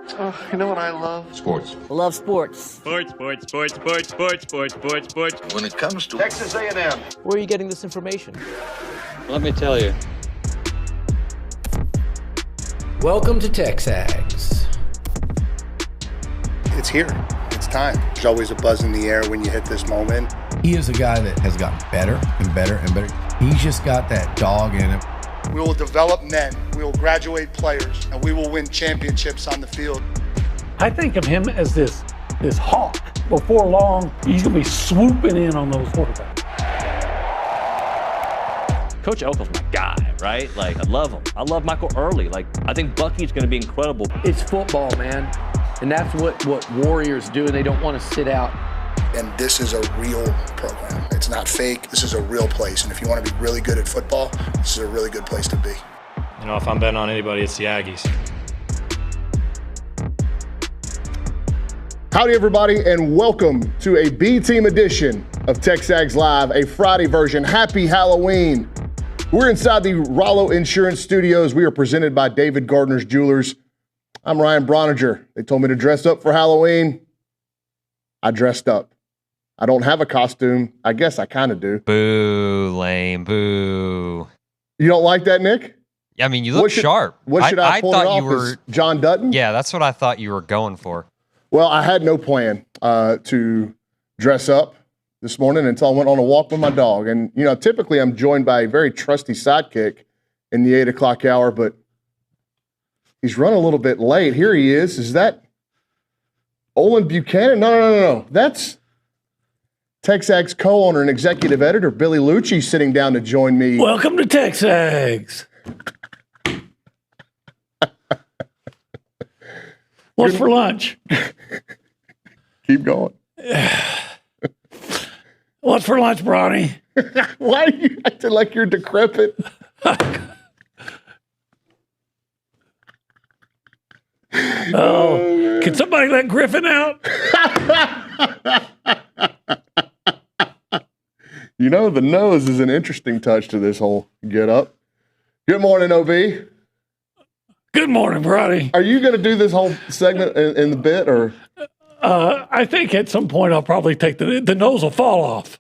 You know what I love? Sports. I love sports. Sports. When When it comes to Texas A&M. Where are you getting this information? Let me tell you. Welcome to TexAgs. It's here. It's time. There's always a buzz in the air when you hit this moment. He is a guy that has gotten better and better and better. He's just got that dog in him. We will develop men, we will graduate players, and we will win championships on the field. I think of him as this hawk. Before long, he's going to be swooping in on those quarterbacks. Coach Elko's my guy, right? Like, I love him. I love Michael Early. Like, I think Bucky's going to be incredible. It's football, man. And that's what Warriors do, and they don't want to sit out. And this is a real program. It's not fake. This is a real place. And if you want to be really good at football, this is a really good place to be. You know, if I'm betting on anybody, it's the Aggies. Howdy, everybody, and welcome to a B-Team edition of TexAgs Live, a Friday version. Happy Halloween. We're inside the Rollo Insurance Studios. We are presented by David Gardner's Jewelers. I'm Ryan Brauninger. They told me to dress up for Halloween. I dressed up. I don't have a costume. I guess I kind of do. Boo, lame, boo. You don't like that, Nick? I mean, you look sharp. What should I pull it off you were as John Dutton? Yeah, that's what I thought you were going for. Well, I had no plan to dress up this morning until I went on a walk with my dog. And, you know, typically I'm joined by a very trusty sidekick in the 8 o'clock hour, but he's run a little bit late. Here he is. Is that Olin Buchanan? No. That's TexAgs co-owner and executive editor Billy Liucci sitting down to join me. Welcome to TexAgs. What's for lunch? Keep going. What's for lunch, Brownie? Why are you acting like you're decrepit? Oh, can somebody let Griffin out? You know, the nose is an interesting touch to this whole get up. Good morning, OB. Good morning, Brownie. Are you going to do this whole segment in the bit, or? I think at some point I'll probably take the nose will fall off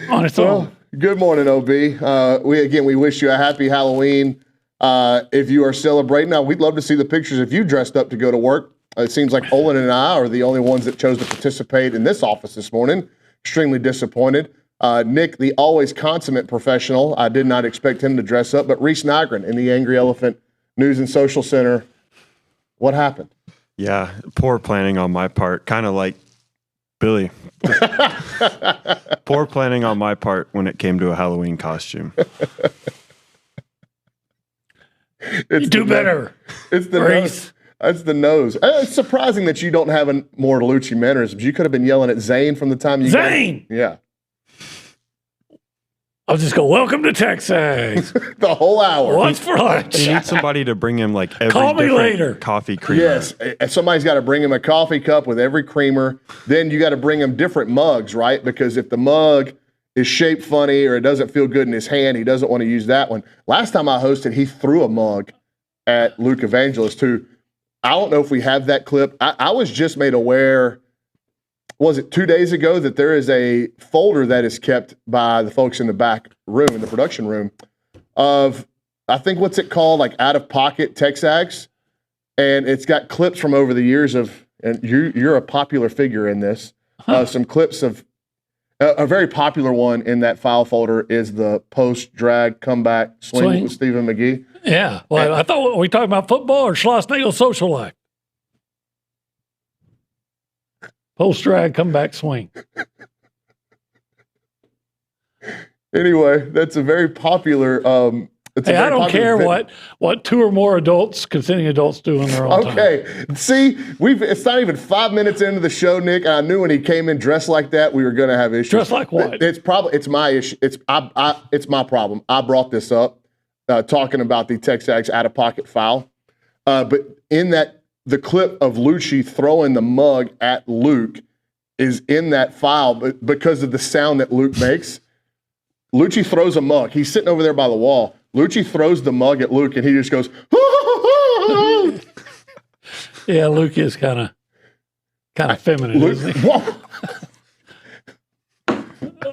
on its own. Good morning, OB. We wish you a happy Halloween. If you are celebrating, now we'd love to see the pictures if you dressed up to go to work. It seems like Olin and I are the only ones that chose to participate in this office this morning. Extremely disappointed. Nick, the always consummate professional, I did not expect him to dress up, but Reese Nygren in the Angry Elephant News and Social Center. What happened? Yeah, poor planning on my part, kind of like Billy. Poor planning on my part when it came to a Halloween costume. You do better. It's the nose. That's the nose. It's surprising that you don't have more Liucci mannerisms. You could have been yelling at Zane from the time you Zane! Yeah. I'll just go, welcome to TexAgs. The whole hour. What's for lunch? You need somebody to bring him like every Call me different later. coffee creamer. Yes, somebody's got to bring him a coffee cup with every creamer. Then you got to bring him different mugs, right? Because if the mug is shaped funny or it doesn't feel good in his hand, he doesn't want to use that one. Last time I hosted, he threw a mug at Luke Evangelist, who I don't know if we have that clip. I was just made aware, was it 2 days ago, that there is a folder that is kept by the folks in the back room, in the production room, of, I think, what's it called, like out-of-pocket TexAgs, and it's got clips from over the years of, and you're a popular figure in this, some clips of, a very popular one in that file folder is the post-drag comeback swing with Stephen McGee. Yeah. Well, I thought, were we talking about football or Schlossnagle social life? Post-drag comeback swing. Anyway, that's a very popular. I don't care what two or more adults, consenting adults, do in their own time. Okay, see, it's not even 5 minutes into the show, Nick. And I knew when he came in dressed like that, we were going to have issues. Dressed like what? It's my issue. It's my problem. I brought this up talking about the TexAgs out-of-pocket file, but in that the clip of Liucci throwing the mug at Luke is in that file, but because of the sound that Luke makes, Liucci throws a mug. He's sitting over there by the wall. Liucci throws the mug at Luke, and he just goes, Yeah, Luke is kind of feminine, Luke, isn't he? whoa.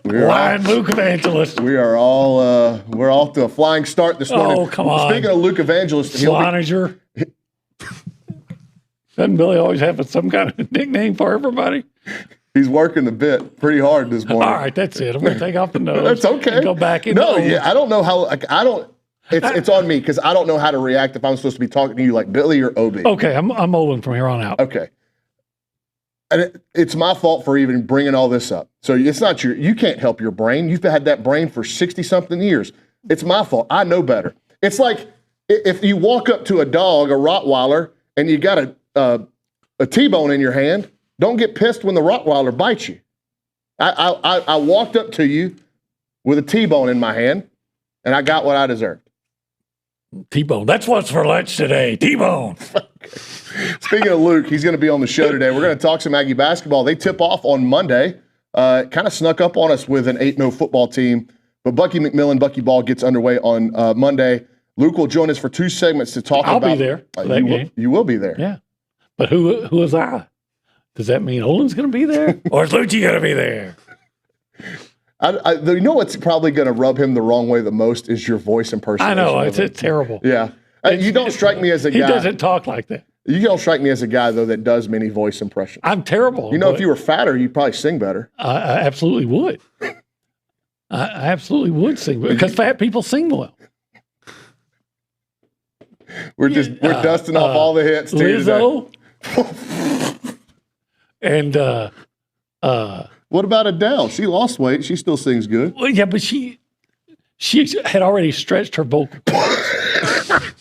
Lion Luke Evangelist. We are all we're off to a flying start this morning. Oh, come on. Speaking of Luke Evangelist, Brauninger. Doesn't Billy always have some kind of nickname for everybody? he's working the bit pretty hard this morning. All right, that's it. I'm going to take off the nose. That's okay. And go back in. I don't know how. Like, I don't. It's on me because I don't know how to react if I'm supposed to be talking to you like Billy or Ob. Okay, I'm Olin from here on out. Okay. And it's my fault for even bringing all this up. So it's not you can't help your brain. You've had that brain for 60-something years. It's my fault. I know better. It's like if you walk up to a dog, a Rottweiler, and you got a T-bone in your hand, don't get pissed when the Rottweiler bites you. I walked up to you with a T-bone in my hand, and I got what I deserved. T-bone. That's what's for lunch today. T-bone. Speaking of Luke, he's going to be on the show today. We're going to talk some Aggie basketball. They tip off on Monday. Kind of snuck up on us with an 8-0 football team. But Bucky McMillan, Bucky Ball gets underway on Monday. Luke will join us for 2 segments to talk about. I'll be there for that game. You will be there. Yeah. But who is I? Does that mean Olin's going to be there? Or is Lucci going to be there? You know what's probably going to rub him the wrong way the most is your voice impersonation. I know. It's terrible. Yeah. You don't strike me as a guy. He doesn't talk like that. You don't strike me as a guy, though, that does many voice impressions. I'm terrible. You know, if you were fatter, you'd probably sing better. I absolutely would. I absolutely would sing because fat people sing well. We're dusting off all the hits. Lizzo. And what about Adele? She lost weight. She still sings good. Well, yeah, but she had already stretched her vocal cords.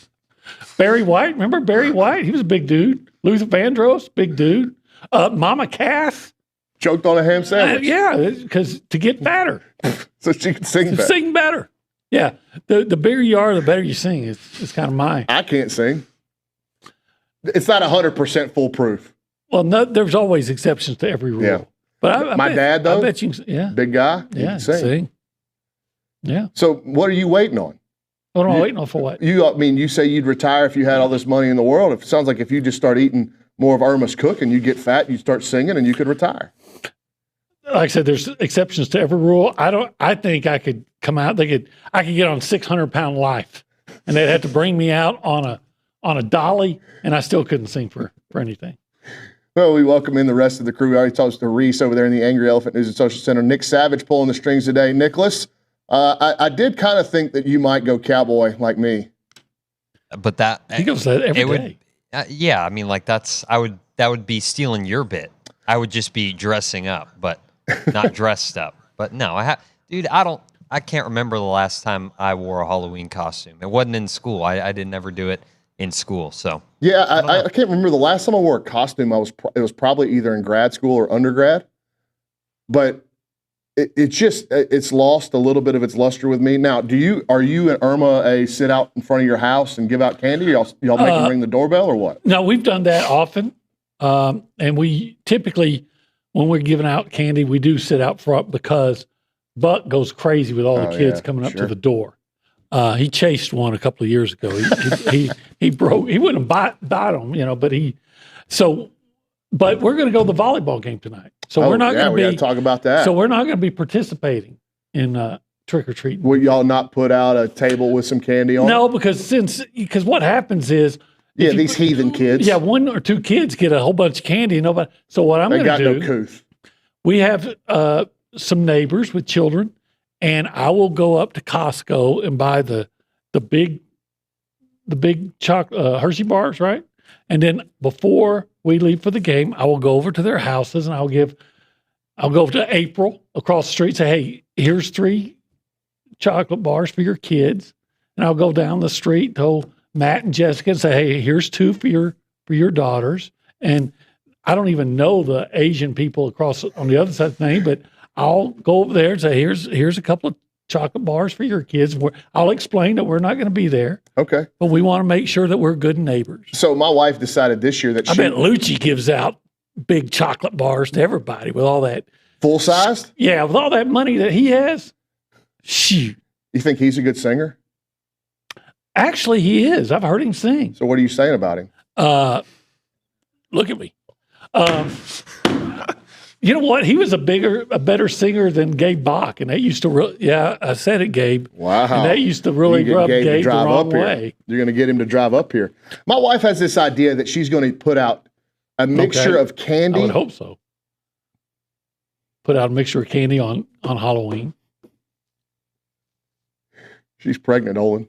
Barry White, remember Barry White? He was a big dude. Luther Vandross, big dude. Mama Cass choked on a ham sandwich. Yeah, because to get fatter, so she could sing better. Sing better. Yeah, the bigger you are, the better you sing. It's kind of mine. I can't sing. It's not 100% foolproof. Well, no, there's always exceptions to every rule. Yeah. But my dad, though, I bet you, yeah, big guy, he yeah, can sing. Yeah. So what are you waiting on? What am I waiting on for what? You say you'd retire if you had all this money in the world. It sounds like if you just start eating more of Irma's cooking, you get fat, you start singing, and you could retire. Like I said, there's exceptions to every rule. I think I could come out. I could get on 600-pound life, and they'd have to bring me out on a dolly, and I still couldn't sing for anything. Well, we welcome in the rest of the crew. We already talked to Reese over there in the Angry Elephant News and Social Center. Nick Savage pulling the strings today. Nicholas, I did kind of think that you might go cowboy like me. But that he goes that every day. Yeah, I mean, like that would be stealing your bit. I would just be dressing up, but not dressed up. But no, I can't remember the last time I wore a Halloween costume. It wasn't in school. I didn't ever do it in school. So yeah, I can't remember the last time I wore a costume. It was probably either in grad school or undergrad. But it's lost a little bit of its luster with me. Now, are you and Irma sit out in front of your house and give out candy? Y'all make them ring the doorbell or what? No, we've done that often. And we typically, when we're giving out candy, we do sit out front because Buck goes crazy with all the kids coming up to the door. He chased one a couple of years ago. He broke. He wouldn't bite them, but we're going to go to the volleyball game tonight. So we're not going to be. We got to talk about that. So we're not going to be participating in trick or treating. Will y'all not put out a table with some candy on? No, because what happens is. Yeah, these heathen kids. Yeah, 1 or 2 kids get a whole bunch of candy. Nobody. So what I'm going to do? No couth. We have some neighbors with children, and I will go up to Costco and buy the big chocolate Hershey bars, right? And then before we leave for the game, I will go over to their houses and I'll go over to April across the street and say, hey, here's 3 chocolate bars for your kids. And I'll go down the street to Matt and Jessica and say, hey, here's 2 for your daughters. And I don't even know the Asian people across on the other side of the name, but I'll go over there and say, here's a couple of chocolate bars for your kids. I'll explain that we're not going to be there. Okay. But we want to make sure that we're good neighbors. So my wife decided this year that I bet Liucci gives out big chocolate bars to everybody with all that. Full-sized? Yeah, with all that money that he has. Shoot. You think he's a good singer? Actually, he is. I've heard him sing. So what are you saying about him? Look at me. You know what? He was a better singer than Gabe Bach, and that used to I said it, Gabe. Wow. And that used to really rub Gabe the wrong way. You're going to get him to drive up here. My wife has this idea that she's going to put out a mixture of candy. I would hope so. Put out a mixture of candy on Halloween. She's pregnant, Olin.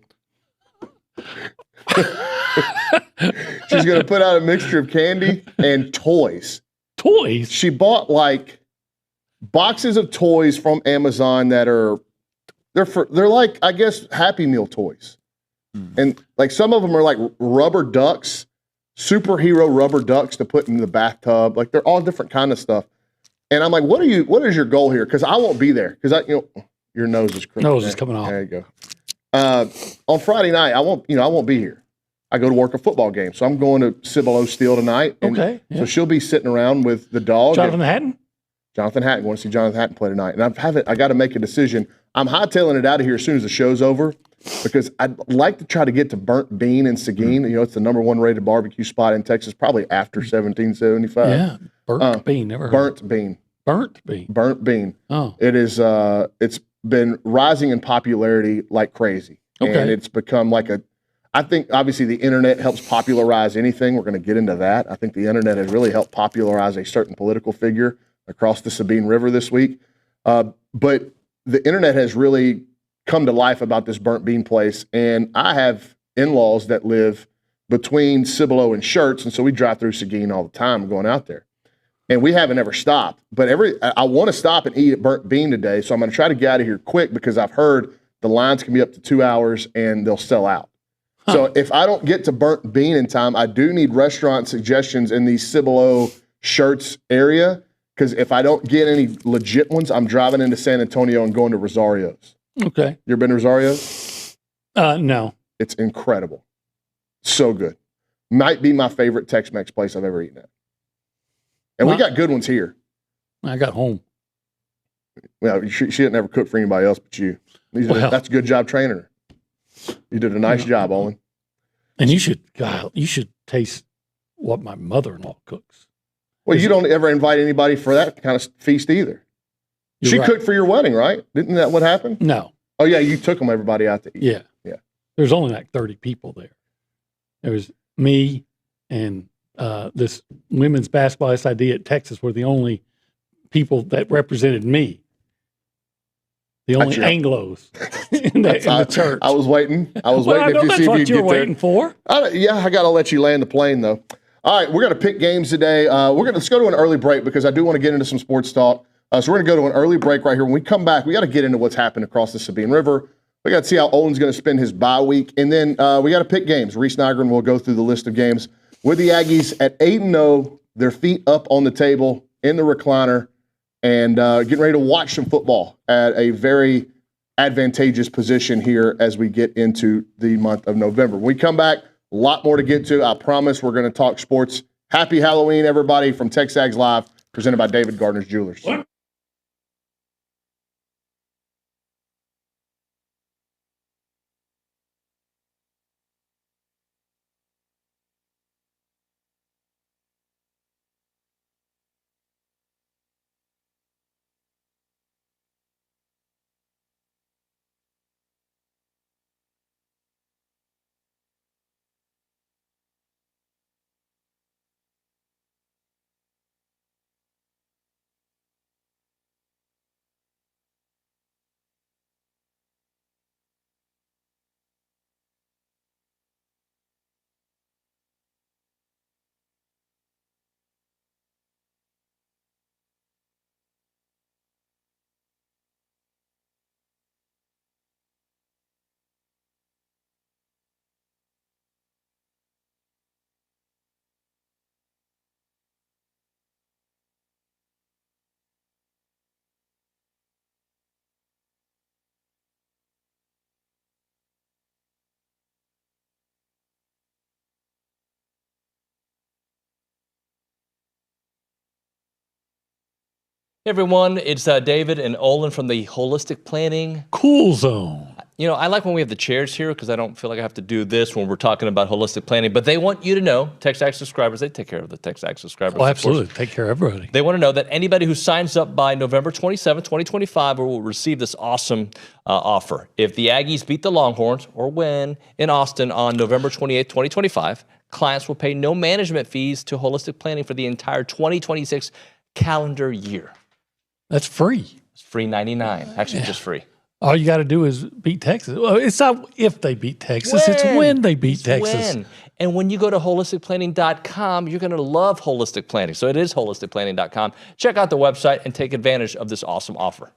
She's going to put out a mixture of candy and toys. Toys? She bought like boxes of toys from Amazon that they're like, I guess, Happy Meal toys. And like some of them are like rubber ducks, superhero rubber ducks to put in the bathtub. Like they're all different kind of stuff. And I'm like, what is your goal here? Because I won't be there. Because your nose is crooked. Nose is coming off. There you go. On Friday night, I won't be here. I go to work a football game. So I'm going to Cibolo Steel tonight. Okay. So she'll be sitting around with the dog. Jonathan Hatton? Jonathan Hatton. Want to see Jonathan Hatton play tonight. And I got to make a decision. I'm hightailing it out of here as soon as the show's over because I'd like to try to get to Burnt Bean in Seguin. It's the #1 rated barbecue spot in Texas, probably after 1775. Yeah. Burnt Bean. Never heard. Burnt Bean. Burnt Bean. Burnt Bean. Oh. It is, it's been rising in popularity like crazy. Okay. And it's become like I think obviously the internet helps popularize anything. We're going to get into that. I think the internet has really helped popularize a certain political figure across the Sabine River this week. But the internet has really come to life about this Burnt Bean place. And I have in-laws that live between Cibolo and Schertz. And so we drive through Seguin all the time going out there. And we haven't ever stopped. But I want to stop and eat at Burnt Bean today. So I'm going to try to get out of here quick because I've heard the lines can be up to 2 hours and they'll sell out. So if I don't get to Burnt Bean in time, I do need restaurant suggestions in the Cibolo Schertz area because if I don't get any legit ones, I'm driving into San Antonio and going to Rosario's. Okay. You ever been to Rosario's? No. It's incredible. So good. Might be my favorite Tex-Mex place I've ever eaten at. And we got good ones here. I got home. Well, she didn't ever cook for anybody else but you. That's a good job training her. You did a nice job, Olin. And you should taste what my mother-in-law cooks. Well, you don't ever invite anybody for that kind of feast either. She cooked for your wedding, right? Didn't that what happened? No. Oh, yeah, you took everybody out to eat. Yeah. Yeah. There's only like 30 people there. There was me and this women's basketball SID at Texas were the only people that represented me. The only Anglos in the church. I was waiting. I was waiting to see if you'd get there. That's what you're waiting for. I got to let you land the plane, though. All right, we're going to pick games today. Let's go to an early break because I do want to get into some sports talk. So we're going to go to an early break right here. When we come back, we got to get into what's happened across the Sabine River. We got to see how Olin's going to spend his bye week. And then we got to pick games. Reese Nygren will go through the list of games with the Aggies at 8-0, their feet up on the table in the recliner, and getting ready to watch some football at a very advantageous position here as we get into the month of November. When we come back, a lot more to get to. I promise we're going to talk sports. Happy Halloween, everybody, from TexAgs Live, presented by David Gardner's Jewelers. What? Hey everyone, it's David and Olin from the Holistic Planning Cool Zone. I like when we have the chairs here because I don't feel like I have to do this when we're talking about holistic planning. But they want you to know, TexAgs subscribers, they take care of the TexAgs subscribers. Oh, absolutely. Take care of everybody. They want to know that anybody who signs up by November 27, 2025 will receive this awesome offer. If the Aggies beat the Longhorns or win in Austin on November 28, 2025, clients will pay no management fees to holistic planning for the entire 2026 calendar year. That's free. It's free 99. Actually, just free. All you got to do is beat Texas. Well, it's not if they beat Texas, it's when they beat Texas. When. And when you go to holisticplanning.com, you're going to love holistic planning. So it is holisticplanning.com. Check out the website and take advantage of this awesome offer.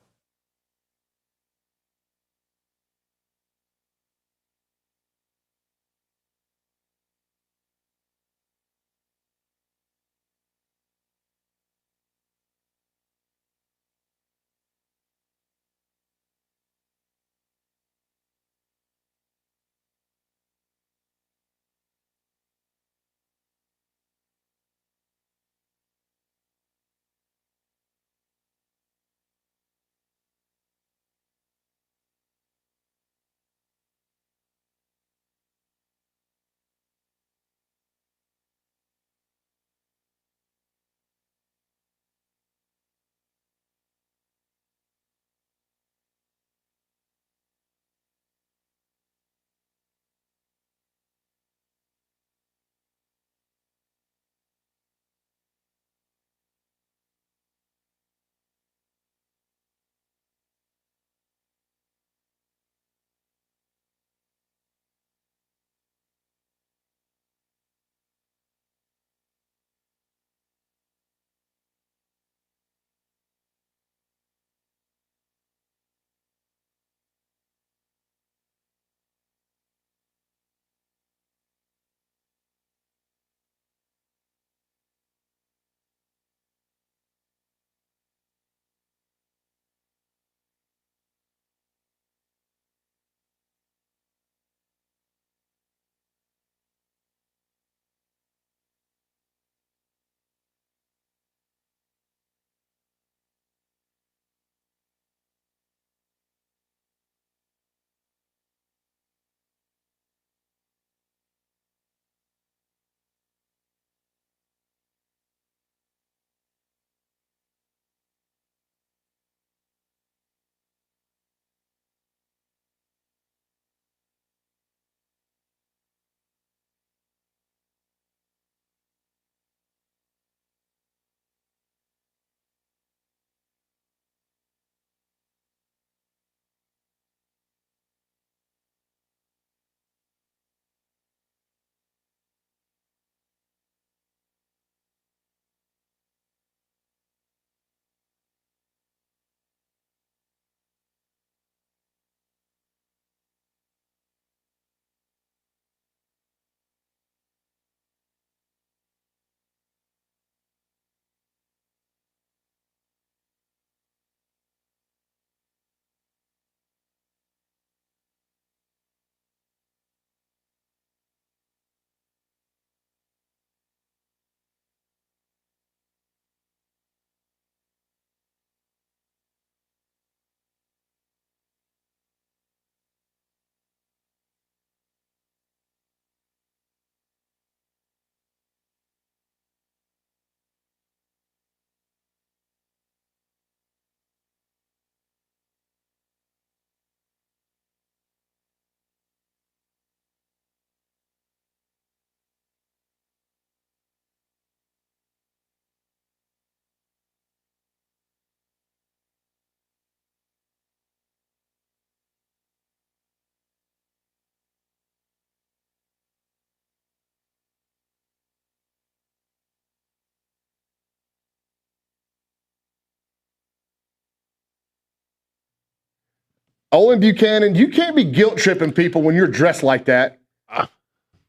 Olin Buchanan, you can't be guilt tripping people when you're dressed like that.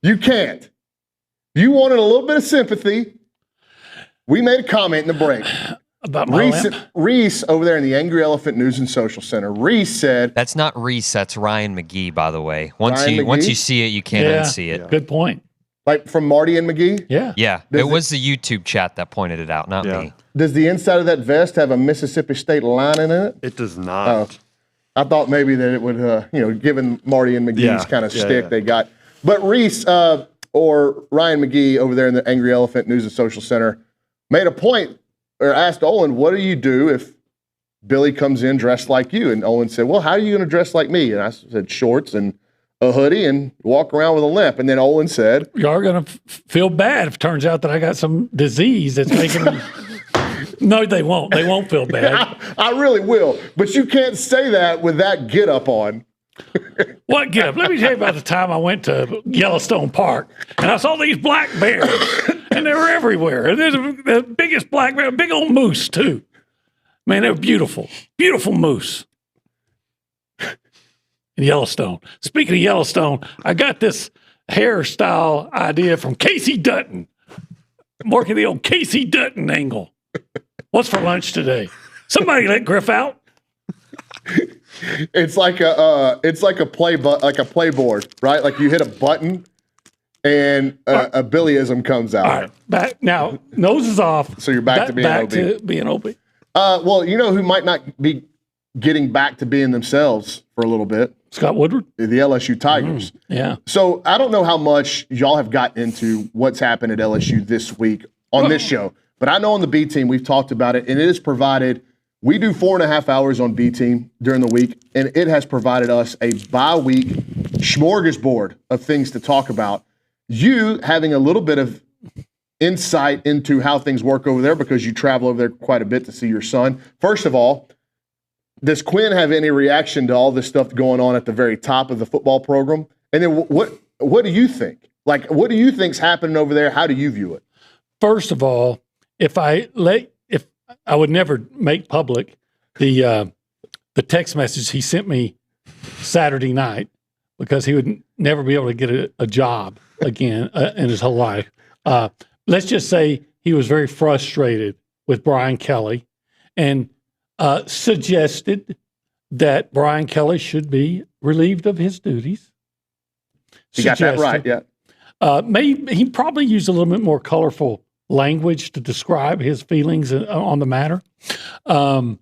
You can't. You wanted a little bit of sympathy. We made a comment in the break. About my Reese over there in the Angry Elephant News and Social Center. Reese said, "That's not Reese. That's Ryan McGee, by the way. Once you see it, you can't unsee it." Yeah. Good point. Like from Marty and McGee? Yeah. Yeah. It was the YouTube chat that pointed it out, not me. Does the inside of that vest have a Mississippi State lining in it? It does not. I thought maybe that it would, given Marty and McGee's kind of stick they got. But Reese or Ryan McGee over there in the Angry Elephant News and Social Center made a point or asked Olin, what do you do if Billy comes in dressed like you? And Olin said, well, how are you going to dress like me? And I said, shorts and a hoodie and walk around with a limp. And then Olin said, you are going to feel bad if it turns out that I got some disease that's making me. No, they won't. They won't feel bad. I really will. But you can't say that with that get up on. What get up? Let me tell you about the time I went to Yellowstone Park and I saw these black bears and they were everywhere. And there's the biggest black bear, big old moose too. Man, they were beautiful. Beautiful moose. In Yellowstone. Speaking of Yellowstone, I got this hairstyle idea from Casey Dutton. I'm working the old Casey Dutton angle. What's for lunch today? Somebody let Griff out. It's like a playboard, right? Like you hit a button and a Billyism comes out. All right, back now. Nose is off. So you're back to being back OB. to being OB. Well, you know who might not be getting back to being themselves for a little bit? Scott Woodward? The LSU Tigers. Yeah. So I don't know how much y'all have gotten into what's happened at LSU this week on this show, but I know on the B team we've talked about it, and it has provided. We do 4.5 hours on B team during the week, and it has provided us a bye-week smorgasbord of things to talk about. You having a little bit of insight into how things work over there because you travel over there quite a bit to see your son. First of all, does Quinn have any reaction to all this stuff going on at the very top of the football program? And then what do you think? Like, what do you think's happening over there? How do you view it? First of all, if I would never make public the text message he sent me Saturday night because he would never be able to get a job again in his whole life. Let's just say he was very frustrated with Brian Kelly and suggested that Brian Kelly should be relieved of his duties. You got that right, yeah. He probably used a little bit more colorful language to describe his feelings on the matter. And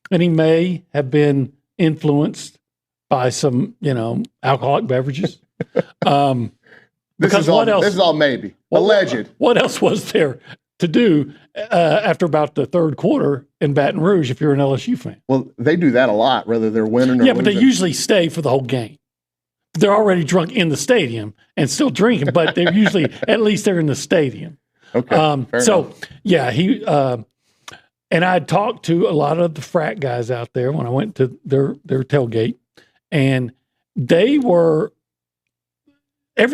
he may have been influenced by some, alcoholic beverages. This is all maybe. Alleged. What else was there to do after about the third quarter in Baton Rouge if you're an LSU fan? Well, they do that a lot, whether they're winning or losing. But they usually stay for the whole game. They're already drunk in the stadium and still drinking, but they're usually, at least they're in the stadium. Okay. He and I talked to a lot of the frat guys out there when I went to their tailgate, and every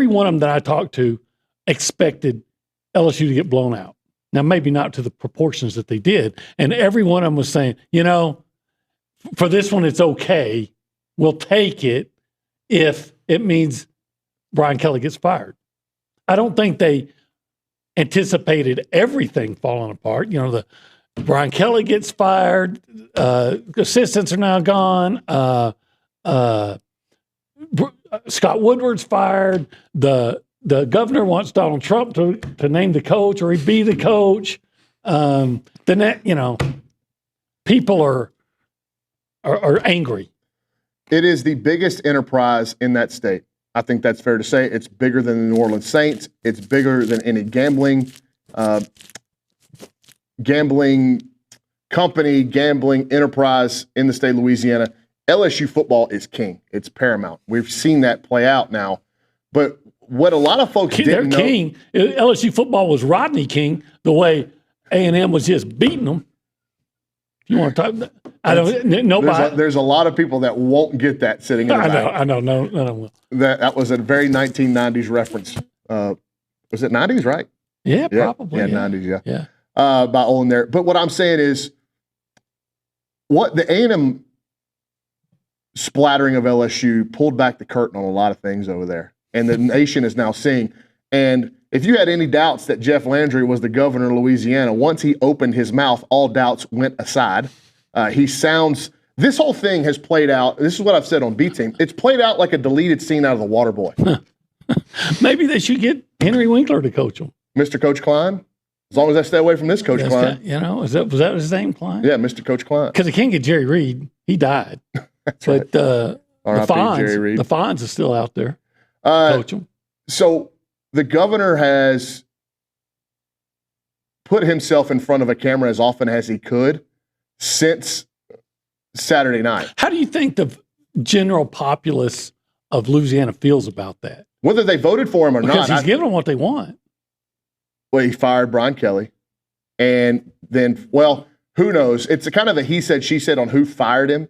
one of them that I talked to expected LSU to get blown out. Now, maybe not to the proportions that they did, and every one of them was saying, for this one, it's okay. We'll take it if it means Brian Kelly gets fired. I don't think they anticipated everything falling apart. The Brian Kelly gets fired, assistants are now gone, Scott Woodward's fired, the governor wants Donald Trump to name the coach or he be the coach. People are angry. It is the biggest enterprise in that state. I think that's fair to say. It's bigger than the New Orleans Saints. It's bigger than any gambling company, gambling enterprise in the state of Louisiana. LSU football is king. It's paramount. We've seen that play out now. But what a lot of folks didn't know. They're king. LSU football was Rodney King, the way A&M was just beating them. You want to talk? I don't. Nobody. There's a lot of people that won't get that sitting in the back. I know. No. That was a very 1990s reference. Was it 90s, right? Yeah, probably. Yeah, 90s. Yeah. By Olin there. But what I'm saying is, what the A&M splattering of LSU pulled back the curtain on a lot of things over there, and the nation is now seeing. And if you had any doubts that Jeff Landry was the governor of Louisiana, once he opened his mouth, all doubts went aside. This whole thing has played out. This is what I've said on B Team. It's played out like a deleted scene out of The Waterboy. Maybe they should get Henry Winkler to coach them. Mr. Coach Klein? As long as I stay away from this Coach Klein. Was that his name, Klein? Yeah, Mr. Coach Klein. Because they can't get Jerry Reed. He died. But the R.I.P. Jerry Reed. Fonz is still out there. Coach him. So the governor has put himself in front of a camera as often as he could since Saturday night. How do you think the general populace of Louisiana feels about that? Whether they voted for him or Because not. he's giving them what they want. Well, he fired Brian Kelly. And then, well, who knows? It's a kind of a he said, she said on who fired him.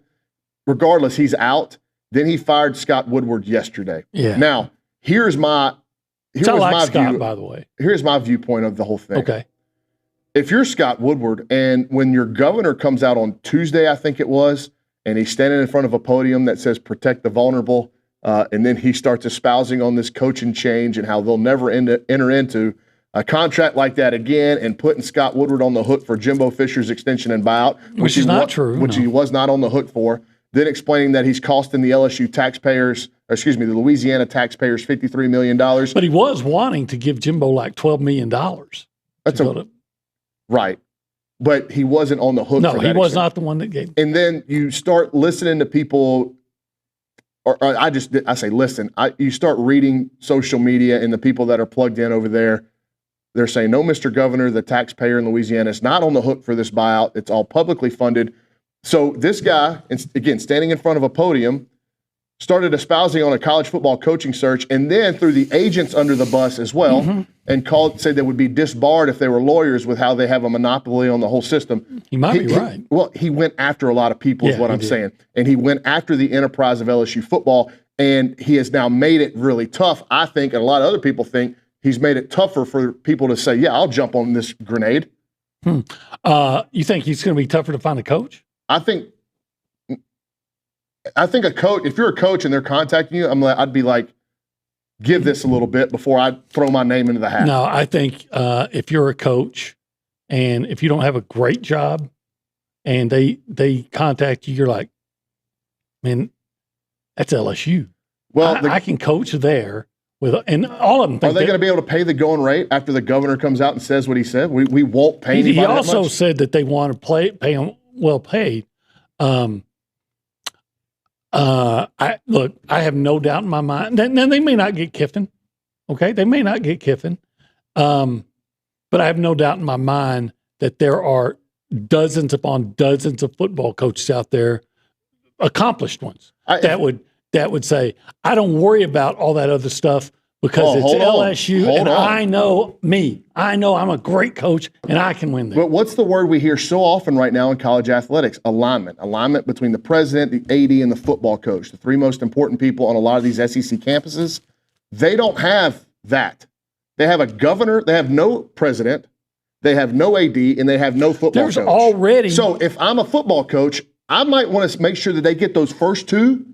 Regardless, he's out. Then he fired Scott Woodward yesterday. Yeah. Now, here's my Scott, view, by the way. Here's my viewpoint of the whole thing. Okay. If you're Scott Woodward and when your governor comes out on Tuesday, I think it was, and he's standing in front of a podium that says protect the vulnerable, and then he starts espousing on this coaching change and how they'll never enter into a contract like that again, and putting Scott Woodward on the hook for Jimbo Fisher's extension and buyout, Which is not true. Which he was not on the hook for. Then explaining that he's costing the LSU taxpayers, or excuse me, the Louisiana taxpayers $53 million. But he was wanting to give Jimbo like $12 million. Right. But he wasn't on the hook No, for he that was extent. not the one that gave. And then you start listening to people, you start reading social media and the people that are plugged in over there. They're saying, no, Mr. Governor, the taxpayer in Louisiana is not on the hook for this buyout. It's all publicly funded. So this guy, again, standing in front of a podium, started espousing on a college football coaching search, and then threw the agents under the bus as well, and said they would be disbarred if they were lawyers with how they have a monopoly on the whole system. He might be right. Well, he went after a lot of people is what I'm saying. And he went after the enterprise of LSU football, and he has now made it really tough, I think, and a lot of other people think he's made it tougher for people to say, yeah, I'll jump on this grenade. You think he's going to be tougher to find a coach? I think a coach, if you're a coach and they're contacting you, I'd be like, give this a little bit before I throw my name into the hat. No, I think if you're a coach and if you don't have a great job and they contact you, you're like, man, that's LSU. Well, I can coach there and all of them. Are they going to be able to pay the going rate after the governor comes out and says what he said? We won't pay anybody He that also much? said that they want to pay them well paid. I have no doubt in my mind. Now they may not get Kiffin, okay? They may not get Kiffin, but I have no doubt in my mind that there are dozens upon dozens of football coaches out there, accomplished ones, that would say, I don't worry about all that other stuff because it's LSU, I know me. I know I'm a great coach, and I can win there. But what's the word we hear so often right now in college athletics? Alignment. Alignment between the president, the AD, and the football coach, the three most important people on a lot of these SEC campuses. They don't have that. They have a governor. They have no president. They have no AD, and they have no football coach. Already. So if I'm a football coach, I might want to make sure that they get those first two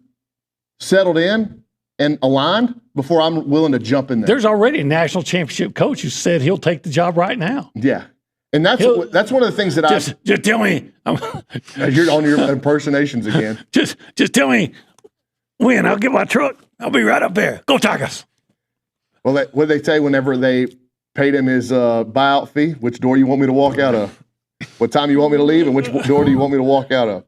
settled in and aligned before I'm willing to jump in there. There's already a national championship coach who said he'll take the job right now. Yeah. And that's one of the things that just tell me. You're on your impersonations again. Just tell me when. I'll get my truck. I'll be right up there. Go Tigers. Well, what they say whenever they paid him his buyout fee, which door you want me to walk out of? What time you want me to leave, and which door do you want me to walk out of?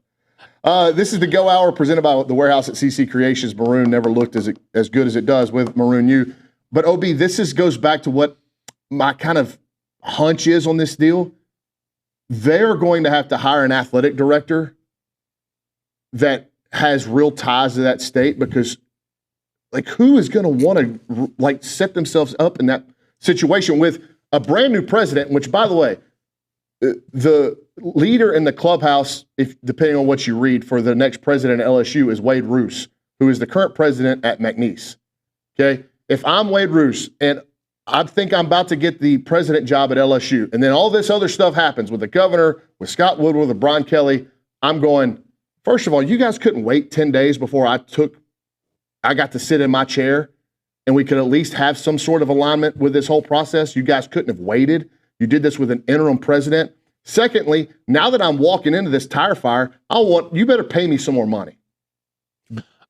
This is the Go Hour presented by the Warehouse at CC Creations. Maroon never looked as good as it does with Maroon U. But, OB, this goes back to what my kind of hunch is on this deal. They're going to have to hire an athletic director that has real ties to that state because, who is going to want to, set themselves up in that situation with a brand new president, which, by the way, the leader in the clubhouse, depending on what you read, for the next president at LSU is Wade Roos, who is the current president at McNeese. Okay? If I'm Wade Roos and I think I'm about to get the president job at LSU, and then all this other stuff happens with the governor, with Scott Woodward, with Brian Kelly, I'm going, first of all, you guys couldn't wait 10 days before I got to sit in my chair and we could at least have some sort of alignment with this whole process. You guys couldn't have waited. You did this with an interim president. Secondly, now that I'm walking into this tire fire, you better pay me some more money.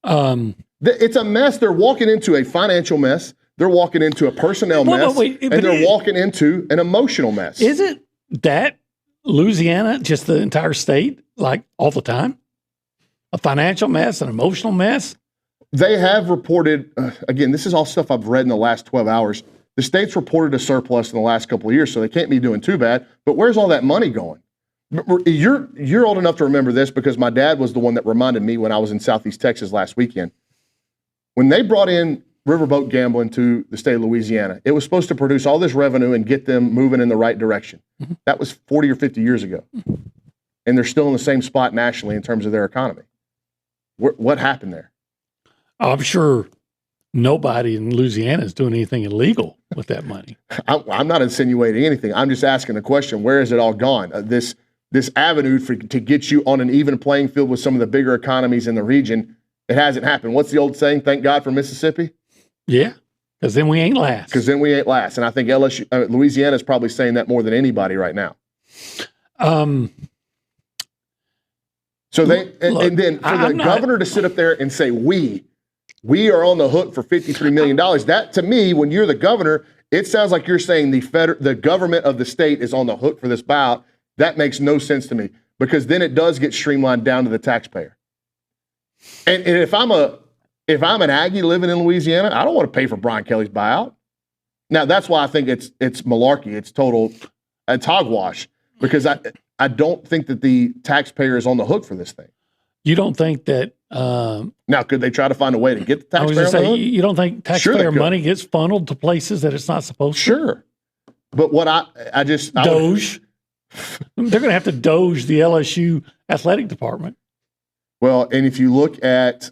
It's a mess. They're walking into a financial mess. They're walking into a personnel mess. And they're walking into an emotional mess. Is it that Louisiana, just the entire state, all the time? a financial mess, an emotional mess. They have reported, again, this is all stuff I've read in the last 12 hours. The state's reported a surplus in the last couple of years, so they can't be doing too bad. But where's all that money going? You're old enough to remember this because my dad was the one that reminded me when I was in Southeast Texas last weekend. When they brought in riverboat gambling to the state of Louisiana, it was supposed to produce all this revenue and get them moving in the right direction. Mm-hmm. That was 40 or 50 years ago. Mm-hmm. And they're still in the same spot nationally in terms of their economy. What happened there? I'm sure nobody in Louisiana is doing anything illegal with that money. I'm not insinuating anything. I'm just asking the question, where has it all gone? This avenue to get you on an even playing field with some of the bigger economies in the region, it hasn't happened. What's the old saying? Thank God for Mississippi? Yeah, because then we ain't last. And I think Louisiana is probably saying that more than anybody right now. So and then for the governor to sit up there and say, we are on the hook for $53 million. That, to me, when you're the governor, it sounds like you're saying the government of the state is on the hook for this buyout. That makes no sense to me because then it does get streamlined down to the taxpayer. And if I'm an Aggie living in Louisiana, I don't want to pay for Brian Kelly's buyout. Now, that's why I think it's malarkey. It's hogwash because I don't think that the taxpayer is on the hook for this thing. You don't think that now, could they try to find a way to get the taxpayer on the hook? You don't think taxpayer money gets funneled to places that it's not supposed to? Sure. But what Doge. They're going to have to Doge the LSU athletic department. Well, and if you look at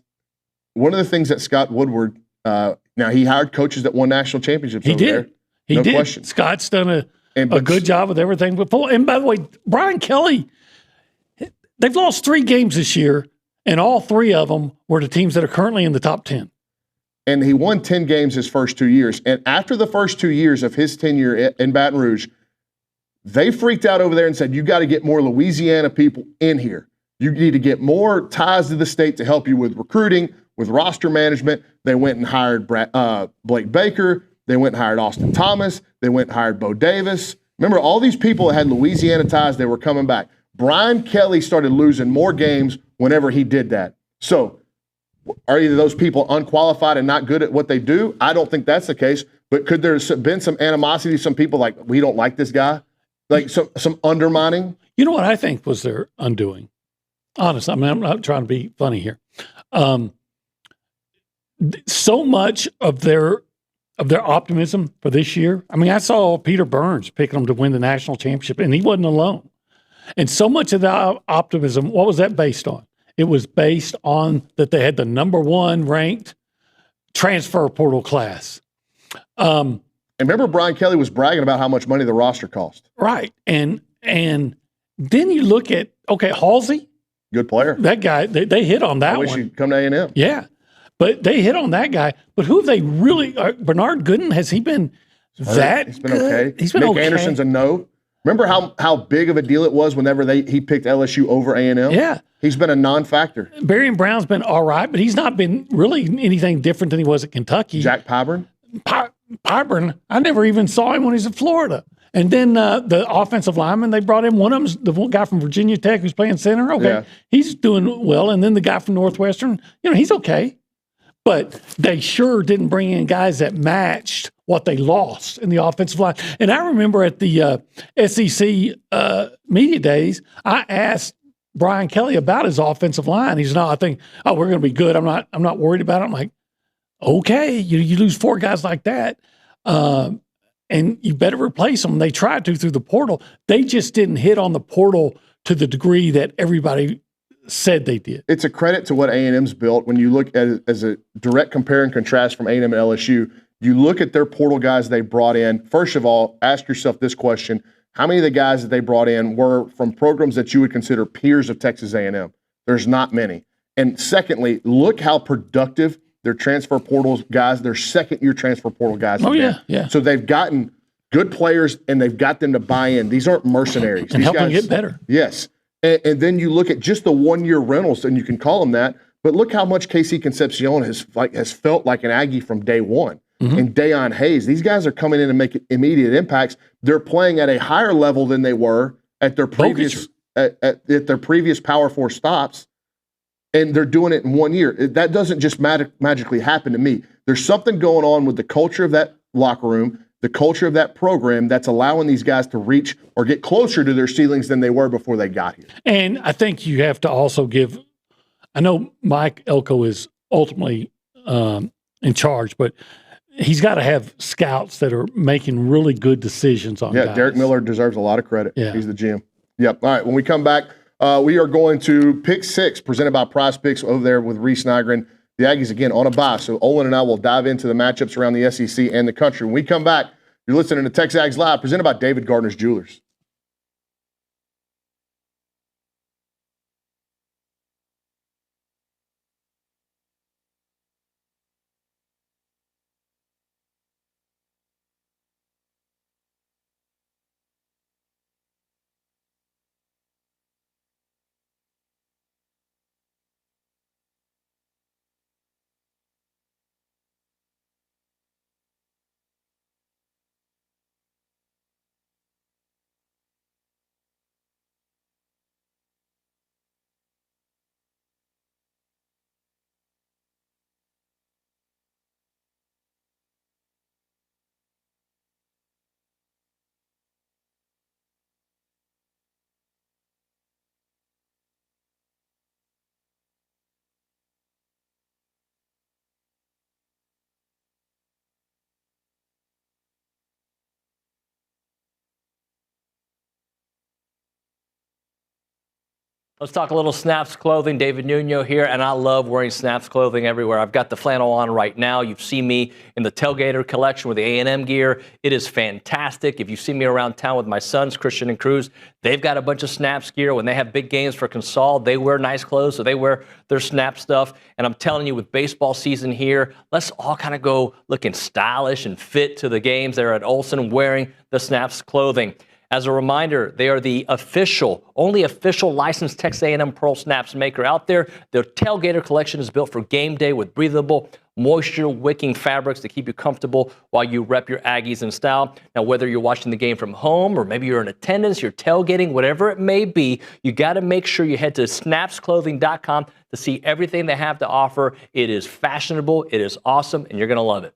one of the things that Scott Woodward, now he hired coaches that won national championships over there. He did. Question. Scott's done a good job with everything before. And by the way, Brian Kelly, they've lost 3 games this year, and all 3 of them were to teams that are currently in the top 10. And he won 10 games his first 2 years. And after the first 2 years of his tenure in Baton Rouge, they freaked out over there and said, you got to get more Louisiana people in here. You need to get more ties to the state to help you with recruiting, with roster management. They went and hired Blake Baker. They went and hired Austin Thomas. They went and hired Bo Davis. Remember, all these people that had Louisiana ties, they were coming back. Brian Kelly started losing more games whenever he did that. So are either those people unqualified and not good at what they do? I don't think that's the case. But could there have been some animosity, some people like, we don't like this guy? Like some undermining? You know what I think was their undoing? Honestly, I mean, I'm not trying to be funny here. So much of their optimism for this year. I mean, I saw Peter Burns picking them to win the national championship, and he wasn't alone. And so much of that optimism, what was that based on? It was based on that they had the number 1 ranked transfer portal class. And remember, Brian Kelly was bragging about how much money the roster cost. Right. And then you look at, Halsey. Good player. That guy, they hit on that one. I wish he'd come to A&M. Yeah. But they hit on that guy. But who have they really, Bernard Gooden, has he been that He's been good? okay. He's been Nick okay. Anderson's a no. Remember how big of a deal it was whenever he picked LSU over A&M? Yeah. He's been a non-factor. Berrien Brown's been all right, but he's not been really anything different than he was at Kentucky. Jack Pyburn? Pyburn, I never even saw him when he was in Florida. And then the offensive lineman, they brought in one of them's the one guy from Virginia Tech who's playing center. Okay, yeah. He's doing well. And then the guy from Northwestern, he's okay. But they sure didn't bring in guys that matched what they lost in the offensive line. And I remember at the SEC media days, I asked Brian Kelly about his offensive line. He said, "No, I think we're going to be good. I'm not worried about it." I'm like, okay, you lose 4 guys like that, and you better replace them. They tried to through the portal. They just didn't hit on the portal to the degree that everybody said they did. It's a credit to what A&M's built. When you look at it as a direct compare and contrast from A&M and LSU, you look at their portal guys they brought in. First of all, ask yourself this question. How many of the guys that they brought in were from programs that you would consider peers of Texas A&M? There's not many. And secondly, look how productive their transfer portals guys, their second-year transfer portal guys. Oh, yeah. So they've gotten good players, and they've got them to buy in. These aren't mercenaries. And help them get better. Yes. And then you look at just the 1-year rentals, and you can call them that, but look how much KC Concepcion has felt like an Aggie from day one. Mm-hmm. And Dayon Hayes, these guys are coming in and making immediate impacts. They're playing at a higher level than they were at their previous at their previous Power 4 stops. and they're doing it in 1 year. That doesn't just magically happen to me. There's something going on with the culture of that locker room, the culture of that program that's allowing these guys to reach or get closer to their ceilings than they were before they got here. And I think you have to also give, I know Mike Elko is ultimately in charge, but he's got to have scouts that are making really good decisions on guys. Derek Miller deserves a lot of credit. Yeah. He's the GM. Yep. All right. When we come back, we are going to Pick Six, presented by Prize Picks over there with Reese Nygren. The Aggies, again, on a bye. So Olin and I will dive into the matchups around the SEC and the country. When we come back, you're listening to TexAgs Live, presented by David Gardner's Jewelers. Let's talk a little Snaps clothing. David Nuno here, and I love wearing Snaps clothing everywhere. I've got the flannel on right now. You've seen me in the Tailgater collection with the A&M gear. It is fantastic. If you see me around town with my sons, Christian and Cruz, they've got a bunch of Snaps gear. When they have big games for Consol, they wear nice clothes, so they wear their Snap stuff. And I'm telling you, with baseball season here, let's all kind of go looking stylish and fit to the games there at Olsen wearing the Snaps clothing. As a reminder, they are the only official licensed Texas A&M Pearl Snaps maker out there. Their Tailgater collection is built for game day with breathable, moisture-wicking fabrics to keep you comfortable while you rep your Aggies in style. Now, whether you're watching the game from home or maybe you're in attendance, you're tailgating, whatever it may be, you got to make sure you head to snapsclothing.com to see everything they have to offer. It is fashionable, it is awesome, and you're going to love it.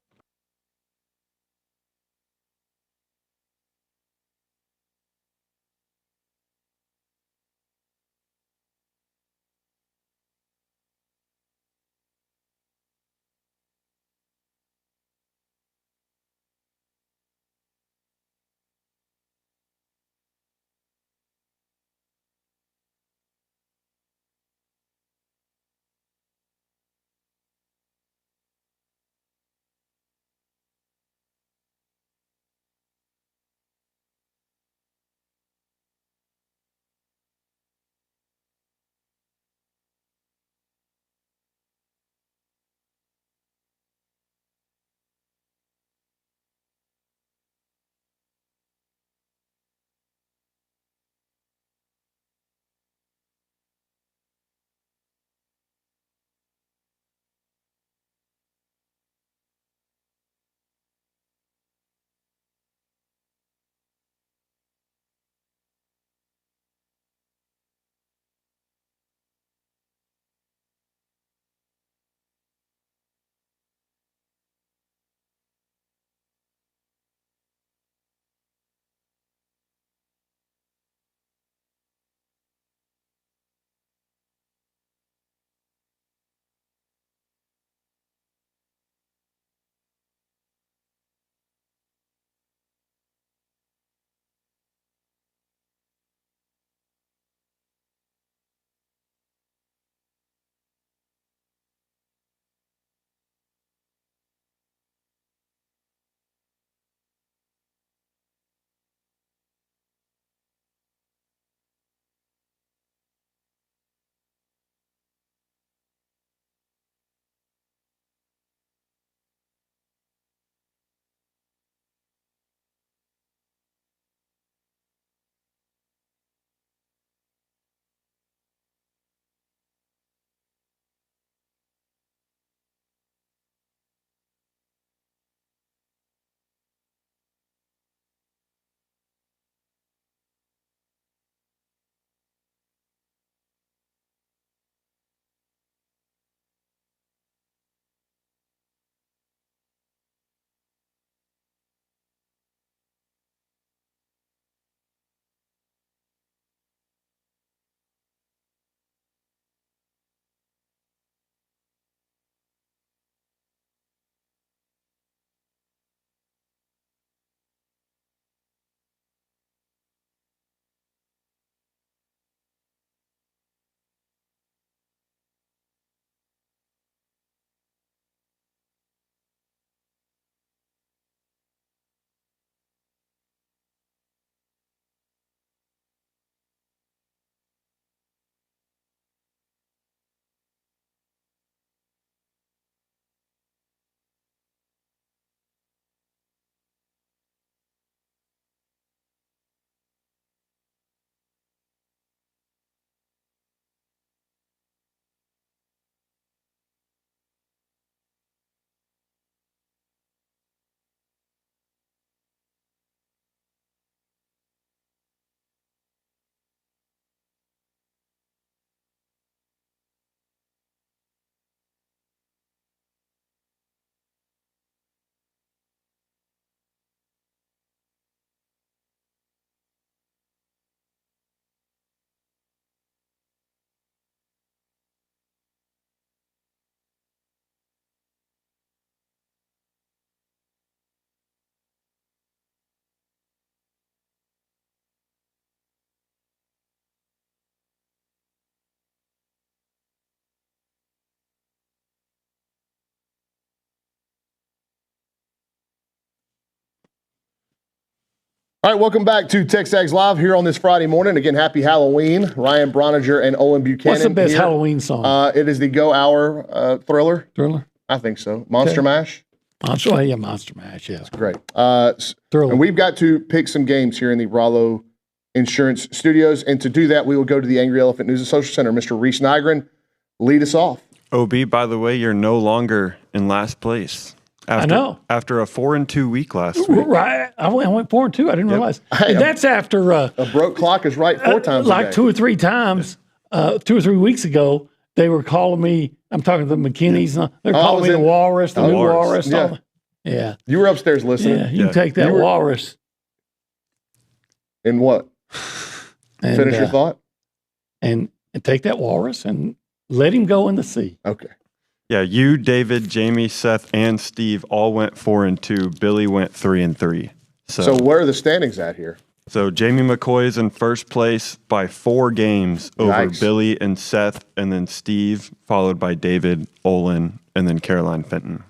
All right, welcome back to TexAgs Live here on this Friday morning. Again, happy Halloween. Ryan Brauninger and Olin Buchanan. What's the best here. Halloween song? It is the Go Hour Thriller. Thriller? I think so. Monster Mash. Monster Mash, yeah. Great. Thriller. And we've got to pick some games here in the Rollo Insurance Studios. And to do that, we will go to the Angry Elephant News and Social Center. Mr. Reese Nygren, lead us off. OB, by the way, you're no longer in last place. I know. After a 4-2 week last week. Right. I went 4-2. I didn't realize. Hey, and that's after a broke clock is right 4 times like a day. 2 or 3 times, 2 or 3 weeks ago, they were calling me, I'm talking to the McKinneys, they're calling me the Walrus, the new Walrus. Yeah. You were upstairs listening. Yeah, you can take that Walrus. And what? And, finish your thought? And take that Walrus and let him go in the sea. Okay. Yeah, you, David, Jamie, Seth, and Steve all went 4-2. Billy went 3-3. So where are the standings at here? So Jamie McCoy is in first place by 4 games over Yikes. Billy and Seth, and then Steve, followed by David, Olin, and then Caroline Fenton.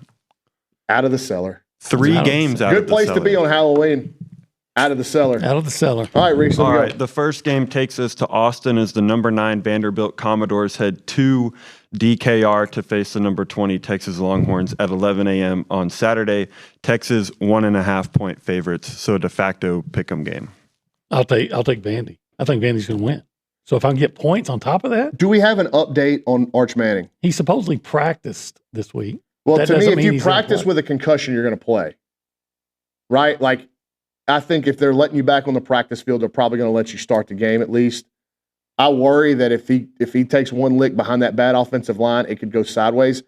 Out of the cellar. 3 games out of the cellar. Good place to be on Halloween. Out of the cellar. Out of the cellar. All right, Reese. All right, the first game takes us to Austin as the number 9 Vanderbilt Commodores head to DKR to face the number 20 Texas Longhorns at 11 a.m. on Saturday. Texas 1.5-point favorites, so de facto pick'em game. I'll take Vandy. I think Vandy's going to win. So if I can get points on top of that, do we have an update on Arch Manning? He supposedly practiced this week. Well, that to me, if you he's practice with a concussion, you're going to play, right? Like, I think if they're letting you back on the practice field, they're probably going to let you start the game at least. I worry that if he takes one lick behind that bad offensive line, it could go sideways.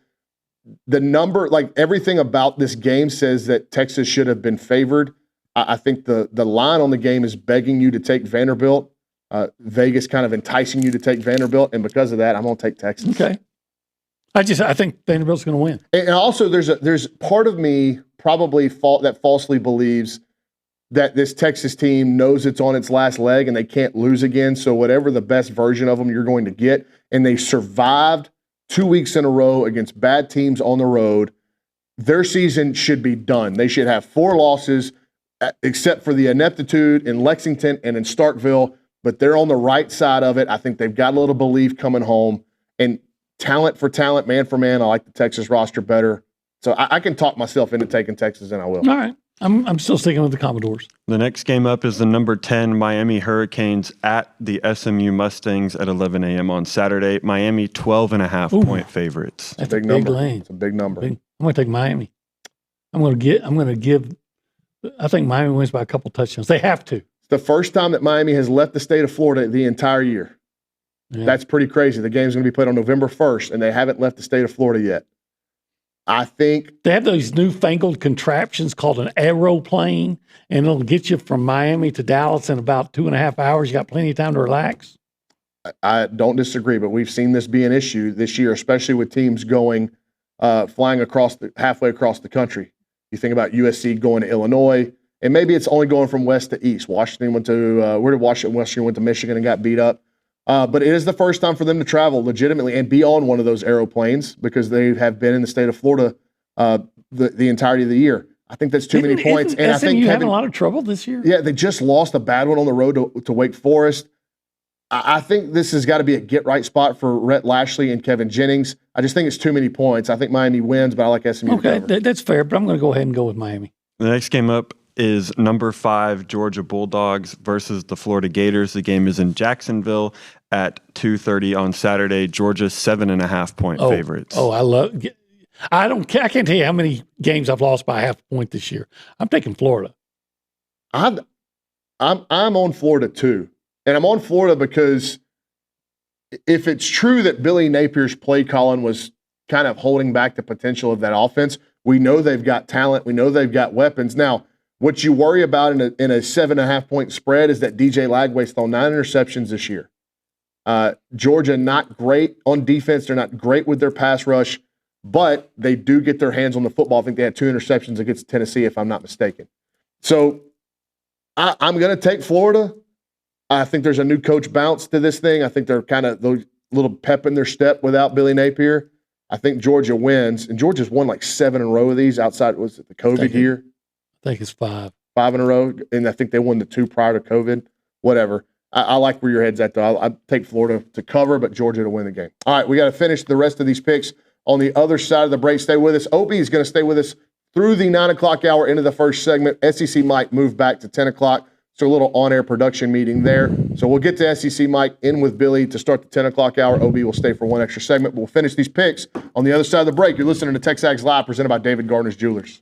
The number, like everything about this game says that Texas should have been favored. I think the line on the game is begging you to take Vanderbilt. Vegas kind of enticing you to take Vanderbilt, and because of that, I'm going to take Texas. Okay. I think Vanderbilt's going to win. And also, there's part of me probably that falsely believes that this Texas team knows it's on its last leg and they can't lose again. So whatever the best version of them you're going to get, and they survived 2 weeks in a row against bad teams on the road, their season should be done. They should have 4 losses, except for the ineptitude in Lexington and in Starkville, but they're on the right side of it. I think they've got a little belief coming home. And talent for talent, man for man, I like the Texas roster better. So I can talk myself into taking Texas, and I will. All right. I'm still sticking with the Commodores. The next game up is the number 10 Miami Hurricanes at the SMU Mustangs at 11 a.m. on Saturday. Miami 12.5-point favorites. That's a big number. It's a big number. I'm going to take Miami. I think Miami wins by a couple touchdowns. They have to. It's the first time that Miami has left the state of Florida the entire year. Yeah. That's pretty crazy. The game's going to be played on November 1st, and they haven't left the state of Florida yet. I think they have those newfangled contraptions called an aeroplane, and it'll get you from Miami to Dallas in about 2.5 hours. You got plenty of time to relax. I don't disagree, but we've seen this be an issue this year, especially with teams going flying halfway across the country. You think about USC going to Illinois, and maybe it's only going from west to east. Washington went to Washington went to Michigan and got beat up. But it is the first time for them to travel legitimately and be on one of those aeroplanes because they have been in the state of Florida the entirety of the year. I think that's too many points. And I think you having a lot of trouble this year. Yeah, they just lost a bad one on the road to Wake Forest. I think this has got to be a get-right spot for Rhett Lashley and Kevin Jennings. I just think it's too many points. I think Miami wins, but I like SMU. Okay, that's fair, but I'm going to go ahead and go with Miami. The next game up is number 5 Georgia Bulldogs versus the Florida Gators. The game is in Jacksonville at 2:30 on Saturday. Georgia's 7.5-point favorites. I can't tell you how many games I've lost by half a point this year. I'm taking Florida. I'm on Florida too. And I'm on Florida because if it's true that Billy Napier's play calling was kind of holding back the potential of that offense, we know they've got talent. We know they've got weapons. Now, what you worry about in a 7.5-point spread is that DJ Lagway's thrown 9 interceptions this year. Georgia not great on defense. They're not great with their pass rush, but they do get their hands on the football. I think they had 2 interceptions against Tennessee, if I'm not mistaken. So I'm going to take Florida. I think there's a new coach bounce to this thing. I think they're kind of those little pep in their step without Billy Napier. I think Georgia wins, and Georgia's won like 7 in a row of these outside, was it the COVID year? I think it's 5. 5 in a row, and I think they won the 2 prior to COVID. Whatever. I like where your head's at, though. I take Florida to cover, but Georgia to win the game. All right, we got to finish the rest of these picks on the other side of the break. Stay with us. Opie is going to stay with us through the 9 o'clock hour into the first segment. SEC Mike moved back to 10 o'clock. So a little on-air production meeting there. So we'll get to SEC Mike in with Billy to start the 10 o'clock hour. OB will stay for one extra segment. We'll finish these picks on the other side of the break. You're listening to TexAgs Live, presented by David Gardner's Jewelers.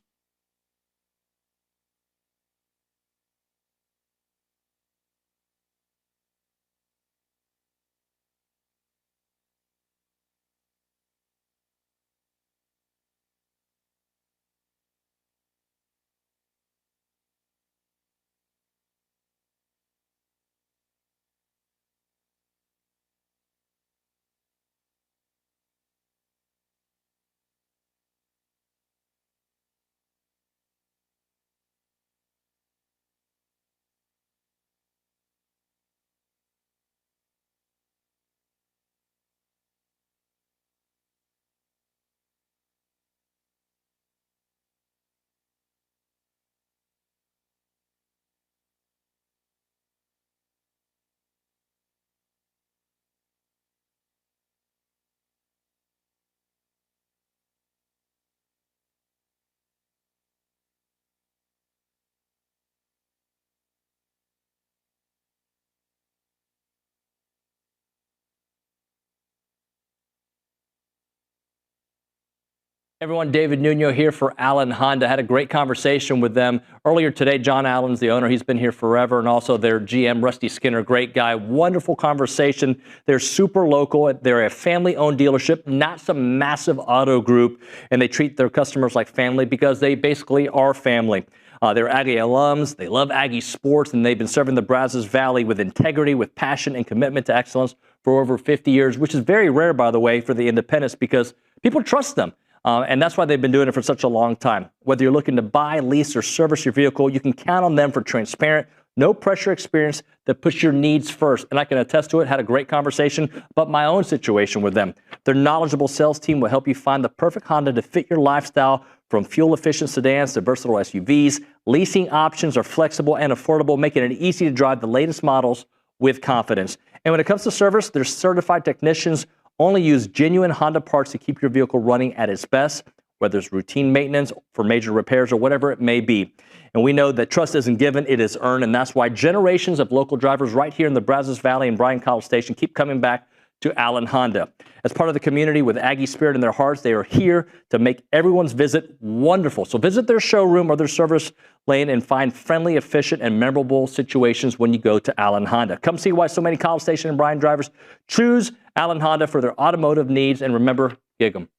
Everyone, David Nuno here for Allen Honda. Had a great conversation with them earlier today. John Allen's the owner. He's been here forever, and also their GM, Rusty Skinner, great guy. Wonderful conversation. They're super local. They're a family-owned dealership, not some massive auto group, and they treat their customers like family because they basically are family. They're Aggie alums. They love Aggie sports, and they've been serving the Brazos Valley with integrity, with passion, and commitment to excellence for over 50 years, which is very rare, by the way, for the independents because people trust them. And that's why they've been doing it for such a long time. Whether you're looking to buy, lease, or service your vehicle, you can count on them for transparent, no pressure experience that puts your needs first. And I can attest to it. Had a great conversation about my own situation with them. Their knowledgeable sales team will help you find the perfect Honda to fit your lifestyle, from fuel-efficient sedans to versatile SUVs. Leasing options are flexible and affordable, making it easy to drive the latest models with confidence. And when it comes to service, their certified technicians only use genuine Honda parts to keep your vehicle running at its best, whether it's routine maintenance for major repairs or whatever it may be. And we know that trust isn't given, it is earned, and that's why generations of local drivers right here in the Brazos Valley and Bryan College Station keep coming back to Allen Honda. As part of the community with Aggie spirit in their hearts, they are here to make everyone's visit wonderful. So visit their showroom or their service lane and find friendly, efficient, and memorable situations when you go to Allen Honda. Come see why so many College Station and Bryan drivers choose Allen Honda for their automotive needs, and remember, gig 'em.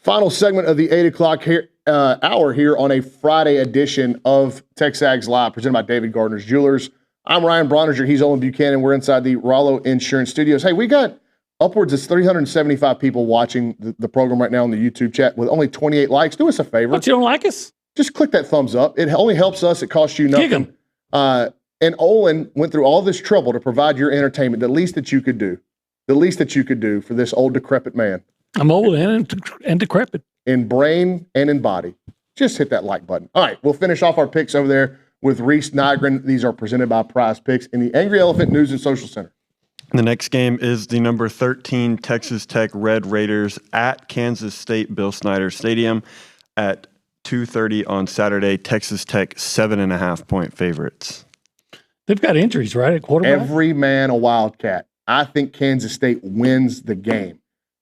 Final segment of the 8 o'clock hour here on a Friday edition of TexAgs Live, presented by David Gardner's Jewelers. I'm Ryan Brauninger. He's Olin Buchanan. We're inside the Rollo Insurance Studios. Hey, we got upwards of 375 people watching the program right now on the YouTube chat with only 28 likes. Do us a favor. But you don't like us? Just click that thumbs up. It only helps us. It costs you nothing. Kick 'em. And Olin went through all this trouble to provide your entertainment, the least that you could do. The least that you could do for this old, decrepit man. I'm old and decrepit. In brain and in body. Just hit that like button. All right, we'll finish off our picks over there with Reese Nygren. These are presented by Prize Picks in the Angry Elephant News and Social Center. The next game is the number 13 Texas Tech Red Raiders at Kansas State Bill Snyder Stadium at 2:30 on Saturday. Texas Tech 7.5-point favorites. They've got injuries, right, at quarterback? Every man a Wildcat. I think Kansas State wins the game.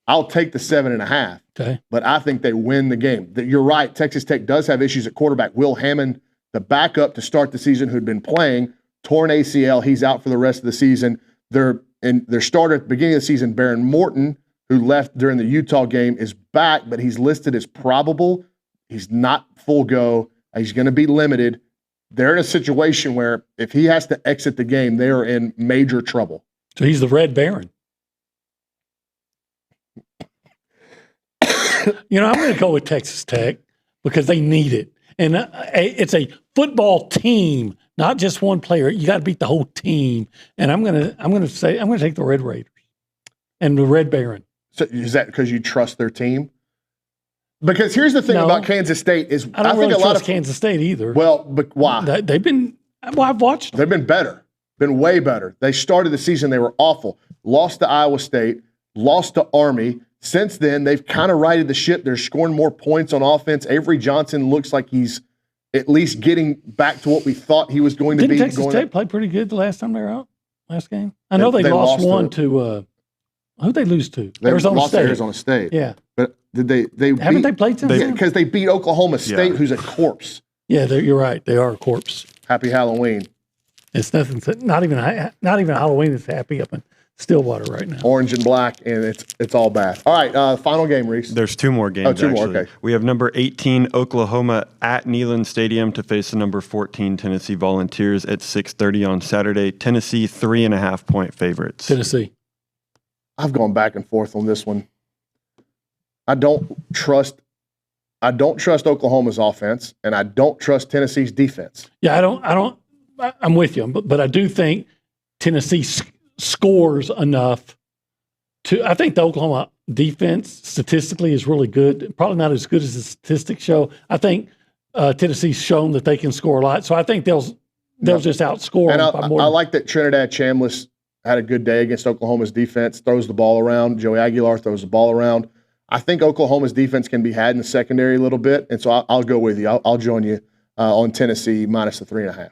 I'll take the 7.5, but I think they win the game. You're right. Texas Tech does have issues at quarterback. Will Hammond, the backup to start the season, who'd been playing, torn ACL. He's out for the rest of the season. Their starter at the beginning of the season, Baron Morton, who left during the Utah game, is back, but he's listed as probable. He's not full go. He's going to be limited. They're in a situation where if he has to exit the game, they are in major trouble. So he's the Red Baron. I'm going to go with Texas Tech because they need it. And it's a football team, not just one player. You got to beat the whole team. And I'm going to take the Red Raiders and the Red Baron. So is that because you trust their team? Because here's the thing about Kansas State is I don't really trust Kansas State either. Well, but why? I've watched them. They've been better, been way better. They started the season, they were awful. Lost to Iowa State, lost to Army. Since then, they've kind of righted the ship. They're scoring more points on offense. Avery Johnson looks like he's at least getting back to what we thought he was going to be. Didn't Texas State play pretty good the last time they were out? Last game? I know they lost one to who'd they lose to? Arizona State. Arizona State. Yeah. But did they haven't they played since then? Because they beat Oklahoma State, who's a corpse. Yeah, you're right. They are a corpse. Happy Halloween. It's nothing. Not even Halloween is happy up in Stillwater right now. Orange and black, and it's all bad. All right, final game, Reese. There's two more games, two actually. more, okay. We have number 18, Oklahoma at Neyland Stadium to face the number 14 Tennessee Volunteers at 6:30 on Saturday. Tennessee 3.5-point favorites. Tennessee. I've gone back and forth on this one. I don't trust Oklahoma's offense, and I don't trust Tennessee's defense. Yeah, I'm with you, but I do think Tennessee scores enough to. I think the Oklahoma defense statistically is really good. Probably not as good as the statistics show. I think Tennessee's shown that they can score a lot, so I think they'll just outscore them by more. I like that Trinidad Chambliss had a good day against Oklahoma's defense. Throws the ball around. Joey Aguilar throws the ball around. I think Oklahoma's defense can be had in the secondary a little bit, and so I'll go with you. I'll join you on Tennessee minus the 3.5.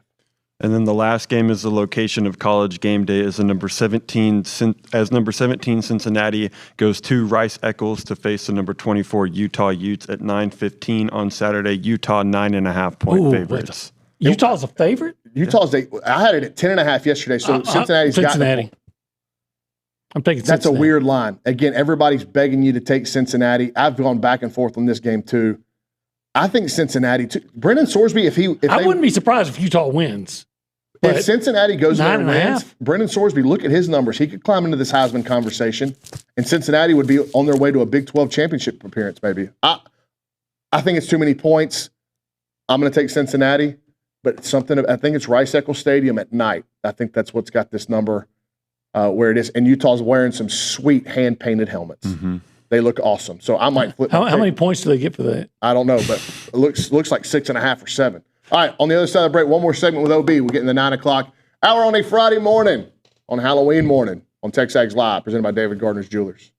And then the last game is the location of College Game Day as number 17 Cincinnati goes to Rice Eccles to face the number 24 Utah Utes at 9:15 on Saturday. Utah 9.5-point favorites. Utah's a favorite? I had it at 10.5 yesterday, so Cincinnati's got Cincinnati. I'm taking Cincinnati. That's a weird line. Again, everybody's begging you to take Cincinnati. I've gone back and forth on this game too. I think Cincinnati too. Brendan Sorsby, I wouldn't be surprised if Utah wins. If Cincinnati goes there and wins, 9.5. Brendan Sorsby, look at his numbers. He could climb into this Heisman conversation, and Cincinnati would be on their way to a Big 12 championship appearance, maybe. I think it's too many points. I'm going to take Cincinnati, but I think it's Rice Eccles Stadium at night. I think that's what's got this number where it is. And Utah's wearing some sweet hand-painted helmets. Mm-hmm. They look awesome. So I might flip. How many points do they get for that? I don't know, but it looks like 6.5 or 7. All right, on the other side of the break, one more segment with OB. We're getting the 9 o'clock hour on a Friday morning, on Halloween morning, on TexAgs Live, presented by David Gardner's Jewelers.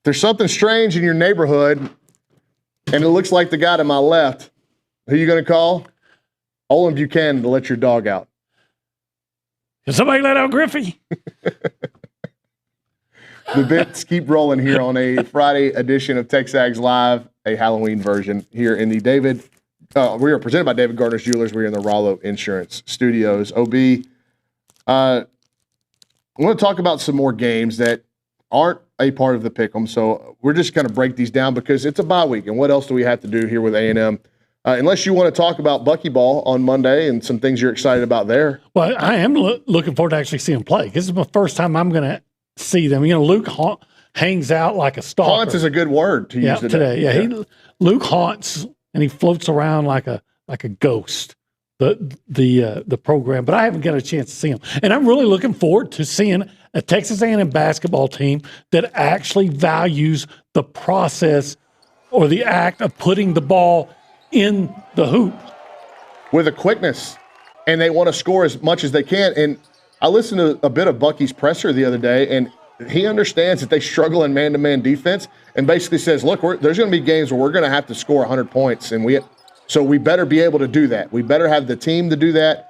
there's something strange in your neighborhood, and it looks like the guy to my left, who you going to call? Olin Buchanan to let your dog out. Can somebody let out Griffey? The bits keep rolling here on a Friday edition of TexAgs Live, a Halloween version here in the we are presented by David Gardner's Jewelers. We're in the Rollo Insurance Studios. OB, I want to talk about some more games that aren't a part of the pick'em. So we're just going to break these down because it's a bye week. And what else do we have to do here with A&M? Unless you want to talk about Buckyball on Monday and some things you're excited about there. Well, I am looking forward to actually seeing them play. This is my first time I'm going to see them. You know, Luke hangs out like a stalker. Haunts is a good word to use today. Yeah. Luke haunts and he floats around like a ghost. The program, but I haven't got a chance to see him, and I'm really looking forward to seeing a Texas A&M basketball team that actually values the process or the act of putting the ball in the hoop with a quickness, and they want to score as much as they can. And I listened to a bit of Bucky's presser the other day, and he understands that they struggle in man-to-man defense, and basically says, "Look, there's going to be games where we're going to have to score 100 points, and so we better be able to do that. We better have the team to do that."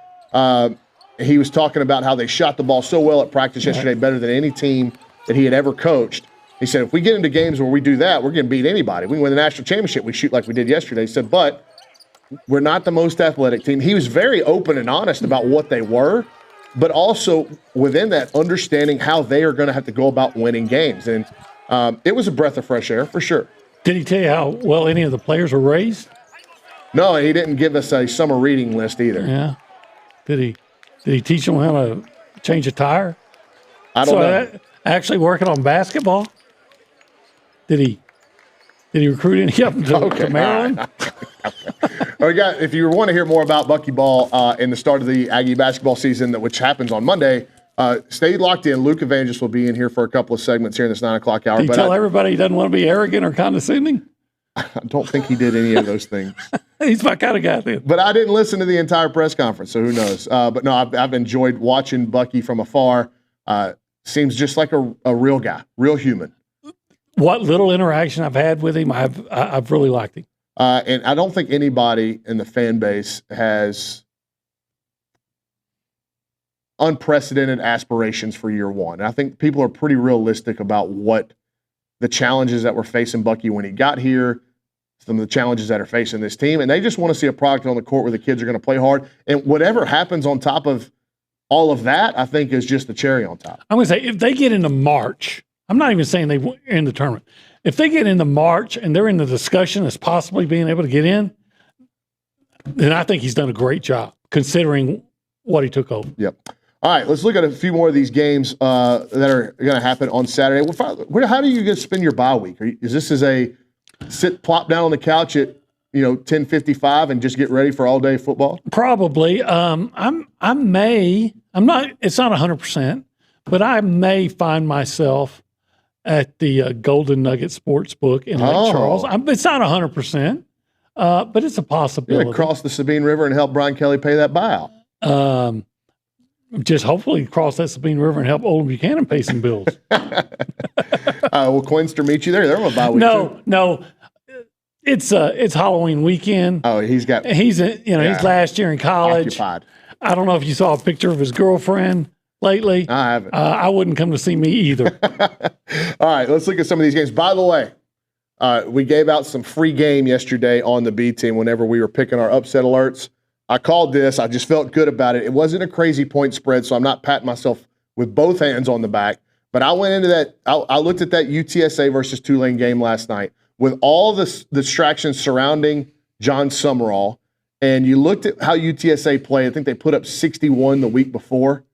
He was talking about how they shot the ball so well at practice yesterday, better than any team that he had ever coached. He said, if we get into games where we do that, we're going to beat anybody. We win the national championship, we shoot like we did yesterday. He said, but we're not the most athletic team. He was very open and honest about what they were, but also within that, understanding how they are going to have to go about winning games. And it was a breath of fresh air for sure. Did he tell you how well any of the players were raised? No, he didn't give us a summer reading list either. Yeah. Did he teach them how to change a tire? I don't know. Actually working on basketball? Did he recruit any of them to Maryland? All right, if you want to hear more about Buckyball in the start of the Aggie basketball season, which happens on Monday, stay locked in. Luke Evangelist will be in here for a couple of segments here in this 9 o'clock hour. Did he tell everybody he doesn't want to be arrogant or condescending? I don't think he did any of those things. He's my kind of guy then. But I didn't listen to the entire press conference, so who knows? But no, I've enjoyed watching Bucky from afar. Seems just like a real guy, real human. What little interaction I've had with him, I've really liked him. And I don't think anybody in the fan base has unprecedented aspirations for year one. And I think people are pretty realistic about what the challenges that were facing Bucky when he got here, some of the challenges that are facing this team, and they just want to see a product on the court where the kids are going to play hard. And whatever happens on top of all of that, I think is just the cherry on top. I'm going to say, if they get into March, I'm not even saying they in the tournament. If they get into March and they're in the discussion as possibly being able to get in, then I think he's done a great job considering what he took over. Yep. All right, let's look at a few more of these games that are going to happen on Saturday. How do you spend your bye week? Is this a plop down on the couch at 10:55 and just get ready for all day football? Probably. It's not 100%, but I may find myself at the Golden Nugget Sportsbook in Lake Charles. It's not 100%, but it's a possibility. You're going to cross the Sabine River and help Brian Kelly pay that buyout. Just hopefully cross that Sabine River and help Olin Buchanan pay some bills. Will Quinster meet you there? They're on a bye week. No. It's Halloween weekend. Oh, he's last year in college. Occupied. I don't know if you saw a picture of his girlfriend lately. I haven't. I wouldn't come to see me either. All right, let's look at some of these games. By the way, we gave out some free game yesterday on the B team whenever we were picking our upset alerts. I called this. I just felt good about it. It wasn't a crazy point spread, so I'm not patting myself with both hands on the back. But I went into that. I looked at that UTSA versus Tulane game last night with all the distractions surrounding John Summerall, and you looked at how UTSA played. I think they put up 61 the week before,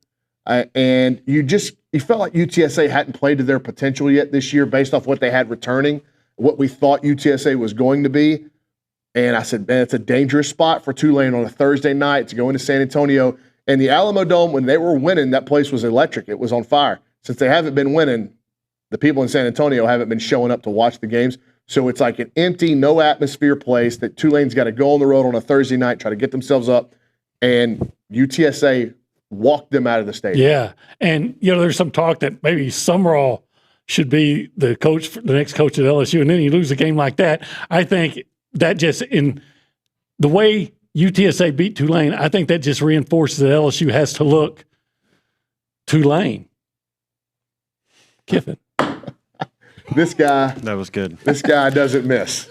and you felt like UTSA hadn't played to their potential yet this year based off what they had returning, what we thought UTSA was going to be. And I said, man, it's a dangerous spot for Tulane on a Thursday night to go into San Antonio. And the Alamo Dome, when they were winning, that place was electric. It was on fire. Since they haven't been winning, the people in San Antonio haven't been showing up to watch the games. So it's like an empty, no atmosphere place that Tulane's got to go on the road on a Thursday night, try to get themselves up. And UTSA walked them out of the stadium. Yeah. And, there's some talk that maybe Summerall should be the coach, the next coach at LSU, and then you lose a game like that. I think that just in the way UTSA beat Tulane, I think that just reinforces that LSU has to look Tulane. Kiffin. This guy. That was good. This guy doesn't miss.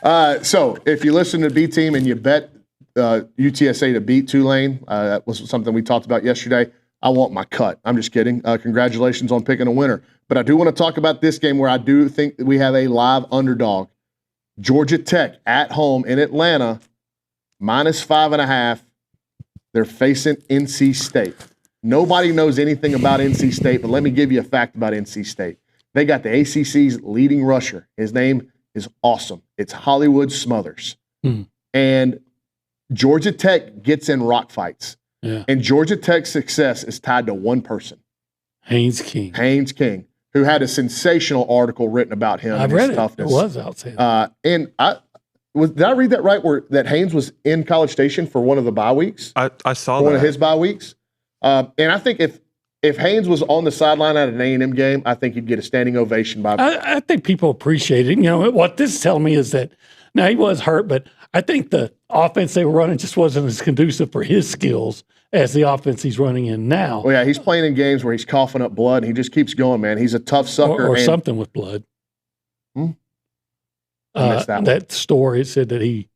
So if you listen to B Team and you bet UTSA to beat Tulane, that was something we talked about yesterday. I want my cut. I'm just kidding. Congratulations on picking a winner. But I do want to talk about this game where I do think that we have a live underdog. Georgia Tech at home in Atlanta, -5.5. They're facing NC State. Nobody knows anything about NC State, but let me give you a fact about NC State. They got the ACC's leading rusher. His name is awesome. It's Hollywood Smothers. And Georgia Tech gets in rock fights. Yeah. And Georgia Tech's success is tied to one person. Haynes King. Haynes King, who had a sensational article written about him. I've and his read it. toughness. It was outstanding. And did I read that right? That Haynes was in College Station for one of the bye weeks? I saw one that. of his bye weeks. And I think if Haynes was on the sideline at an A&M game, I think he'd get a standing ovation by. I think people appreciate it. You know, what this is telling me is that now he was hurt, but I think the offense they were running just wasn't as conducive for his skills as the offense he's running in now. Well, yeah, he's playing in games where he's coughing up blood, and he just keeps going, man. He's a tough sucker. Or something with blood. I missed that one. That story said that he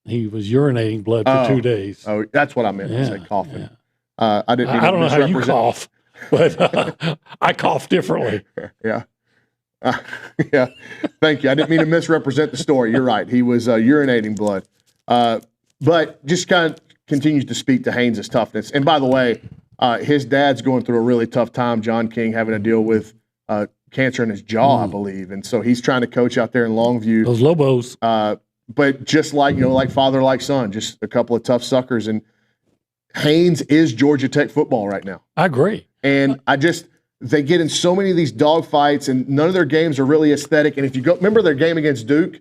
was urinating blood for 2 days. Oh, that's what I meant. I said coughing. Yeah. I didn't. I don't know how you cough, but I cough differently. Yeah. Yeah. Thank you. I didn't mean to misrepresent the story. You're right. He was urinating blood. But just kind of continues to speak to Haynes' toughness. And by the way, his dad's going through a really tough time, John King, having to deal with cancer in his jaw, I believe. And so he's trying to coach out there in Longview. Those Lobos. But just like, like father, like son, just a couple of tough suckers. And Haynes is Georgia Tech football right now. I agree. And they get in so many of these dog fights, and none of their games are really aesthetic. And if you remember their game against Duke,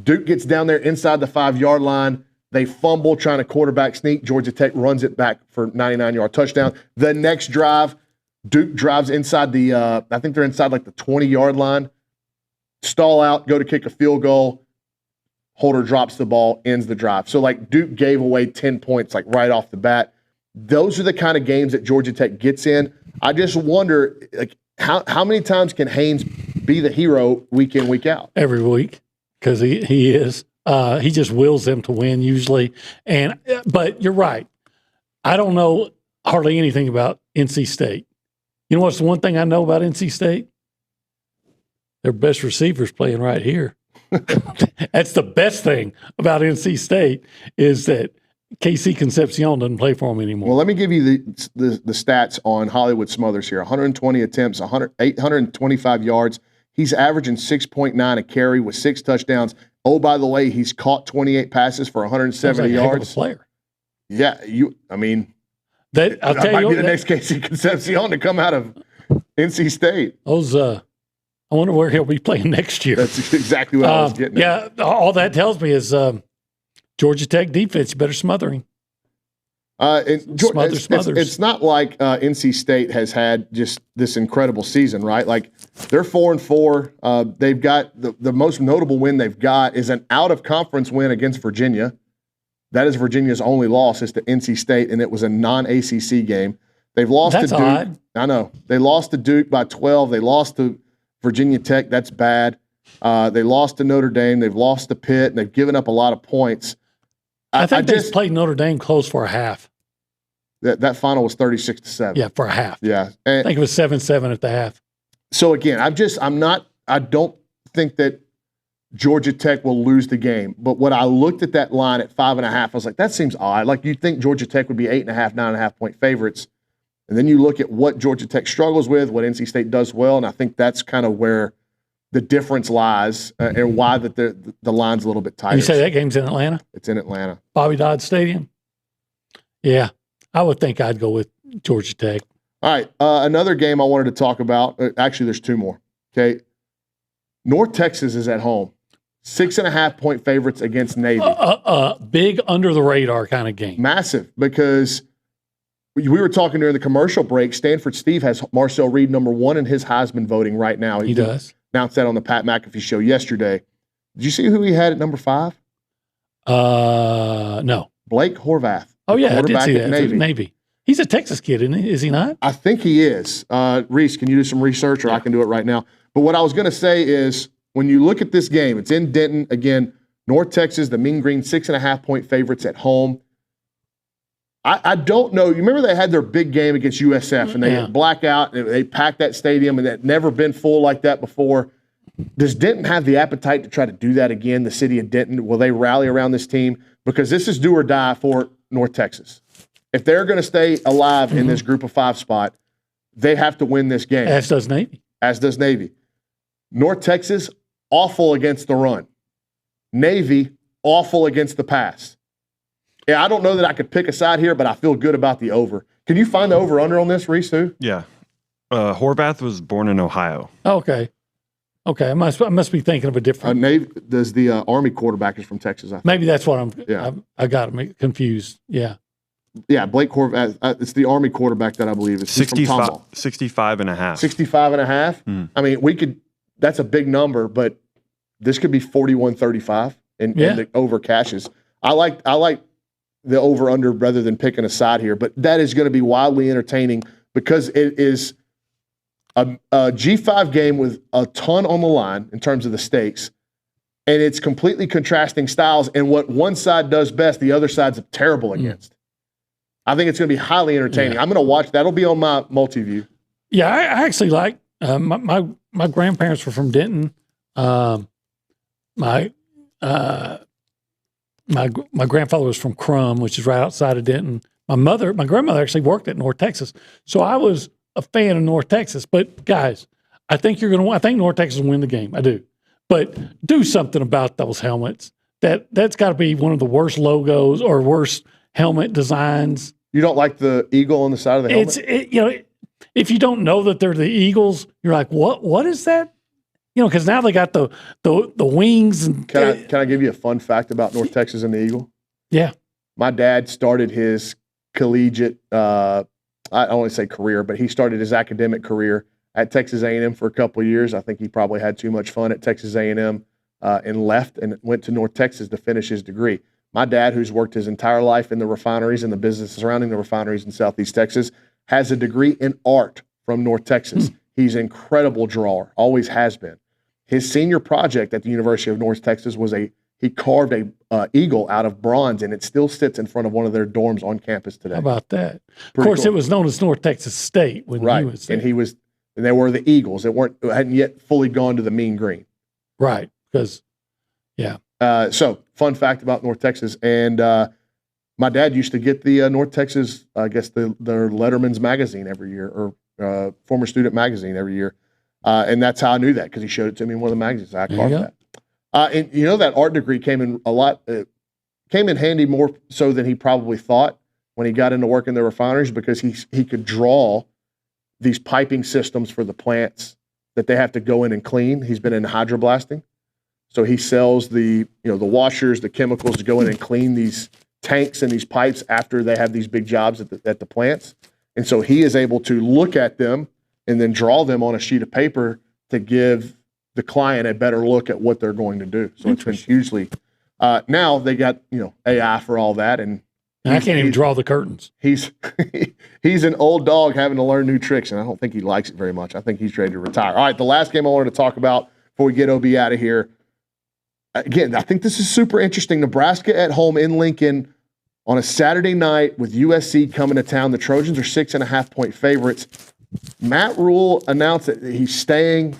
Duke gets down there inside the 5-yard line. They fumble trying to quarterback sneak. Georgia Tech runs it back for 99-yard touchdown. The next drive, Duke drives inside I think they're inside like the 20-yard line, stall out, go to kick a field goal. Holder drops the ball, ends the drive. So, Duke gave away 10 points, right off the bat. Those are the kind of games that Georgia Tech gets in. I just wonder, how many times can Haynes be the hero week in, week out? Every week, because he is. He just wills them to win usually. But you're right. I don't know hardly anything about NC State. You know what's the one thing I know about NC State? Their best receivers playing right here. That's the best thing about NC State is that KC Concepcion doesn't play for them anymore. Well, let me give you the stats on Hollywood Smothers here. 120 attempts, 825 yards. He's averaging 6.9 a carry with 6 touchdowns. Oh, by the way, he's caught 28 passes for 170 yards. A heck of a player. Yeah, I'll that might be the next KC Concepcion to come out of NC State. I wonder where he'll be playing next year. That's exactly what I was getting at. Yeah, all that tells me is Georgia Tech defense, you better smother him. It's not like NC State has had just this incredible season, right? They're 4-4. They've got the most notable win they've got is an out-of-conference win against Virginia. That is Virginia's only loss is to NC State, and it was a non-ACC game. They've lost to Duke. Odd. I know. They lost to Duke by 12. They lost to Virginia Tech. That's bad. They lost to Notre Dame. They've lost to Pitt, and they've given up a lot of points. I think they played Notre Dame close for a half. That final was 36-7. Yeah, for a half. Yeah. I think it was 7-7 at the half. So again, I don't think that Georgia Tech will lose the game. But when I looked at that line at 5.5, I was like, that seems odd. You'd think Georgia Tech would be 8.5, 9.5 point favorites. And then you look at what Georgia Tech struggles with, what NC State does well, and I think that's kind of where the difference lies and why the line's a little bit tighter. You say that game's in Atlanta? It's in Atlanta. Bobby Dodd Stadium? Yeah, I would think I'd go with Georgia Tech. All right, another game I wanted to talk about. Actually, there's 2 more. Okay, North Texas is at home. 6.5 point favorites against Navy. Big under the radar kind of game. Massive, because we were talking during the commercial break. Stanford Steve has Marcel Reed number 1 in his Heisman voting right now. He does. Announced that on the Pat McAfee show yesterday. Did you see who he had at number 5? No. Blake Horvath. Oh, yeah, I did see that. Navy. He's a Texas kid, isn't he? Is he not? I think he is. Reese, can you do some research, or I can do it right now? But what I was going to say is, when you look at this game, it's in Denton. Again, North Texas, the Mean Green, 6.5-point favorites at home. I don't know. You remember they had their big game against USF, and they had blackout, and they packed that stadium, and it had never been full like that before. Does Denton have the appetite to try to do that again, the city of Denton? Will they rally around this team? Because this is do or die for North Texas. If they're going to stay alive in this group of 5 spot, they have to win this game. As does Navy. North Texas, awful against the run. Navy, awful against the pass. Yeah, I don't know that I could pick a side here, but I feel good about the over. Can you find the over-under on this, Reese, too? Yeah. Horvath was born in Ohio. Okay. I must be thinking of a different. Navy, does the Army quarterback is from Texas, I think. Maybe that's what I got confused. Yeah. Yeah, Blake Horvath. It's the Army quarterback that I believe is 65 and a half. 65 and a half. I mean, that's a big number, but this could be 41-35 and the over cashes. I like the over under rather than picking a side here, but that is going to be wildly entertaining because it is a G5 game with a ton on the line in terms of the stakes, and it's completely contrasting styles, and what one side does best, the other side's terrible against. I think it's going to be highly entertaining. Yeah. I'm going to watch. That'll be on my multi-view. Yeah, I actually like my grandparents were from Denton. My grandfather was from Crum, which is right outside of Denton. My grandmother actually worked at North Texas, so I was a fan of North Texas. But guys, I think I think North Texas will win the game. I do, but do something about those helmets. That's got to be one of the worst logos or worst helmet designs. You don't like the eagle on the side of the helmet? If you don't know that they're the Eagles, you're like, what is that? Because now they got the wings. And can I give you a fun fact about North Texas and the Eagle? Yeah. My dad started his collegiate, I don't want to say career, but he started his academic career at Texas A&M for a couple of years. I think he probably had too much fun at Texas A&M and left and went to North Texas to finish his degree. My dad, who's worked his entire life in the refineries and the business surrounding the refineries in Southeast Texas, has a degree in art from North Texas. He's an incredible drawer, always has been. His senior project at the University of North Texas was he carved a eagle out of bronze, and it still sits in front of one of their dorms on campus today. How about that? Of course, cool. It was known as North Texas State when he was there. And they were the Eagles. It hadn't yet fully gone to the Mean Green. Right, because, yeah. So, fun fact about North Texas. And my dad used to get the North Texas, I guess, their Letterman's magazine every year, or Former Student magazine every year. And that's how I knew that, because he showed it to me in one of the magazines. I carved that. And that art degree came in handy more so than he probably thought when he got into work in the refineries, because he could draw these piping systems for the plants that they have to go in and clean. He's been in hydroblasting. So he sells the washers, the chemicals to go in and clean these tanks and these pipes after they have these big jobs at the plants. And so he is able to look at them and then draw them on a sheet of paper to give the client a better look at what they're going to do. So it's been hugely. Now they got AI for all that, and I can't even draw the curtains. He's an old dog having to learn new tricks, and I don't think he likes it very much. I think he's ready to retire. All right, the last game I wanted to talk about before we get OB out of here. Again, I think this is super interesting. Nebraska at home in Lincoln on a Saturday night with USC coming to town. The Trojans are 6.5-point favorites. Matt Rule announced that he's staying.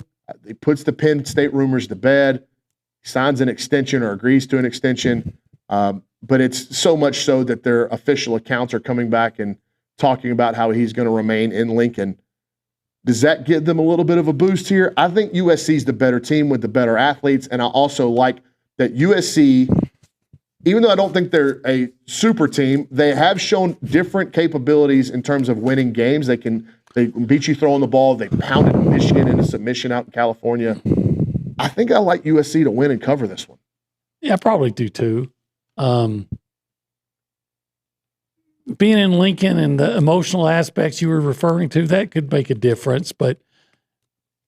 He puts the Penn State rumors to bed, signs an extension or agrees to an extension. But it's so much so that their official accounts are coming back and talking about how he's going to remain in Lincoln. Does that give them a little bit of a boost here? I think USC's the better team with the better athletes, and I also like that USC, even though I don't think they're a super team, they have shown different capabilities in terms of winning games. They can beat you throwing the ball. They pounded Michigan into submission out in California. I think I like USC to win and cover this one. Yeah, I probably do too. being in Lincoln and the emotional aspects you were referring to, that could make a difference. But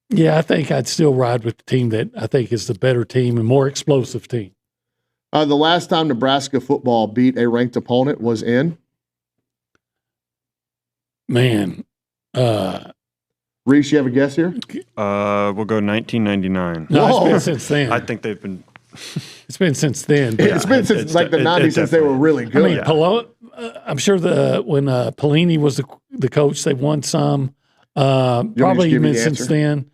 yeah, I think I'd still ride with the team that I think is the better team and more explosive team. The last time Nebraska football beat a ranked opponent was in? Man. Reese, you have a guess here? We'll go 1999. No, it's been since then. I think they've been. It's been since then. It's been since like the 90s since they were really good. I mean, I'm sure when Pelini was the coach, they won some. Probably even since then.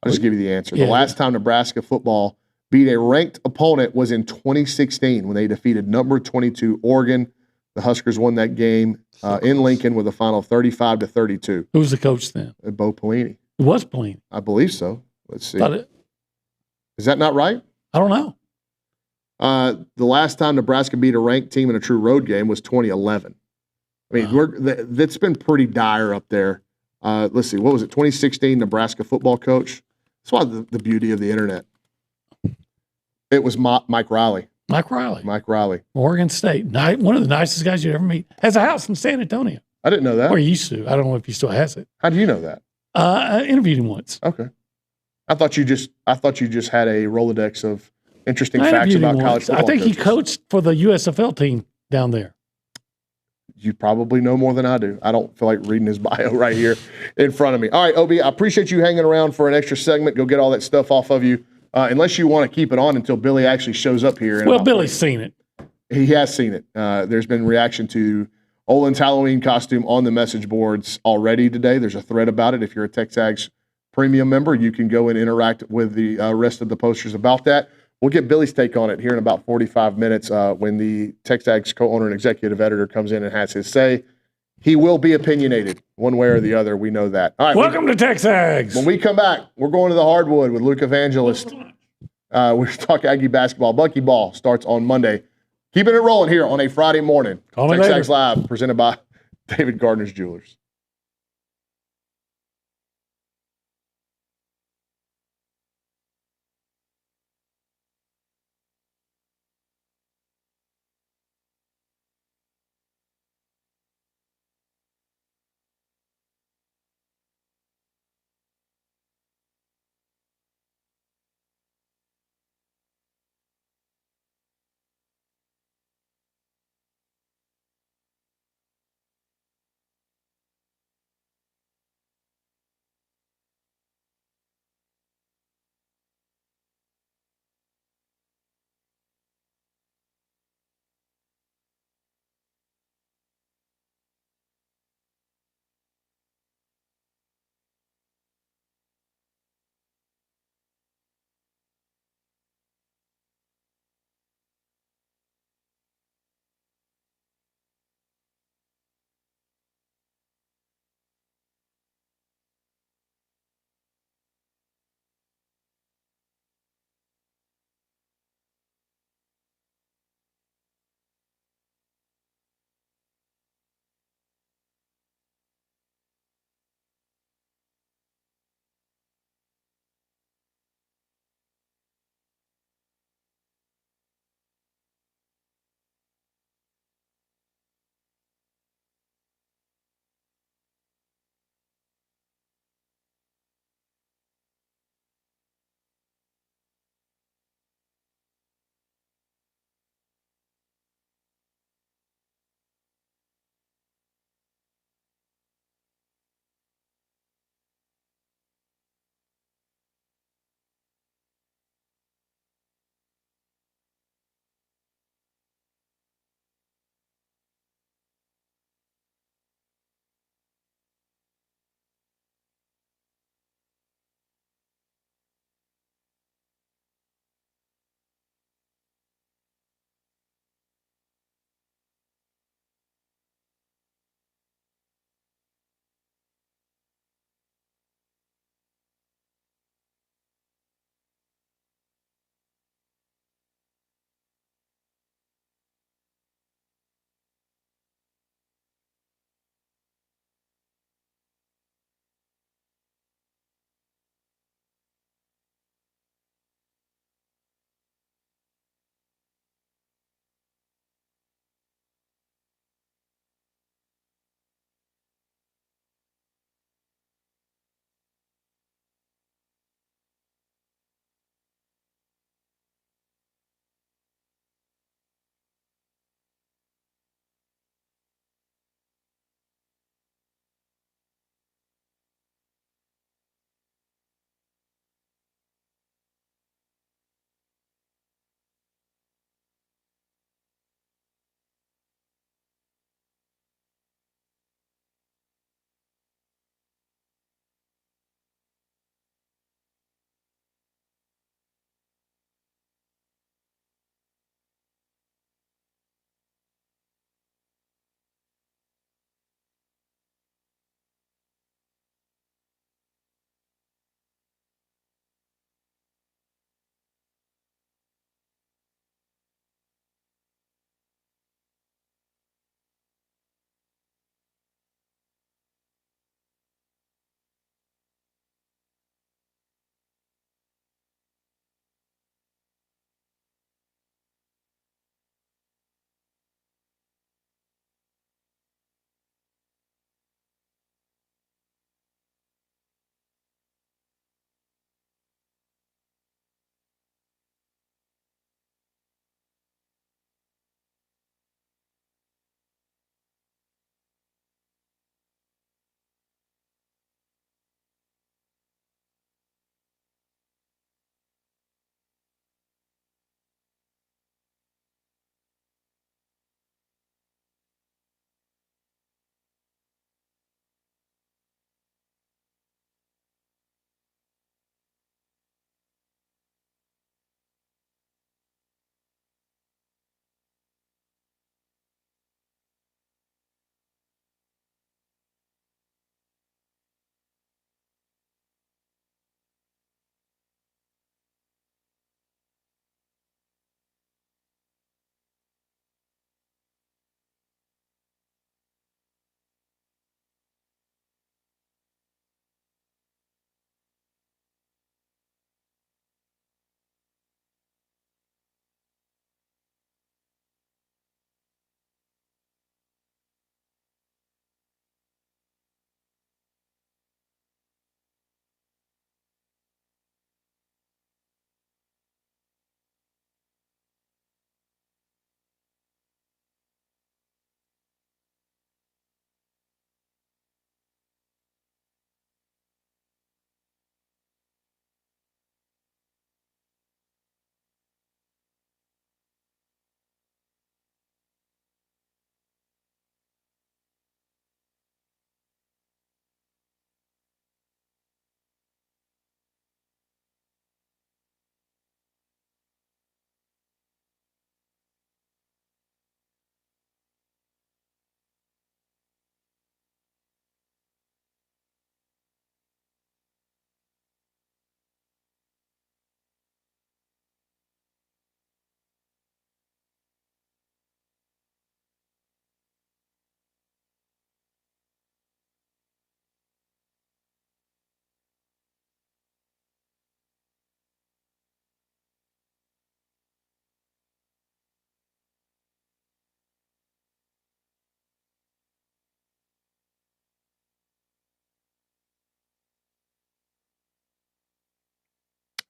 I'll just give you the answer. Yeah. The last time Nebraska football beat a ranked opponent was in 2016 when they defeated number 22 Oregon. The Huskers won that game in Lincoln with a final 35-32. Who was the coach then? Bo Pelini. It was Pelini. I believe so. Let's see. Is that not right? I don't know. The last time Nebraska beat a ranked team in a true road game was 2011. I mean, that's been pretty dire up there. Let's see. What was it? 2016 Nebraska football coach. That's why the beauty of the internet. It was Mike Riley. Mike Riley. Oregon State. One of the nicest guys you'd ever meet. Has a house in San Antonio. I didn't know that. Or he used to. I don't know if he still has it. How do you know that? I interviewed him once. Okay. I thought you just had a Rolodex of interesting facts about college football. I think coaches. he coached for the USFL team down there. You probably know more than I do. I don't feel like reading his bio right here in front of me. All right, OB, I appreciate you hanging around for an extra segment. Go get all that stuff off of you. Unless you want to keep it on until Billy actually shows up here. Well, Billy's seen it. He has seen it. There's been reaction to Olin's Halloween costume on the message boards already today. There's a thread about it. If you're a TexAgs premium member, you can go and interact with the rest of the posters about that. We'll get Billy's take on it here in about 45 minutes when the TexAgs co-owner and executive editor comes in and has his say. He will be opinionated one way or the other. We know that. All right. Welcome to TexAgs. When we come back, we're going to the hardwood with Luke Evangelist. We're talking Aggie basketball. Bucky Ball starts on Monday. Keeping it rolling here on a Friday morning. TexAgs Live, presented by David Gardner's Jewelers.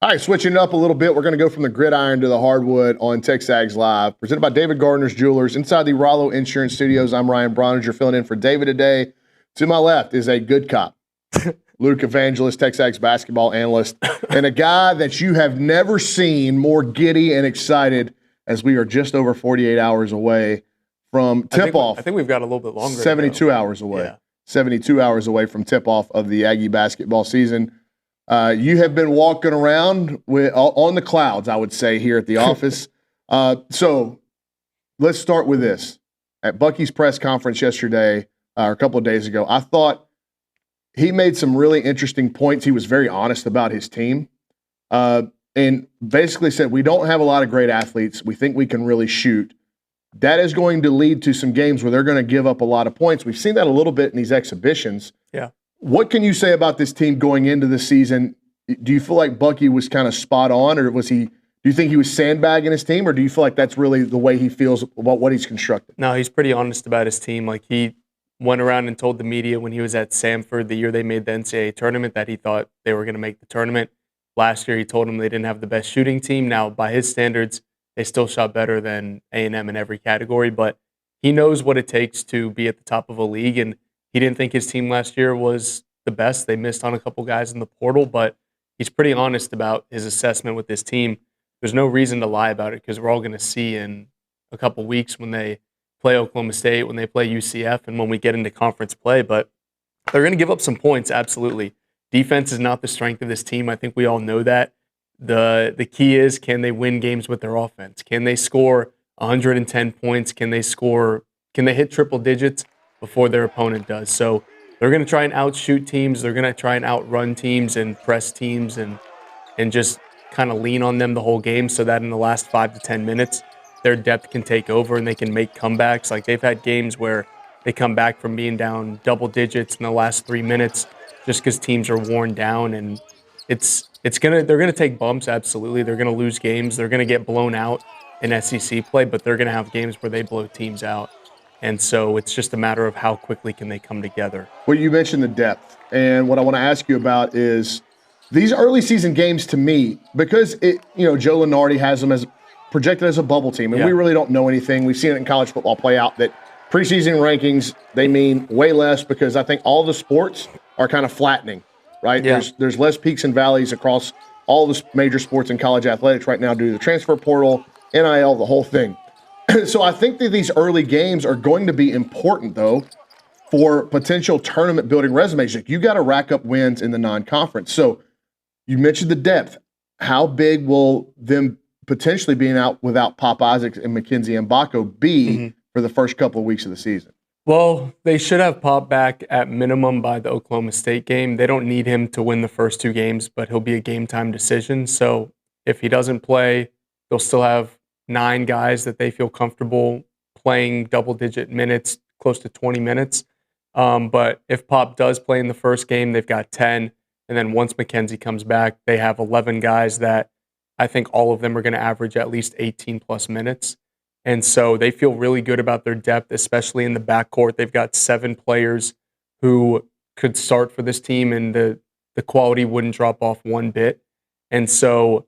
All right, switching it up a little bit, we're going to go from the gridiron to the hardwood on TexAgs Live, presented by David Gardner's Jewelers. Inside the Rollo Insurance Studios, I'm Ryan Brauninger, filling in for David today. To my left is a good cop, Luke Evangelist, TexAgs basketball analyst, and a guy that you have never seen more giddy and excited as we are just over 48 hours away from tip-off. I think we've got a little bit longer. 72 hours away. Yeah. 72 hours away from tip-off of the Aggie basketball season. You have been walking around on the clouds, I would say, here at the office. So let's start with this. At Bucky's press conference yesterday, or a couple of days ago, I thought he made some really interesting points. He was very honest about his team and basically said, we don't have a lot of great athletes. We think we can really shoot. That is going to lead to some games where they're going to give up a lot of points. We've seen that a little bit in these exhibitions. Yeah. What can you say about this team going into the season? Do you feel like Bucky was kind of spot on, or do you think he was sandbagging his team, or do you feel like that's really the way he feels about what he's constructed? No, he's pretty honest about his team. Like, he went around and told the media when he was at Samford the year they made the NCAA tournament that he thought they were going to make the tournament. Last year he told them they didn't have the best shooting team. Now, by his standards, they still shot better than A&M in every category, but he knows what it takes to be at the top of a league, and he didn't think his team last year was the best. They missed on a couple guys in the portal, but he's pretty honest about his assessment with this team. There's no reason to lie about it because we're all going to see in a couple weeks when they play Oklahoma State, when they play UCF, and when we get into conference play. But they're going to give up some points, absolutely. Defense is not the strength of this team. I think we all know that. The key is, can they win games with their offense? Can they score 110 points? Can they hit triple digits before their opponent does? So they're going to try and outshoot teams. They're going to try and outrun teams and press teams and just kind of lean on them the whole game so that in the last 5 to 10 minutes, their depth can take over and they can make comebacks. Like, they've had games where they come back from being down double digits in the last 3 minutes just because teams are worn down. And they're going to take bumps, absolutely. They're going to lose games. They're going to get blown out in SEC play, but they're going to have games where they blow teams out. And so it's just a matter of how quickly can they come together. Well, you mentioned the depth. And what I want to ask you about is these early season games, to me, because Joe Lunardi has them as projected as a bubble team, and we really don't know anything. We've seen it in college football play out that preseason rankings, they mean way less because I think all the sports are kind of flattening, right? Yeah. There's less peaks and valleys across all the major sports in college athletics right now due to the transfer portal, NIL, the whole thing. So I think that these early games are going to be important, though, for potential tournament building resumes. You got to rack up wins in the non-conference. So you mentioned the depth. How big will them potentially being out without Pop Isaacs and Mackenzie Mbako be for the first couple of weeks of the season? Well, they should have Pop back at minimum by the Oklahoma State game. They don't need him to win the first 2 games, but he'll be a game-time decision. So if he doesn't play, they'll still have 9 guys that they feel comfortable playing double-digit minutes, close to 20 minutes. But if Pop does play in the first game, they've got 10. And then once Mackenzie comes back, they have 11 guys that I think all of them are going to average at least 18-plus minutes. And so they feel really good about their depth, especially in the backcourt. They've got 7 players who could start for this team, and the quality wouldn't drop off one bit. And so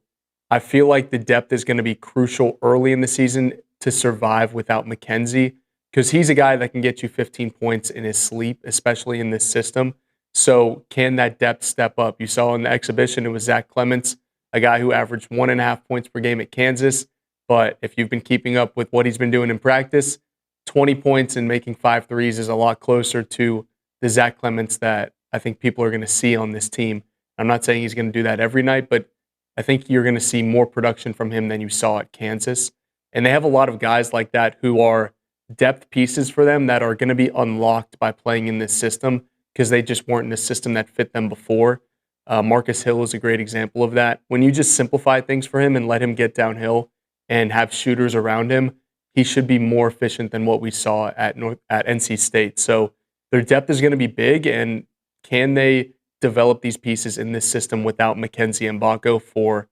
I feel like the depth is going to be crucial early in the season to survive without Mackenzie, because he's a guy that can get you 15 points in his sleep, especially in this system. So can that depth step up? You saw in the exhibition, it was Zach Clements, a guy who averaged 1.5 points per game at Kansas. But if you've been keeping up with what he's been doing in practice, 20 points and making 5 threes is a lot closer to the Zach Clements that I think people are going to see on this team. I'm not saying he's going to do that every night, but I think you're going to see more production from him than you saw at Kansas. And they have a lot of guys like that who are depth pieces for them that are going to be unlocked by playing in this system because they just weren't in a system that fit them before. Marcus Hill is a great example of that. When you just simplify things for him and let him get downhill and have shooters around him, he should be more efficient than what we saw at NC State. So their depth is going to be big, and can they develop these pieces in this system without Mackenzie Mbako for,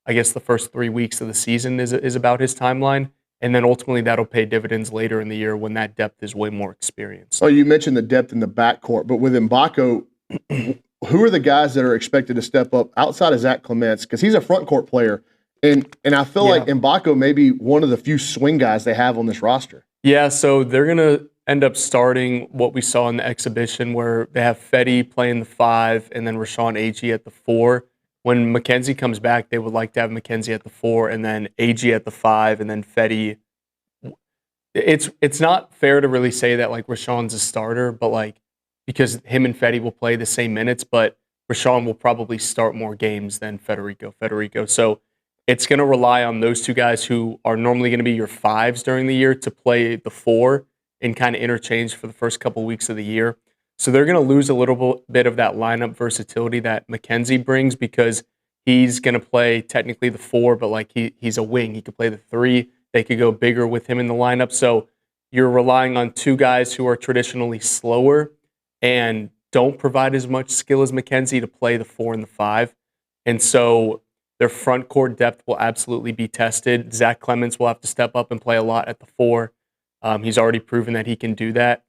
I guess, the first 3 weeks of the season is about his timeline. And then ultimately that'll pay dividends later in the year when that depth is way more experienced. Oh, you mentioned the depth in the backcourt, but with Mbako, who are the guys that are expected to step up outside of Zach Clements? Because he's a front court player. And I feel like Mbako may be one of the few swing guys they have on this roster. Yeah, so they're going to end up starting what we saw in the exhibition where they have Fetty playing the 5 and then Rashawn Agee at the 4. When McKenzie comes back, they would like to have McKenzie at the 4 and then Agee at the 5 and then Fetty. It's not fair to really say that like Rashawn's a starter, but like because him and Fetty will play the same minutes, but Rashawn will probably start more games than Federico. So it's going to rely on those two guys who are normally going to be your 5s during the year to play the 4 and kind of interchange for the first couple weeks of the year. So they're going to lose a little bit of that lineup versatility that McKenzie brings because he's going to play technically the 4, but like he's a wing. He could play the 3. They could go bigger with him in the lineup. So you're relying on two guys who are traditionally slower and don't provide as much skill as McKenzie to play the 4 and the 5. And so their front court depth will absolutely be tested. Zach Clements will have to step up and play a lot at the 4. He's already proven that he can do that.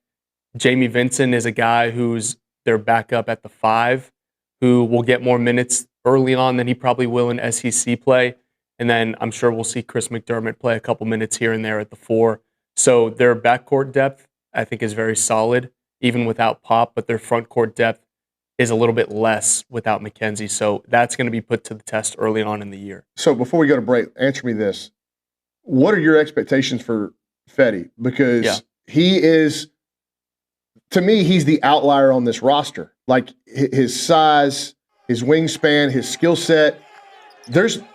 Jamie Vincent is a guy who's their backup at the 5, who will get more minutes early on than he probably will in SEC play. And then I'm sure we'll see Chris McDermott play a couple minutes here and there at the 4. So their backcourt depth, I think, is very solid, even without Pop, but their front court depth is a little bit less without McKenzie. So that's going to be put to the test early on in the year. So before we go to break, answer me this. What are your expectations for Fetty? Because he is, to me, he's the outlier on this roster. Like his size, his wingspan, his skill set.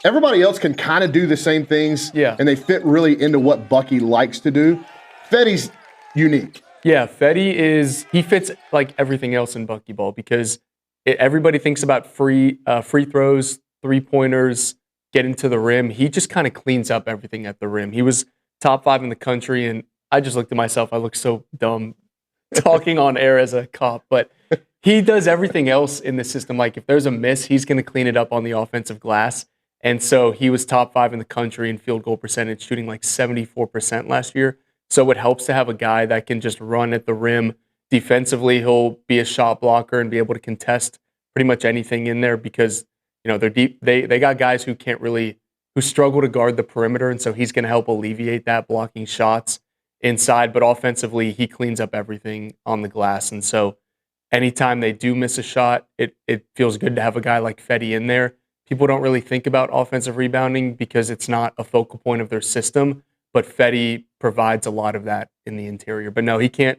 Everybody else can kind of do the same things, and they fit really into what Bucky likes to do. Fetty's unique. Yeah, Fetty he fits like everything else in Bucky ball because everybody thinks about free throws, 3-pointers, getting to the rim. He just kind of cleans up everything at the rim. He was top 5 in the country, and I just looked at myself. I look so dumb talking on air as a cop, but he does everything else in the system. Like if there's a miss, he's going to clean it up on the offensive glass. And so he was top 5 in the country in field goal percentage, shooting like 74% last year. So it helps to have a guy that can just run at the rim. Defensively, he'll be a shot blocker and be able to contest pretty much anything in there because, you know, they're deep. They got guys who struggle to guard the perimeter. And so he's going to help alleviate that, blocking shots inside. But offensively, he cleans up everything on the glass. And so anytime they do miss a shot, it feels good to have a guy like Fetty in there. People don't really think about offensive rebounding because it's not a focal point of their system, but Fetty provides a lot of that in the interior. But no, he can't.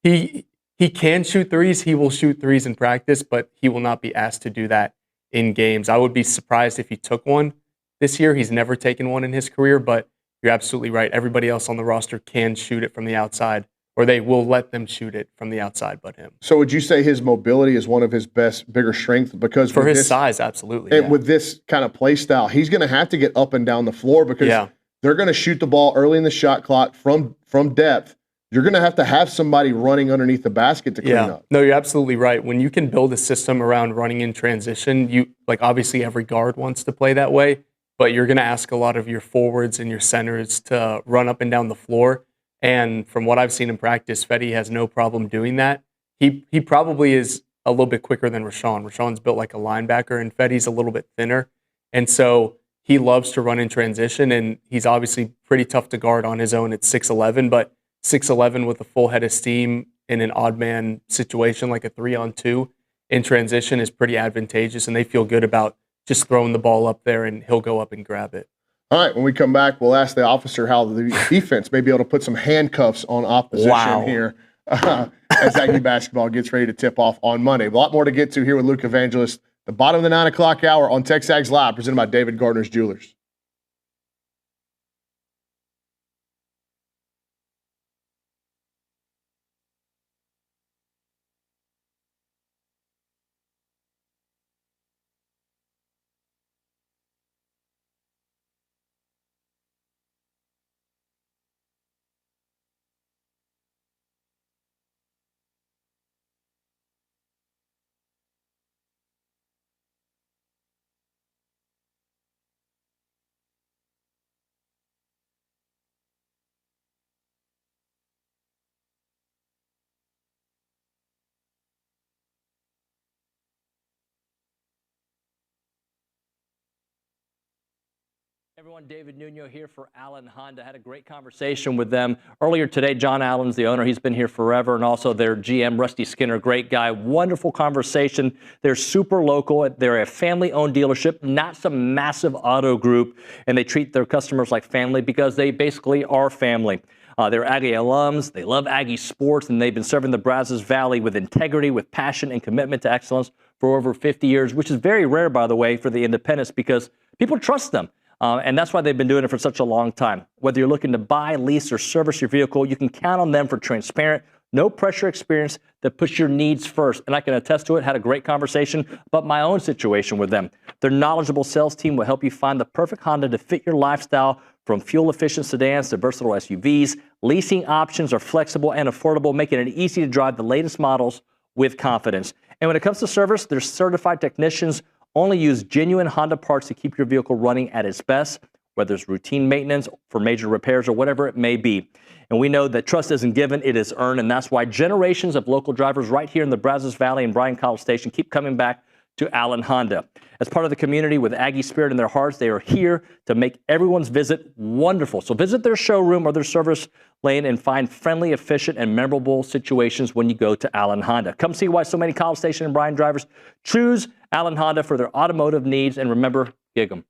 He can shoot threes. He will shoot threes in practice, but he will not be asked to do that in games. I would be surprised if he took one this year. He's never taken one in his career, but you're absolutely right. Everybody else on the roster can shoot it from the outside, or they will let them shoot it from the outside but him. So would you say his mobility is one of his bigger strengths? Because for his size, absolutely. And with this kind of play style, he's going to have to get up and down the floor because they're going to shoot the ball early in the shot clock from depth. You're going to have somebody running underneath the basket to clean up. No, you're absolutely right. When you can build a system around running in transition, obviously every guard wants to play that way, but you're going to ask a lot of your forwards and your centers to run up and down the floor. And from what I've seen in practice, Fetty has no problem doing that. He probably is a little bit quicker than Rashawn. Rashawn's built like a linebacker, and Fetty's a little bit thinner. And so he loves to run in transition, and he's obviously pretty tough to guard on his own at 6'11", but 6'11" with a full head of steam in an odd man situation like a 3-on-2 in transition is pretty advantageous, and they feel good about just throwing the ball up there, and he'll go up and grab it. All right, when we come back, we'll ask the officer how the defense may be able to put some handcuffs on opposition here as Aggie basketball gets ready to tip off on Monday. A lot more to get to here with Luke Evangelist, the bottom of the 9 o'clock hour on TexAgs Live, presented by David Gardner's Jewelers. Everyone, David Nuno here for Allen Honda. Had a great conversation with them earlier today. John Allen's the owner. He's been here forever, and also their GM, Rusty Skinner, great guy. Wonderful conversation. They're super local. They're a family-owned dealership, not some massive auto group, and they treat their customers like family because they basically are family. They're Aggie alums. They love Aggie sports, and they've been serving the Brazos Valley with integrity, with passion, and commitment to excellence for over 50 years, which is very rare, by the way, for the independents because people trust them. And that's why they've been doing it for such a long time. Whether you're looking to buy, lease, or service your vehicle, you can count on them for transparent, no pressure experience that puts your needs first. And I can attest to it. Had a great conversation about my own situation with them. Their knowledgeable sales team will help you find the perfect Honda to fit your lifestyle, from fuel-efficient sedans to versatile SUVs. Leasing options are flexible and affordable, making it easy to drive the latest models with confidence. And when it comes to service, their certified technicians only use genuine Honda parts to keep your vehicle running at its best, whether it's routine maintenance for major repairs or whatever it may be. And we know that trust isn't given, it is earned, and that's why generations of local drivers right here in the Brazos Valley and Bryan College Station keep coming back to Allen Honda. As part of the community with Aggie spirit in their hearts, they are here to make everyone's visit wonderful. So visit their showroom or their service lane and find friendly, efficient, and memorable situations when you go to Allen Honda. Come see why so many College Station and Bryan drivers choose Allen Honda for their automotive needs, and remember, gig 'em.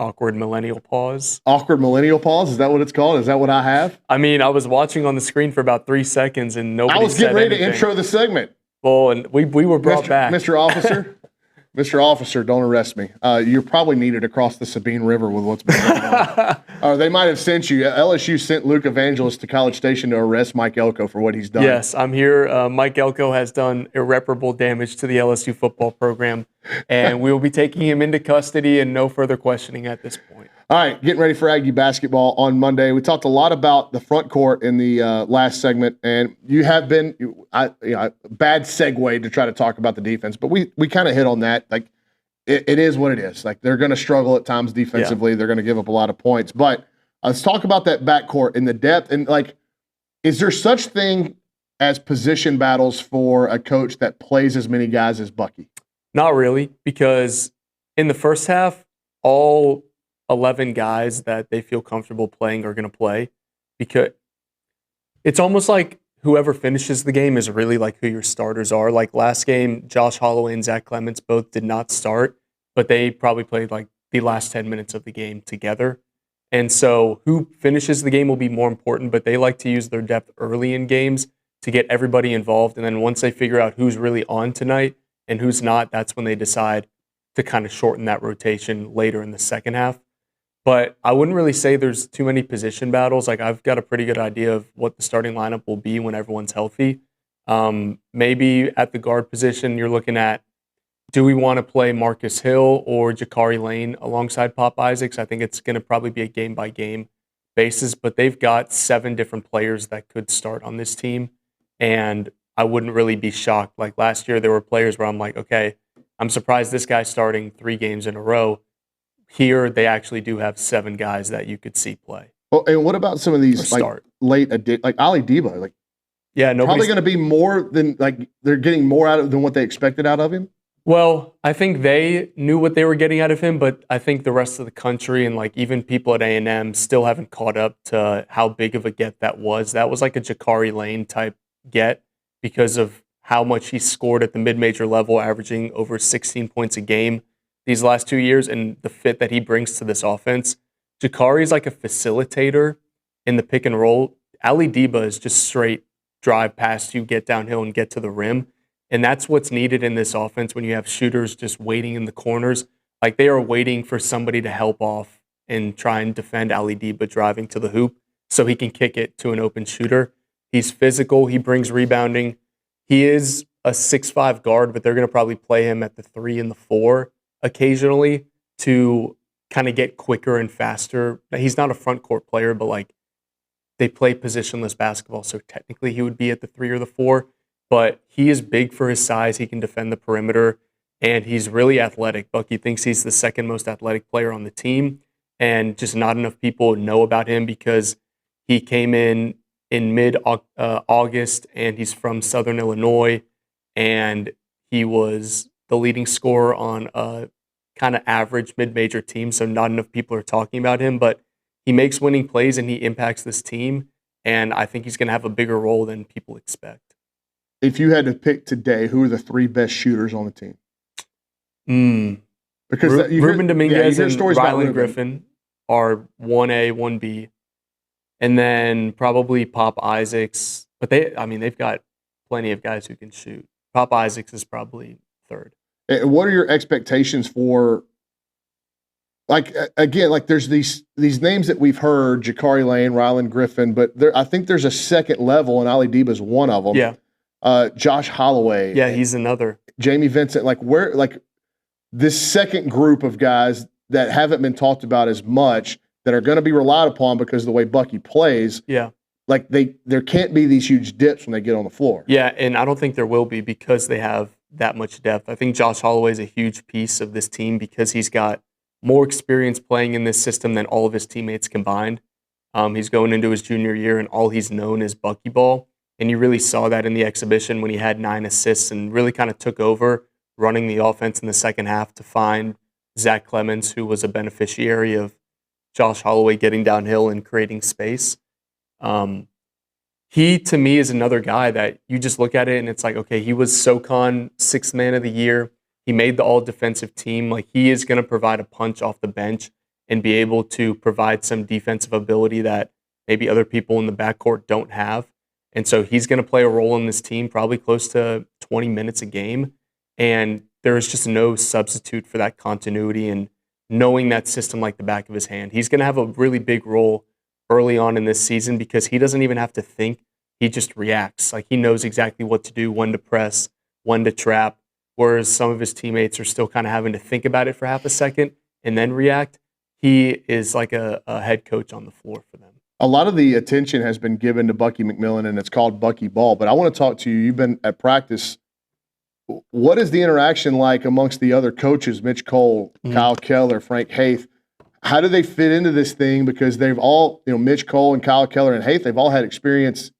Awkward millennial pause. Awkward millennial pause? Is that what it's called? Is that what I have? I mean, I was watching on the screen for about 3 seconds and nobody I was getting ready anything. to intro the segment. Well, and we were brought back. Mr. Officer, Mr. Officer, don't arrest me. You're probably needed across the Sabine River with what's been going on. Or they might have sent you. LSU sent Luke Evangelist to College Station to arrest Mike Elko for what he's done. Yes, I'm here. Mike Elko has done irreparable damage to the LSU football program, and we will be taking him into custody and no further questioning at this point. All right, getting ready for Aggie basketball on Monday. We talked a lot about the front court in the last segment, and you have been bad segue to try to talk about the defense, but we kind of hit on that. Like, it is what it is. Like, they're going to struggle at times defensively. Yeah. They're going to give up a lot of points. But let's talk about that backcourt and the depth. And, like, is there such thing as position battles for a coach that plays as many guys as Bucky? Not really, because in the first half, all 11 guys that they feel comfortable playing are going to play, because it's almost like whoever finishes the game is really like who your starters are. Like last game, Josh Holloway and Zach Clements both did not start, but they probably played like the last 10 minutes of the game together. And so who finishes the game will be more important, but they like to use their depth early in games to get everybody involved. And then once they figure out who's really on tonight and who's not, that's when they decide to kind of shorten that rotation later in the second half. But I wouldn't really say there's too many position battles. Like, I've got a pretty good idea of what the starting lineup will be when everyone's healthy. Maybe at the guard position, you're looking at, do we want to play Marcus Hill or Jakari Lane alongside Pop Isaacs? I think it's going to probably be a game-by-game basis, but they've got 7 different players that could start on this team, and I wouldn't really be shocked. Like last year, there were players where I'm like, okay, I'm surprised this guy's starting 3 games in a row. Here, they actually do have 7 guys that you could see play. Well, and what about some of these late like Ali Debo? Like, yeah, probably going to be more than, like, they're getting more out of than what they expected out of him. Well, I think they knew what they were getting out of him, but I think the rest of the country and like even people at A&M still haven't caught up to how big of a get that was. That was like a Jakari Lane type get because of how much he scored at the mid-major level, averaging over 16 points a game these last 2 years, and the fit that he brings to this offense. Jakari is like a facilitator in the pick and roll. Ali Deba is just straight drive past you, get downhill, and get to the rim. And that's what's needed in this offense when you have shooters just waiting in the corners. Like, they are waiting for somebody to help off and try and defend Ali Deba driving to the hoop so he can kick it to an open shooter. He's physical. He brings rebounding. He is a 6'5" guard, but they're going to probably play him at the 3 and the 4 occasionally to kind of get quicker and faster. He's not a front court player, but like, they play positionless basketball, so technically he would be at the 3 or the 4. But he is big for his size. He can defend the perimeter, and he's really athletic. Bucky thinks he's the second most athletic player on the team, and just not enough people know about him because he came in mid-August, and he's from Southern Illinois, and he was the leading scorer on a kind of average mid-major team, so not enough people are talking about him. But he makes winning plays, and he impacts this team, and I think he's going to have a bigger role than people expect. If you had to pick today, who are the 3 best shooters on the team? Because Ruben Dominguez and Rylan Griffin are 1A, 1B. And then probably Pop Isaacs. But they've got plenty of guys who can shoot. Pop Isaacs is probably 3rd. What are your expectations for, like, again, like there's these names that we've heard, Jakari Lane, Rylan Griffin, but I think there's a second level, and Ali Deba is one of them. Yeah. Josh Holloway. Yeah, he's another. Jamie Vincent, this second group of guys that haven't been talked about as much that are going to be relied upon because of the way Bucky plays. Yeah. Like, there can't be these huge dips when they get on the floor. Yeah, and I don't think there will be because they have that much depth. I think Josh Holloway is a huge piece of this team because he's got more experience playing in this system than all of his teammates combined. He's going into his junior year, and all he's known is Bucky ball. And you really saw that in the exhibition when he had 9 assists and really kind of took over running the offense in the second half to find Zach Clements, who was a beneficiary of Josh Holloway getting downhill and creating space. He, to me, is another guy that you just look at it and it's like, okay, he was SoCon 6th man of the year. He made the all-defensive team. Like, he is going to provide a punch off the bench. and be able to provide some defensive ability that maybe other people in the backcourt don't have. And so he's going to play a role in this team, probably close to 20 minutes a game. And there is just no substitute for that continuity and knowing that system like the back of his hand. He's going to have a really big role early on in this season because he doesn't even have to think. He just reacts. Like, he knows exactly what to do, when to press, when to trap, whereas some of his teammates are still kind of having to think about it for half a second and then react. He is like a head coach on the floor for them. A lot of the attention has been given to Bucky McMillan, and it's called Bucky Ball. But I want to talk to you. You've been at practice. What is the interaction like amongst the other coaches, Mitch Cole, Kyle Keller, Frank Haith? How do they fit into this thing? Because they've all, Mitch Cole and Kyle Keller and Haith, they've all had experience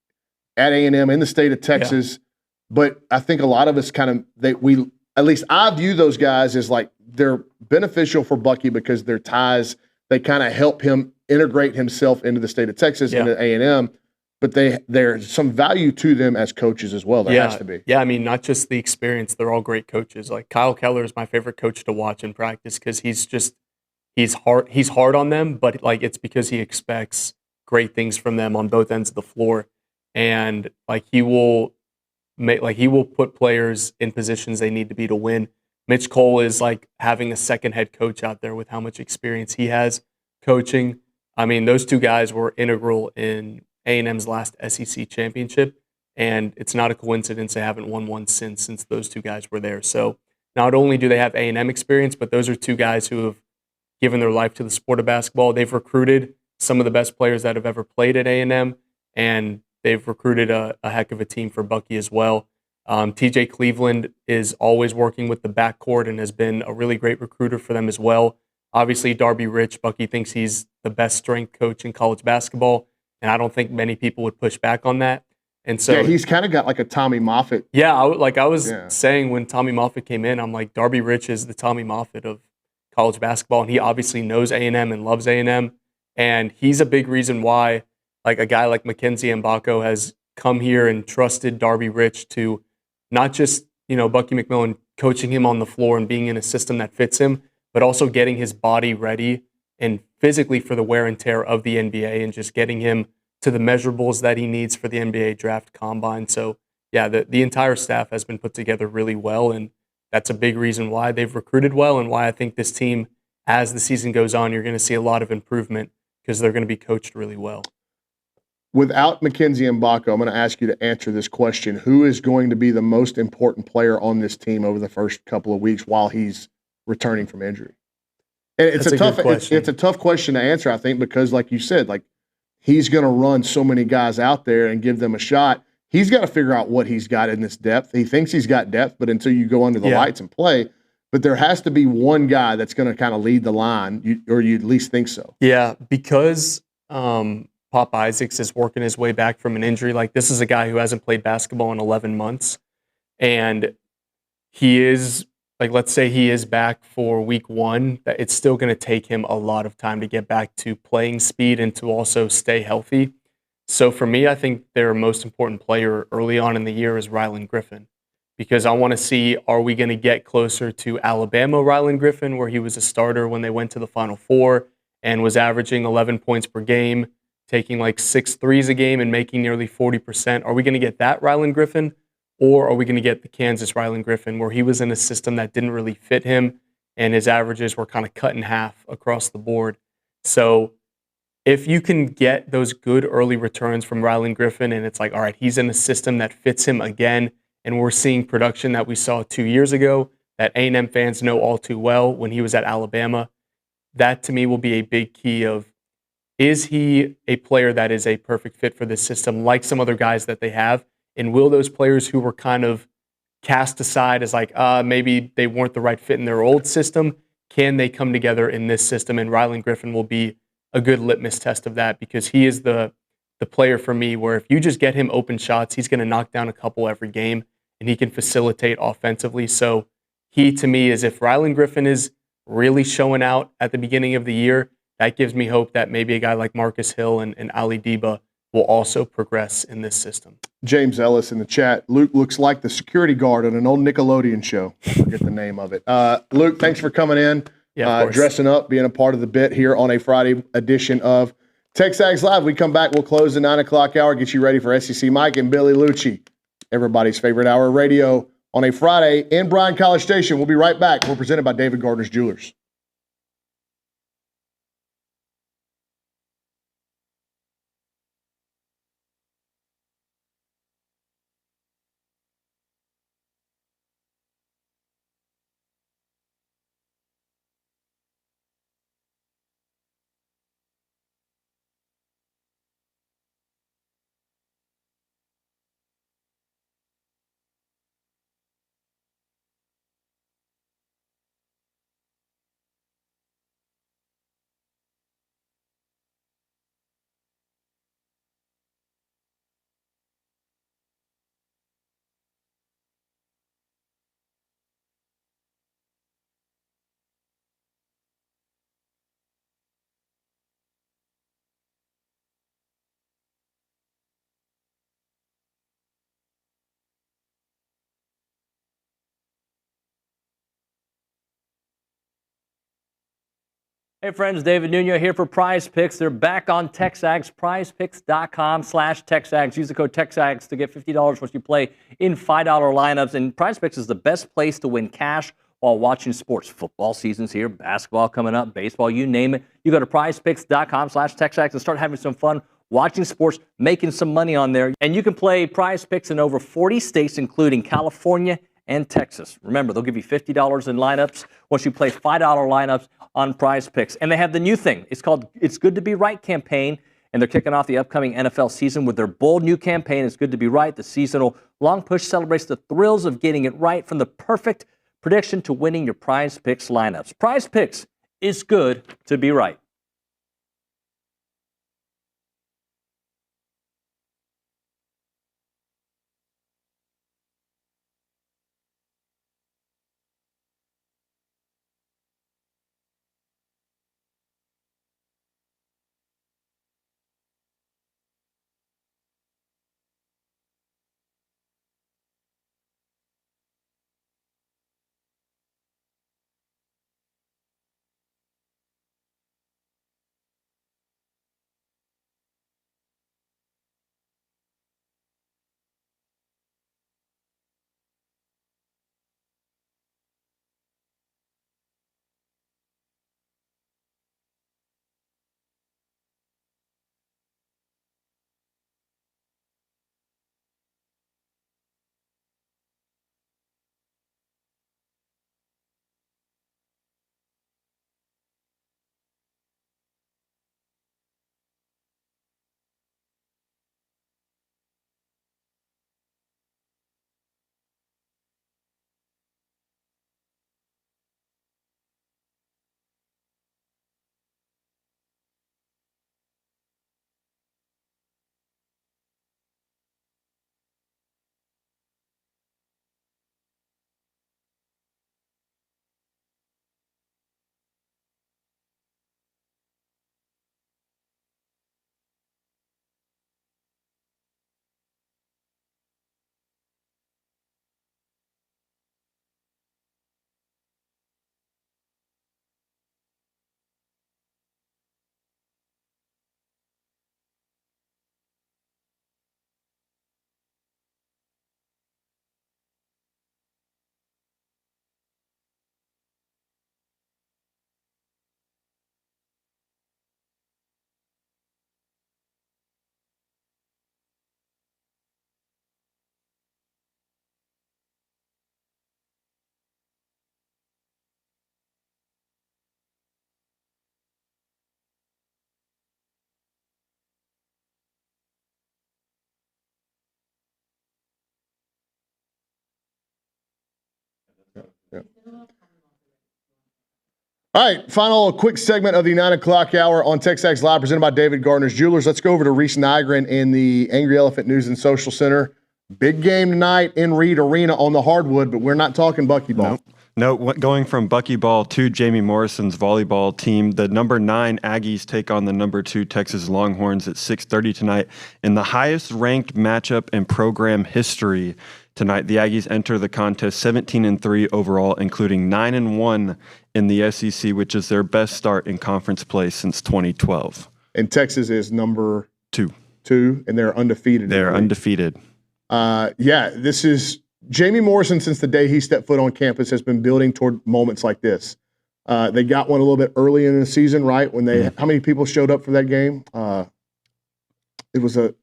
at A&M in the state of Texas. Yeah. But I think a lot of us at least I view those guys as like they're beneficial for Bucky because their ties, they kind of help him integrate himself into the state of Texas, into A&M, but there's some value to them as coaches as well. There has to be. Yeah, I mean, not just the experience. They're all great coaches. Like, Kyle Keller is my favorite coach to watch in practice because he's hard on them, but like, it's because he expects great things from them on both ends of the floor. And like, he will put players in positions they need to be to win. Mitch Cole is like having a second head coach out there with how much experience he has coaching. I mean, those two guys were integral in A&M's last SEC championship, and it's not a coincidence they haven't won one since those two guys were there. So not only do they have A&M experience, but those are two guys who have given their life to the sport of basketball. They've recruited some of the best players that have ever played at A&M, and they've recruited a heck of a team for Bucky as well. TJ Cleveland is always working with the backcourt and has been a really great recruiter for them as well. Obviously, Darby Rich, Bucky thinks he's the best strength coach in college basketball, and I don't think many people would push back on that. And so he's kind of got like a Tommy Moffitt. Yeah, I was saying when Tommy Moffitt came in, I'm like, Darby Rich is the Tommy Moffitt of college basketball, and he obviously knows A&M and loves A&M, and he's a big reason why like a guy like Mackenzie Mbako has come here and trusted Darby Rich to not just, Bucky McMillan coaching him on the floor and being in a system that fits him, but also getting his body ready and physically for the wear and tear of the NBA and just getting him to the measurables that he needs for the NBA draft combine. So yeah, the entire staff has been put together really well, and that's a big reason why they've recruited well and why I think this team, as the season goes on, you're going to see a lot of improvement because they're going to be coached really well. Without Mackenzie Mbako, I'm going to ask you to answer this question. Who is going to be the most important player on this team over the first couple of weeks while he's returning from injury? And it's a tough question to answer, I think, because like you said, like he's going to run so many guys out there and give them a shot. He's got to figure out what he's got in this depth. He thinks he's got depth, but until you go under the lights and play, but there has to be one guy that's going to kind of lead the line, or you at least think so. Yeah, because Pop Isaacs is working his way back from an injury. Like, this is a guy who hasn't played basketball in 11 months. And he is, like, let's say he is back for week one, it's still going to take him a lot of time to get back to playing speed and to also stay healthy. So for me, I think their most important player early on in the year is Rylan Griffin, because I want to see, are we going to get closer to Alabama Rylan Griffin, where he was a starter when they went to the Final Four and was averaging 11 points per game, taking like 6 threes a game and making nearly 40%. Are we going to get that Rylan Griffin, or are we going to get the Kansas Rylan Griffin, where he was in a system that didn't really fit him and his averages were kind of cut in half across the board? So if you can get those good early returns from Rylan Griffin and it's like, all right, he's in a system that fits him again, and we're seeing production that we saw 2 years ago that A&M fans know all too well when he was at Alabama, that to me will be a big key of, is he a player that is a perfect fit for this system like some other guys that they have? And will those players who were kind of cast aside as like, maybe they weren't the right fit in their old system, can they come together in this system? And Rylan Griffin will be a good litmus test of that, because he is the player for me where if you just get him open shots, he's going to knock down a couple every game and he can facilitate offensively. So he, to me, is if Rylan Griffin is really showing out at the beginning of the year, that gives me hope that maybe a guy like Marcus Hill and Ali Deba will also progress in this system. James Ellis in the chat. Luke looks like the security guard on an old Nickelodeon show. I forget the name of it. Luke, thanks for coming in. Yeah, dressing up, being a part of the bit here on a Friday edition of TexAgs Live. We come back, we'll close the 9 o'clock hour, get you ready for SEC Mike and Billy Liucci, everybody's favorite hour of radio on a Friday in Bryan College Station. We'll be right back. We're presented by David Gardner's Jewelers. Hey friends, David Nuno here for Prize Picks. They're back on TexAgs, prizepicks.com/TexAgs. Use the code TexAgs to get $50 once you play in $5 lineups. And Prize Picks is the best place to win cash while watching sports. Football season's here, basketball coming up, baseball, you name it. You go to prizepicks.com/TexAgs and start having some fun watching sports, making some money on there. And you can play Prize Picks in over 40 states, including California and Texas. Remember, they'll give you $50 in lineups once you play $5 lineups on Prize Picks. And they have the new thing. It's called It's Good to Be Right campaign, and they're kicking off the upcoming NFL season with their bold new campaign, It's Good to Be Right. The seasonal long push celebrates the thrills of getting it right, from the perfect prediction to winning your Prize Picks lineups. Prize Picks is good to be right. All right, final quick segment of the 9 o'clock hour on TexAgs Live, presented by David Gardner's Jewelers. Let's go over to Reese Nygren in the Angry Elephant News and Social Center. Big game tonight in Reed Arena on the hardwood, but we're not talking buckyball. No, going from buckyball to Jamie Morrison's volleyball team, the number 9 Aggies take on the number 2 Texas Longhorns at 6:30 tonight in the highest ranked matchup in program history. tonight. The Aggies enter the contest 17-3 overall, including 9-1 in the SEC, which is their best start in conference play since 2012. And Texas is number 2, and they're undefeated. They're undefeated. This is Jamie Morrison. Since the day he stepped foot on campus, has been building toward moments like this. They got one a little bit early in the season, right? When they, how many people showed up for that game? It was a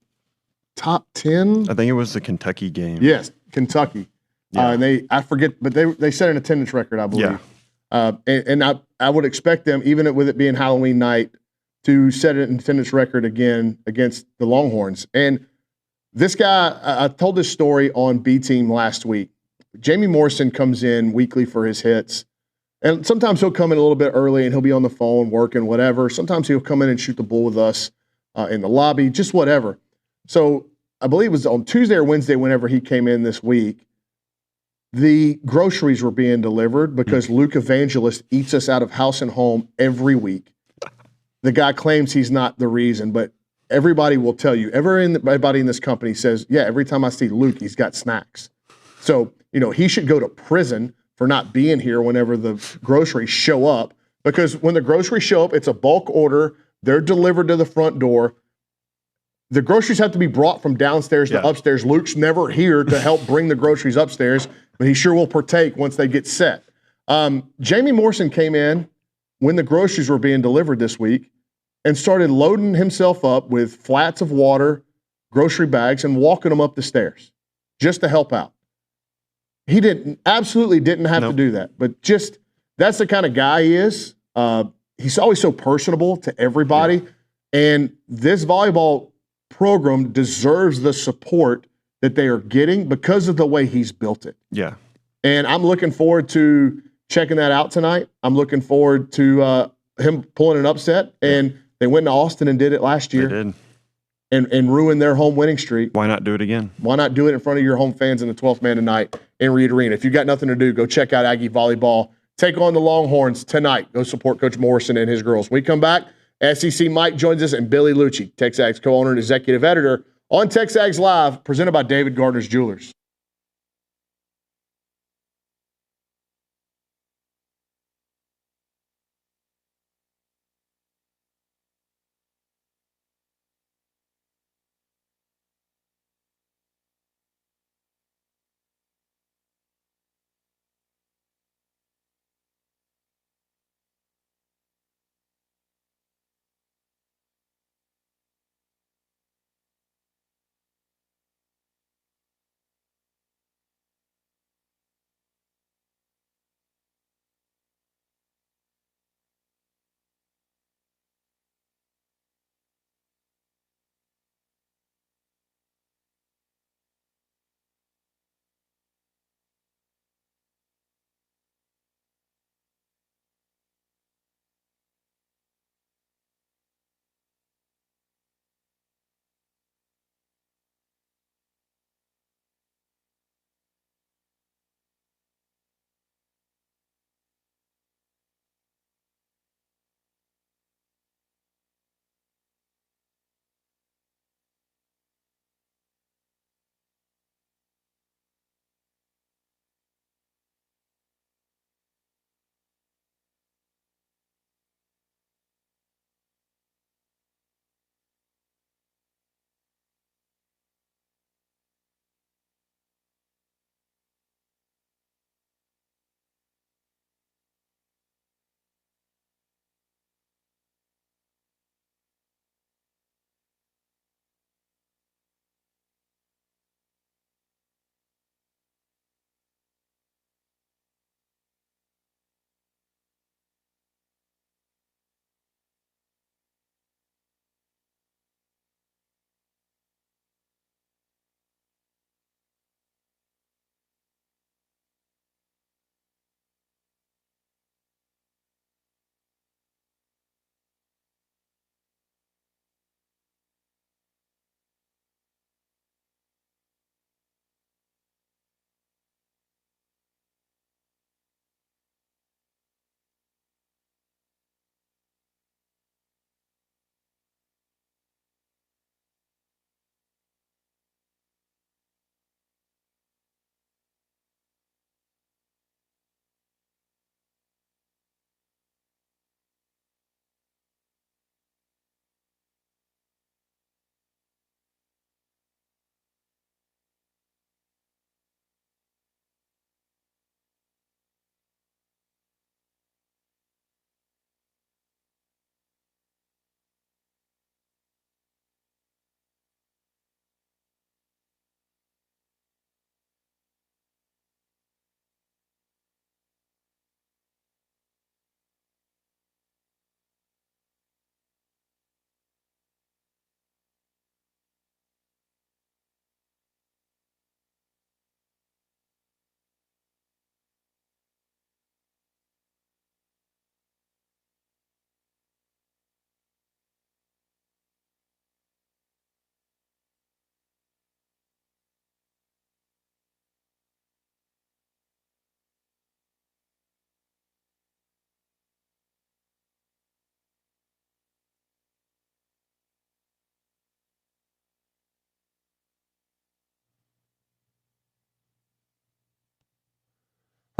top 10. I think it was the Kentucky game. Yes, Kentucky. Yeah. And I forget, but they set an attendance record, I believe. Yeah. And I would expect them, even with it being Halloween night, to set an attendance record again against the Longhorns. And this guy, I told this story on B Team last week. Jamie Morrison comes in weekly for his hits. And sometimes he'll come in a little bit early and he'll be on the phone working, whatever. Sometimes he'll come in and shoot the bull with us in the lobby, just whatever. So I believe it was on Tuesday or Wednesday, whenever he came in this week, the groceries were being delivered because Luke Evangelist eats us out of house and home every week. The guy claims he's not the reason, but everybody will tell you. Everybody in this company says, yeah, every time I see Luke, he's got snacks. So, he should go to prison for not being here whenever the groceries show up, because when the groceries show up, it's a bulk order. They're delivered to the front door. The groceries have to be brought from downstairs to upstairs. Luke's never here to help bring the groceries upstairs, but he sure will partake once they get set. Jamie Morrison came in when the groceries were being delivered this week and started loading himself up with flats of water, grocery bags, and walking them up the stairs just to help out. He absolutely didn't have to do that, but just that's the kind of guy he is. He's always so personable to everybody, and this volleyball program deserves the support that they are getting because of the way he's built it. Yeah. And I'm looking forward to checking that out tonight. I'm looking forward to him pulling an upset. And they went to Austin and did it last year. They did. And ruined their home winning streak. Why not do it again? Why not do it in front of your home fans in the 12th man tonight in Reed Arena? If you got nothing to do, go check out Aggie Volleyball. Take on the Longhorns tonight. Go support Coach Morrison and his girls. When we come back, SEC Mike joins us, and Billy Liucci, TexAgs co-owner and executive editor, on TexAgs Live, presented by David Gardner's Jewelers.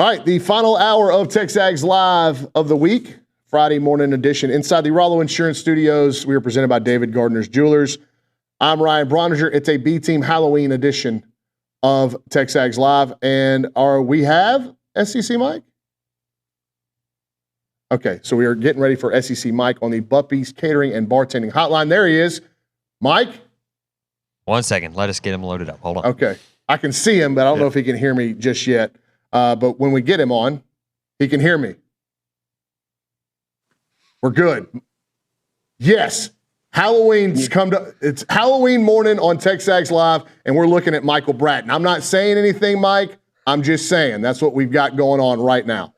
All right, the final hour of TexAgs Live of the week, Friday morning edition. Inside the Rollo Insurance Studios, we are presented by David Gardner's Jewelers. I'm Ryan Brauninger. It's a B-Team Halloween edition of TexAgs Live. And we have SEC Mike? Okay, so we are getting ready for SEC Mike on the Buppy's Catering and Bartending Hotline. There he is. Mike? 1 second. Let us get him loaded up. Hold on. Okay. I can see him, but I don't know if he can hear me just yet. But when we get him on, he can hear me. We're good. Yes. It's Halloween morning on TexAgs Live, and we're looking at Michael Bratton. I'm not saying anything, Mike. I'm just saying that's what we've got going on right now.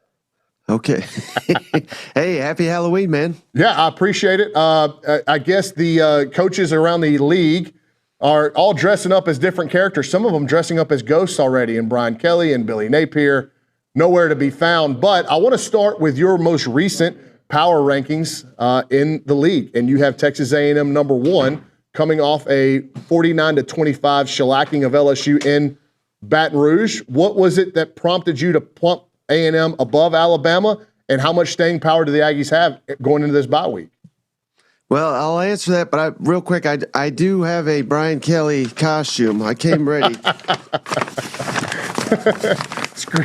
Okay. Hey, happy Halloween, man. Yeah, I appreciate it. I guess the coaches around the league are all dressing up as different characters. Some of them dressing up as ghosts already, and Brian Kelly and Billy Napier, nowhere to be found. But I want to start with your most recent power rankings in the league. And you have Texas A&M number 1 coming off a 49-25 shellacking of LSU in Baton Rouge. What was it that prompted you to plump A&M above Alabama, and how much staying power do the Aggies have going into this bye week? Well, I'll answer that, but real quick, I do have a Brian Kelly costume. I came ready.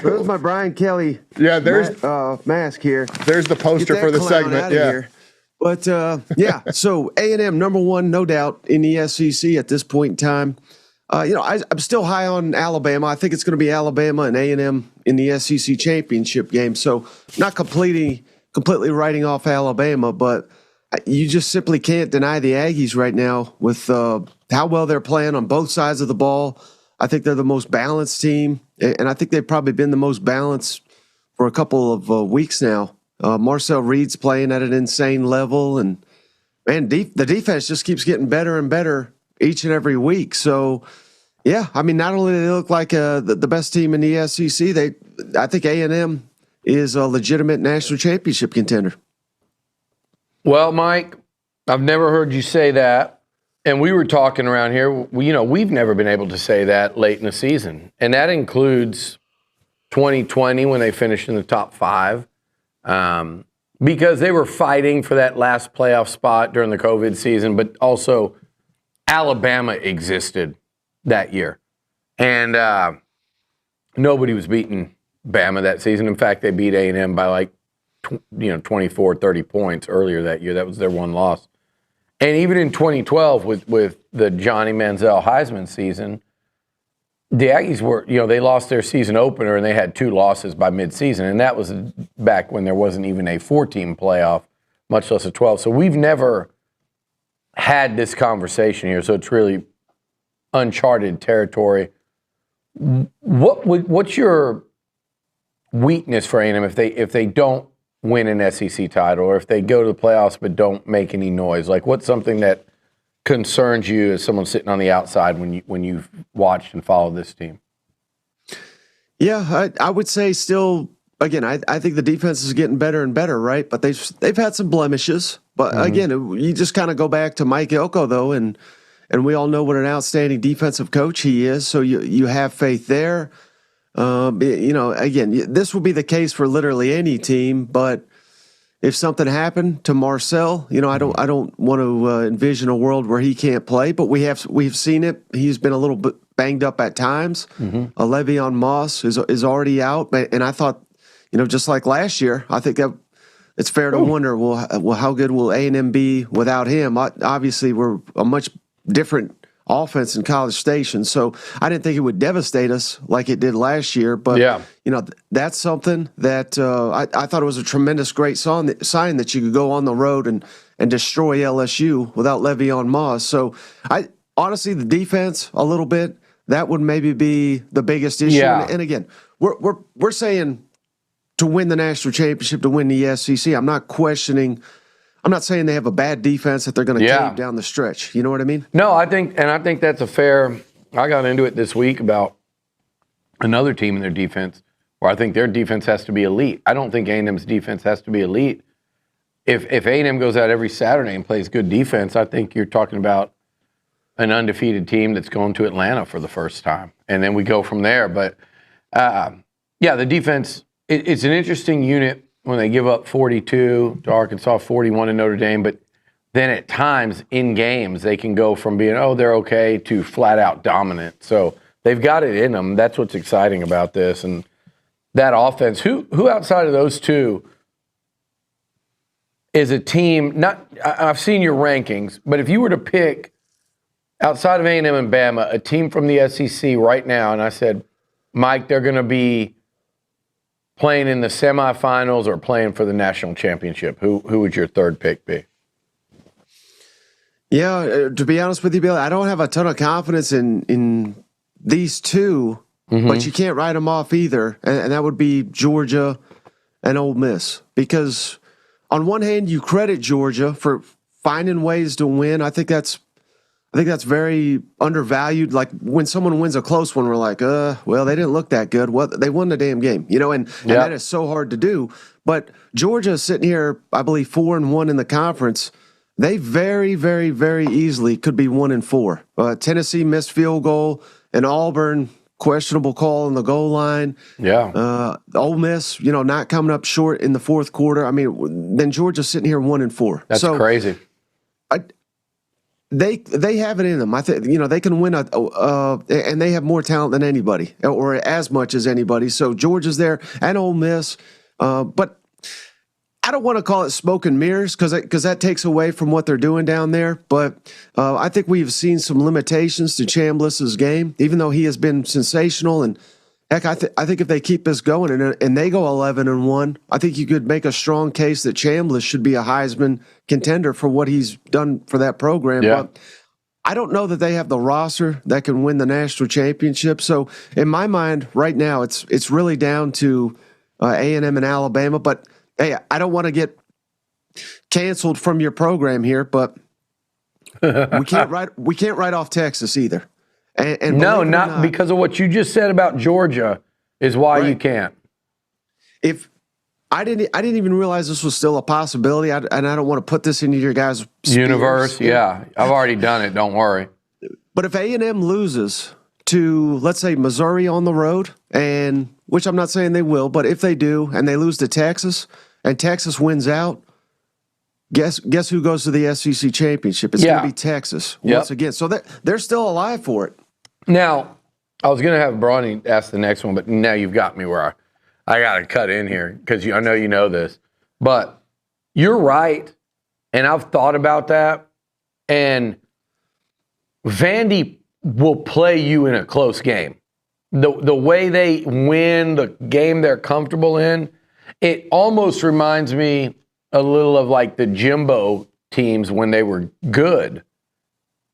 There's my Brian Kelly mask here. There's the poster for the segment. Yeah. Here. But, so A&M number 1, no doubt, in the SEC at this point in time. I'm still high on Alabama. I think it's going to be Alabama and A&M in the SEC championship game. So not completely writing off Alabama, but you just simply can't deny the Aggies right now with how well they're playing on both sides of the ball. I think they're the most balanced team, and I think they've probably been the most balanced for a couple of weeks now. Marcel Reed's playing at an insane level, and man, the defense just keeps getting better and better each and every week. So, yeah, I mean, not only do they look like the best team in the SEC, I think A&M is a legitimate national championship contender. Well, Mike, I've never heard you say that. And we were talking around here, we've never been able to say that late in the season. And that includes 2020 when they finished in the top 5. Because they were fighting for that last playoff spot during the COVID season, but also Alabama existed that year. And nobody was beating Bama that season. In fact, they beat A&M by like 24, 30 points earlier that year. That was their one loss. And even in 2012 with the Johnny Manziel Heisman season, the Aggies were, they lost their season opener and they had 2 losses by midseason. And that was back when there wasn't even a 4-team playoff, much less a 12. So we've never had this conversation here. So it's really uncharted territory. What's your weakness for A&M if they don't win an SEC title, or if they go to the playoffs but don't make any noise? Like, what's something that concerns you as someone sitting on the outside when you've watched and followed this team? Yeah, I would say still, again, I think the defense is getting better and better, right? But they've had some blemishes. But again, you just kind of go back to Mike Elko, though, and we all know what an outstanding defensive coach he is. So you have faith there. Again, this will be the case for literally any team, but if something happened to Marcel, I don't want to envision a world where he can't play, but we've seen it. He's been a little bit banged up at times. Le'Veon Moss is already out, and I thought, just like last year, I think that it's fair to wonder, well, how good will A&M be without him? Obviously, we're a much different offense in College Station, so I didn't think it would devastate us like it did last year. But that's something that I thought it was a tremendous, great sign that you could go on the road and destroy LSU without Le'Veon Moss. So I honestly, the defense a little bit, that would maybe be the biggest issue. Yeah. And again, we're saying to win the national championship, to win the SEC. I'm not saying they have a bad defense that they're going to cave down the stretch. You know what I mean? No, I think that's a fair. I got into it this week about another team in their defense where I think their defense has to be elite. I don't think A&M's defense has to be elite. If A&M goes out every Saturday and plays good defense, I think you're talking about an undefeated team that's going to Atlanta for the first time, and then we go from there. But Yeah, the defense, it's an interesting unit when they give up 42 to Arkansas, 41 to Notre Dame, but then at times in games they can go from being, oh, they're okay, to flat out dominant. So they've got it in them. That's what's exciting about this. And that offense, who outside of those two is a team, I've seen your rankings, but if you were to pick outside of A&M and Bama, a team from the SEC right now, and I said, Mike, they're going to be playing in the semifinals or playing for the national championship, who would your third pick be? Yeah, to be honest with you, Bill, I don't have a ton of confidence in these two, but you can't write them off either, and that would be Georgia and Ole Miss. Because on one hand, you credit Georgia for finding ways to win. I think that's very undervalued. Like when someone wins a close one, we're like, well, they didn't look that good. Well, they won the damn game, and that is so hard to do. But Georgia is sitting here, I believe, 4-1 in the conference. They very, very, very easily could be 1-4. Tennessee missed field goal, and Auburn questionable call on the goal line. Yeah. Ole Miss, not coming up short in the fourth quarter. I mean, then Georgia's sitting here 1-4. That's crazy. They have it in them. I think they can win and they have more talent than anybody, or as much as anybody. So Georgia's there and Ole Miss, but I don't want to call it smoke and mirrors because that takes away from what they're doing down there. But I think we've seen some limitations to Chambliss's game, even though he has been sensational. And heck, I think if they keep this going and they go 11-1, I think you could make a strong case that Chambliss should be a Heisman contender for what he's done for that program. Yeah. But I don't know that they have the roster that can win the national championship. So in my mind, right now, it's really down to A&M and Alabama. But hey, I don't want to get canceled from your program here, but we can't write off Texas either. And no, not because of what you just said about Georgia is why you can't. If I didn't even realize this was still a possibility, and I don't want to put this into your guys' universe. Yeah, I've already done it. Don't worry. But if A&M loses to, let's say, Missouri on the road, and which I'm not saying they will, but if they do and they lose to Texas and Texas wins out, guess who goes to the SEC championship? It's going to be Texas once again. So they're still alive for it. Now, I was going to have Brauninger ask the next one, but now you've got me where I got to cut in here because I know you know this. But you're right, and I've thought about that. And Vandy will play you in a close game. The way they win, the game they're comfortable in, it almost reminds me a little of like the Jimbo teams when they were good.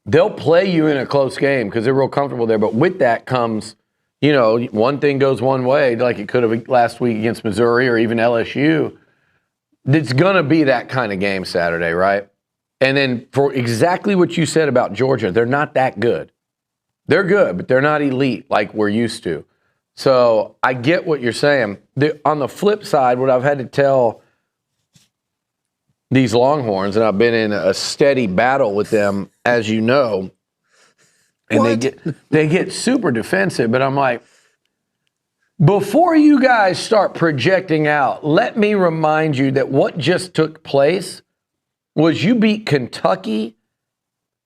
They'll play you in a close game because they're real comfortable there. But with that comes, one thing goes one way, like it could have last week against Missouri or even LSU. It's going to be that kind of game Saturday, right? And then for exactly what you said about Georgia, they're not that good. They're good, but they're not elite like we're used to. So I get what you're saying. On the flip side, what I've had to tell these Longhorns, and I've been in a steady battle with them, as you know, and they get super defensive, but I'm like, before you guys start projecting out, let me remind you that what just took place was you beat Kentucky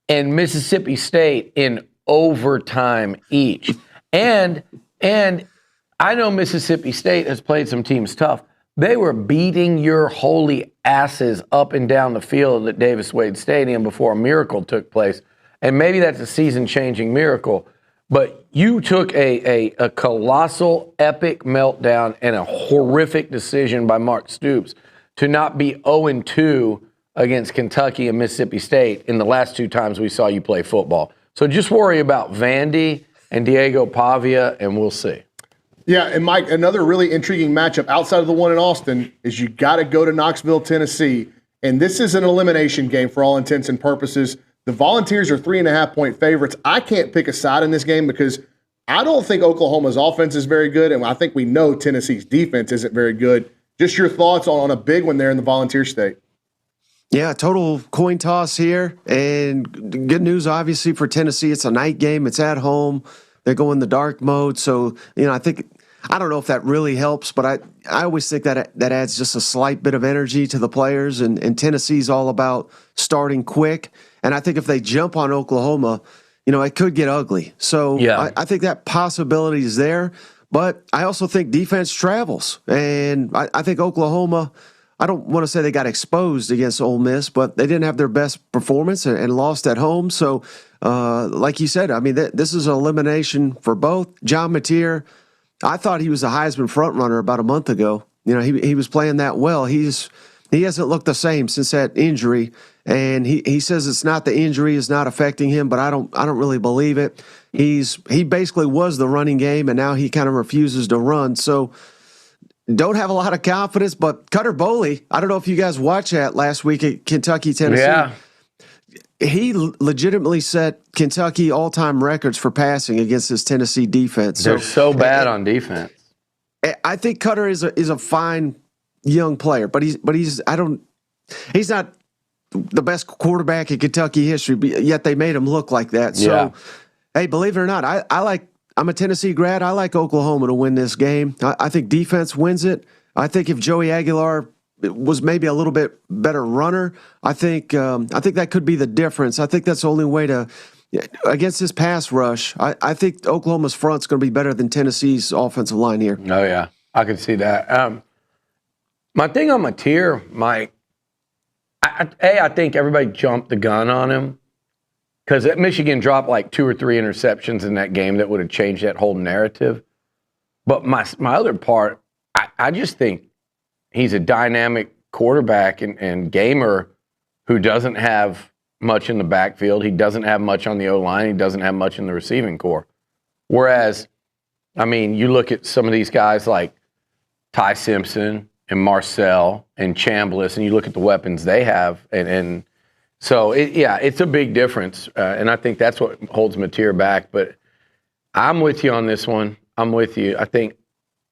and Mississippi State in overtime each. And I know Mississippi State has played some teams tough. They were beating your holy asses up and down the field at Davis Wade Stadium before a miracle took place. And maybe that's a season-changing miracle. But you took a colossal, epic meltdown and a horrific decision by Mark Stoops to not be 0-2 against Kentucky and Mississippi State in the last two times we saw you play football. So just worry about Vandy and Diego Pavia, and we'll see. Yeah, and Mike, another really intriguing matchup outside of the one in Austin is you got to go to Knoxville, Tennessee, and this is an elimination game for all intents and purposes. The Volunteers are 3.5-point favorites. I can't pick a side in this game because I don't think Oklahoma's offense is very good, and I think we know Tennessee's defense isn't very good. Just your thoughts on a big one there in the Volunteer State. Yeah, total coin toss here, and good news, obviously, for Tennessee. It's a night game. It's at home. They're going the dark mode, so I think I don't know if that really helps, but I always think that adds just a slight bit of energy to the players. And Tennessee's all about starting quick. And I think if they jump on Oklahoma, it could get ugly. So I think that possibility is there. But I also think defense travels. And I think Oklahoma, I don't want to say they got exposed against Ole Miss, but they didn't have their best performance and lost at home. So, like you said, I mean, this is an elimination for both. John Mateer, I thought he was a Heisman frontrunner about a month ago. He was playing that well. He hasn't looked the same since that injury, and he says it's not the injury is not affecting him, but I don't really believe it. He basically was the running game, and now he kind of refuses to run. So don't have a lot of confidence. But Cutter Boley, I don't know if you guys watched that last week at Kentucky, Tennessee. Yeah. He legitimately set Kentucky all-time records for passing against this Tennessee defense. They're so bad on defense. I think Cutter is a fine young player, but he's not the best quarterback in Kentucky history, but yet they made him look like that. So, hey, believe it or not, I'm a Tennessee grad. I like Oklahoma to win this game. I think defense wins it. I think if Joey Aguilar was maybe a little bit better runner, I think that could be the difference. I think that's the only way to against this pass rush. I think Oklahoma's front's going to be better than Tennessee's offensive line here. Oh yeah, I can see that. My thing on Mateer, Mike, I think everybody jumped the gun on him because Michigan dropped like 2 or 3 interceptions in that game that would have changed that whole narrative. But my other part, I just think he's a dynamic quarterback and gamer who doesn't have much in the backfield. He doesn't have much on the O-line. He doesn't have much in the receiving core. Whereas, I mean, you look at some of these guys like Ty Simpson and Marcel and Chambliss, and you look at the weapons they have. And so, it's a big difference. And I think that's what holds Mateer back. But I'm with you on this one. I'm with you. I think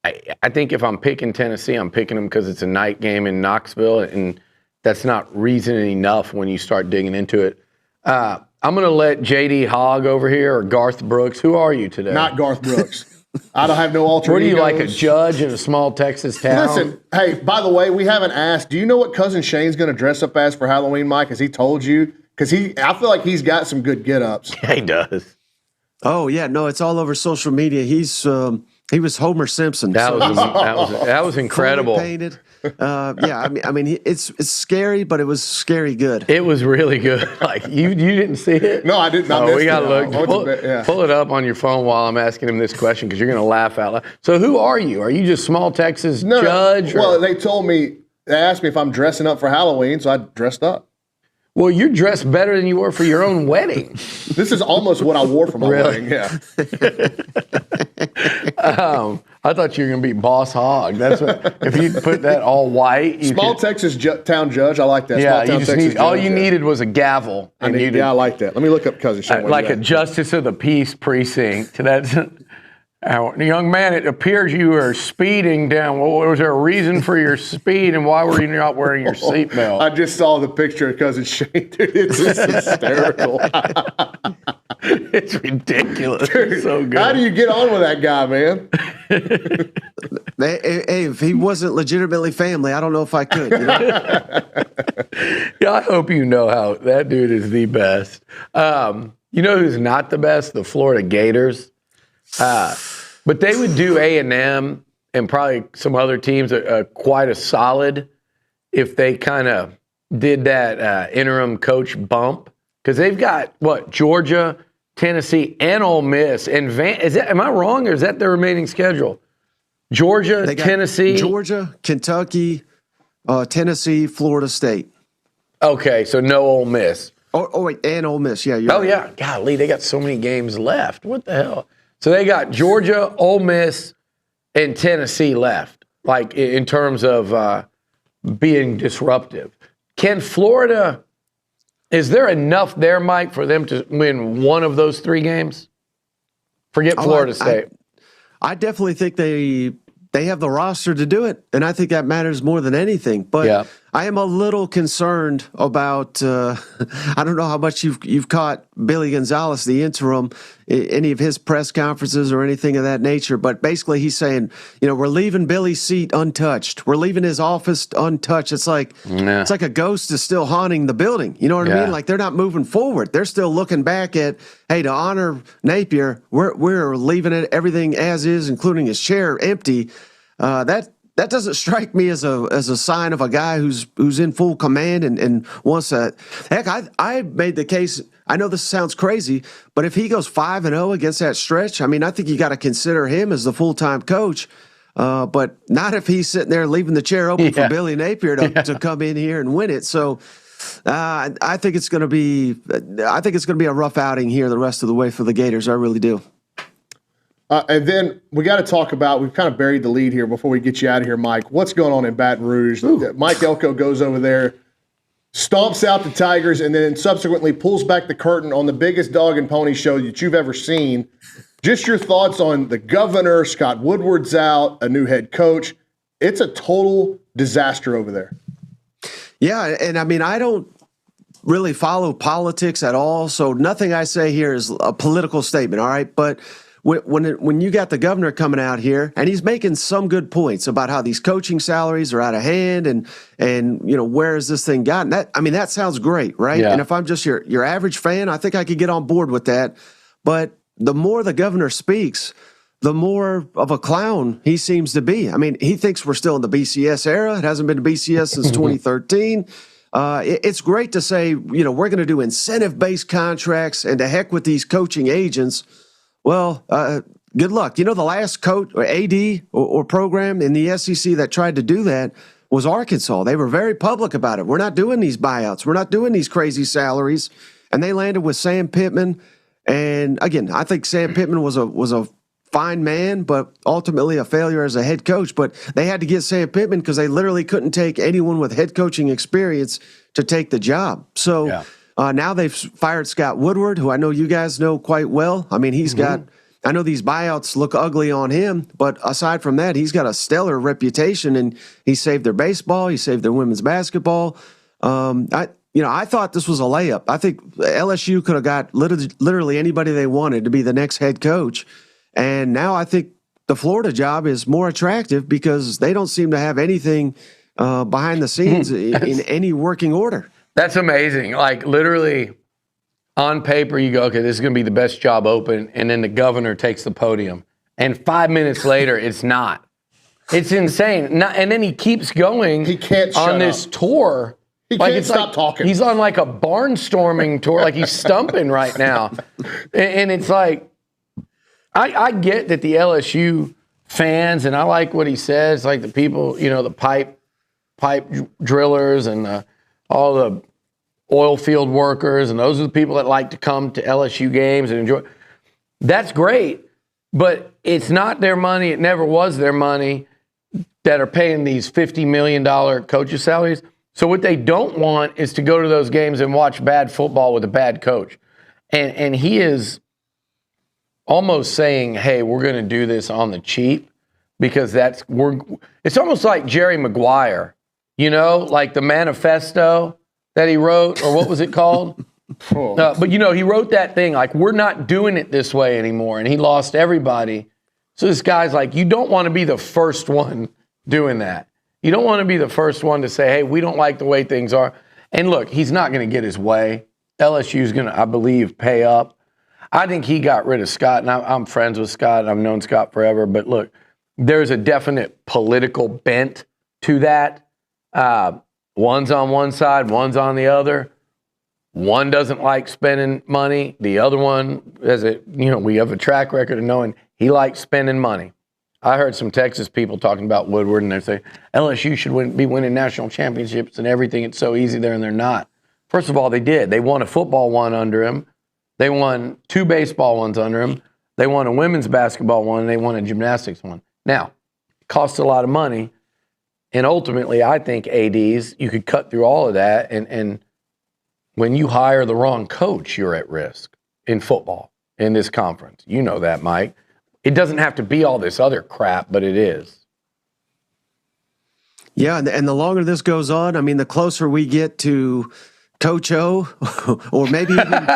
if I'm picking Tennessee, I'm picking them because it's a night game in Knoxville, and that's not reason enough when you start digging into it. I'm going to let J.D. Hogg over here or Garth Brooks. Who are you today? Not Garth Brooks. I don't have no alter What are you, egos. like a judge in a small Texas town? Listen, hey, by the way, we haven't asked, do you know what Cousin Shane's going to dress up as for Halloween, Mike? Has he told you? Because I feel like he's got some good get-ups. Yeah, he does. Oh, yeah. No, it's all over social media. He was Homer Simpson. That was incredible. Fully painted. I mean, it's scary, but it was scary good. It was really good. Like you didn't see it? No, I didn't. We got to look. Pull it up on your phone while I'm asking him this question because you're going to laugh out loud. So, who are you? Are you just small Texas judge? No. Well, they asked me if I'm dressing up for Halloween, so I dressed up. Well, you're dressed better than you were for your own wedding. This is almost what I wore for my wedding. Yeah. I thought you were going to be Boss Hogg. That's what. If you put that all white, Texas town judge. I like that. Yeah, Small town Texas all you needed was a gavel. I like that. Let me look up Cousin Shane. Like a justice of the peace precinct. That's. Young man, it appears you were speeding down. Was there a reason for your speed, and why were you not wearing your seatbelt? I just saw the picture of Cousin Shane. Dude, it's hysterical. It's ridiculous. Dude, it's so good. How do you get on with that guy, man? Hey, if he wasn't legitimately family, I don't know if I could. Yeah, I hope you know how that dude is the best. You know who's not the best? The Florida Gators. But they would do A&M and probably some other teams quite a solid if they kind of did that interim coach bump. Because they've got, Georgia, Tennessee, and Ole Miss. And am I wrong, or is that their remaining schedule? Georgia, Tennessee. Georgia, Kentucky, Tennessee, Florida State. Okay, so no Ole Miss. Oh wait, and Ole Miss. Yeah, you're right. Yeah. Golly, they got so many games left. What the hell? So they got Georgia, Ole Miss, and Tennessee left, like in terms of being disruptive. Can Florida, is there enough there, Mike, for them to win one of those 3 games? Forget Florida State. I definitely think they have the roster to do it, and I think that matters more than anything. But I am a little concerned about. I don't know how much you've caught Billy Gonzalez, the interim, any of his press conferences or anything of that nature. But basically, he's saying, we're leaving Billy's seat untouched. We're leaving his office untouched. It's like a ghost is still haunting the building. You know what I mean? Like they're not moving forward. They're still looking back at, hey, to honor Napier, we're leaving it everything as is, including his chair, empty. That doesn't strike me as a sign of a guy who's in full command and wants to. Heck, I made the case. I know this sounds crazy, but if he goes 5-0 against that stretch, I mean, I think you got to consider him as the full-time coach, but not if he's sitting there leaving the chair open for Billy Napier to come in here and win it. So I think it's going to be. I think it's going to be a rough outing here the rest of the way for the Gators. I really do. And then we got to talk about, we've kind of buried the lead here before we get you out of here, Mike. What's going on in Baton Rouge? Mike Elko goes over there, stomps out the Tigers, and then subsequently pulls back the curtain on the biggest dog and pony show that you've ever seen. Just your thoughts on the governor, Scott Woodward's out, a new head coach. It's a total disaster over there. Yeah, and I mean, I don't really follow politics at all, so nothing I say here is a political statement, all right? But when you got the governor coming out here and he's making some good points about how these coaching salaries are out of hand and where has this thing gotten? That sounds great, right? Yeah. And if I'm just your average fan, I think I could get on board with that. But the more the governor speaks, the more of a clown he seems to be. I mean, he thinks we're still in the BCS era. It hasn't been to BCS since 2013. It's great to say, we're going to do incentive-based contracts and to heck with these coaching agents. Well, good luck. The last coach or AD or program in the SEC that tried to do that was Arkansas. They were very public about it. We're not doing these buyouts. We're not doing these crazy salaries. And they landed with Sam Pittman. And again, I think Sam Pittman was a fine man, but ultimately a failure as a head coach. But they had to get Sam Pittman because they literally couldn't take anyone with head coaching experience to take the job. So now they've fired Scott Woodward, who I know you guys know quite well. I mean, he's got – I know these buyouts look ugly on him, but aside from that, he's got a stellar reputation, and he saved their baseball. He saved their women's basketball. I thought this was a layup. I think LSU could have got literally anybody they wanted to be the next head coach. And now I think the Florida job is more attractive because they don't seem to have anything behind the scenes in any working order. That's amazing. Like literally on paper, you go, okay, this is going to be the best job open. And then the governor takes the podium. And 5 minutes later, it's not. It's insane. And then he keeps going on this tour. He can't stop talking. He's on like a barnstorming tour. Like he's stumping right now. And it's like, I get that the LSU fans, and I like what he says, like the people, the pipe drillers and all the oil field workers, and those are the people that like to come to LSU games and enjoy. That's great, but it's not their money. It never was their money that are paying these $50 million coaches' salaries. So what they don't want is to go to those games and watch bad football with a bad coach. And he is almost saying, hey, we're going to do this on the cheap because it's almost like Jerry Maguire, like the manifesto that he wrote, or what was it called? But he wrote that thing like, we're not doing it this way anymore. And he lost everybody. So this guy's like, you don't want to be the first one doing that. You don't want to be the first one to say, hey, we don't like the way things are. And look, he's not going to get his way. LSU's going to, I believe, pay up. I think he got rid of Scott, and I'm friends with Scott, and I've known Scott forever. But look, there's a definite political bent to that. One's on one side, one's on the other. One doesn't like spending money. The other one, we have a track record of knowing he likes spending money. I heard some Texas people talking about Woodward, and they say LSU should be winning national championships and everything. It's so easy there, and they're not. First of all, they did. They won a football one under him. They won 2 baseball ones under him. They won a women's basketball one, and they won a gymnastics one. Now, it costs a lot of money, and ultimately, I think ADs, you could cut through all of that, and when you hire the wrong coach, you're at risk in football in this conference. You know that, Mike. It doesn't have to be all this other crap, but it is. Yeah, and the longer this goes on, I mean, the closer we get to Coach O, or maybe even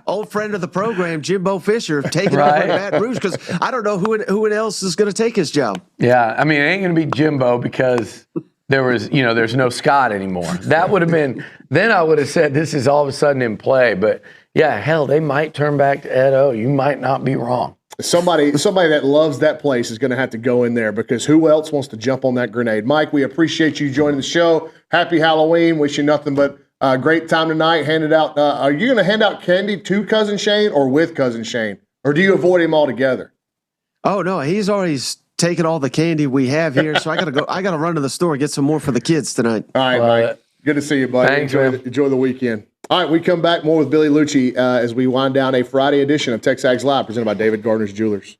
old friend of the program, Jimbo Fisher, taking over at Baton Rouge, because I don't know who else is going to take his job. Yeah, I mean, it ain't going to be Jimbo because there's no Scott anymore. That would have been, then I would have said this is all of a sudden in play. But yeah, hell, they might turn back to Ed O. You might not be wrong. Somebody that loves that place is going to have to go in there, because who else wants to jump on that grenade? Mike, we appreciate you joining the show. Happy Halloween. Wish you nothing but great time tonight. Handed out. Are you going to hand out candy to Cousin Shane or with Cousin Shane, or do you avoid him altogether? Oh no, he's already taken all the candy we have here, so I gotta go. I gotta run to the store and get some more for the kids tonight. All right, Mike. Good to see you, buddy. Thanks, enjoy the weekend. All right, we come back more with Billy Liucci as we wind down a Friday edition of TexAgs Live, presented by David Gardner's Jewelers.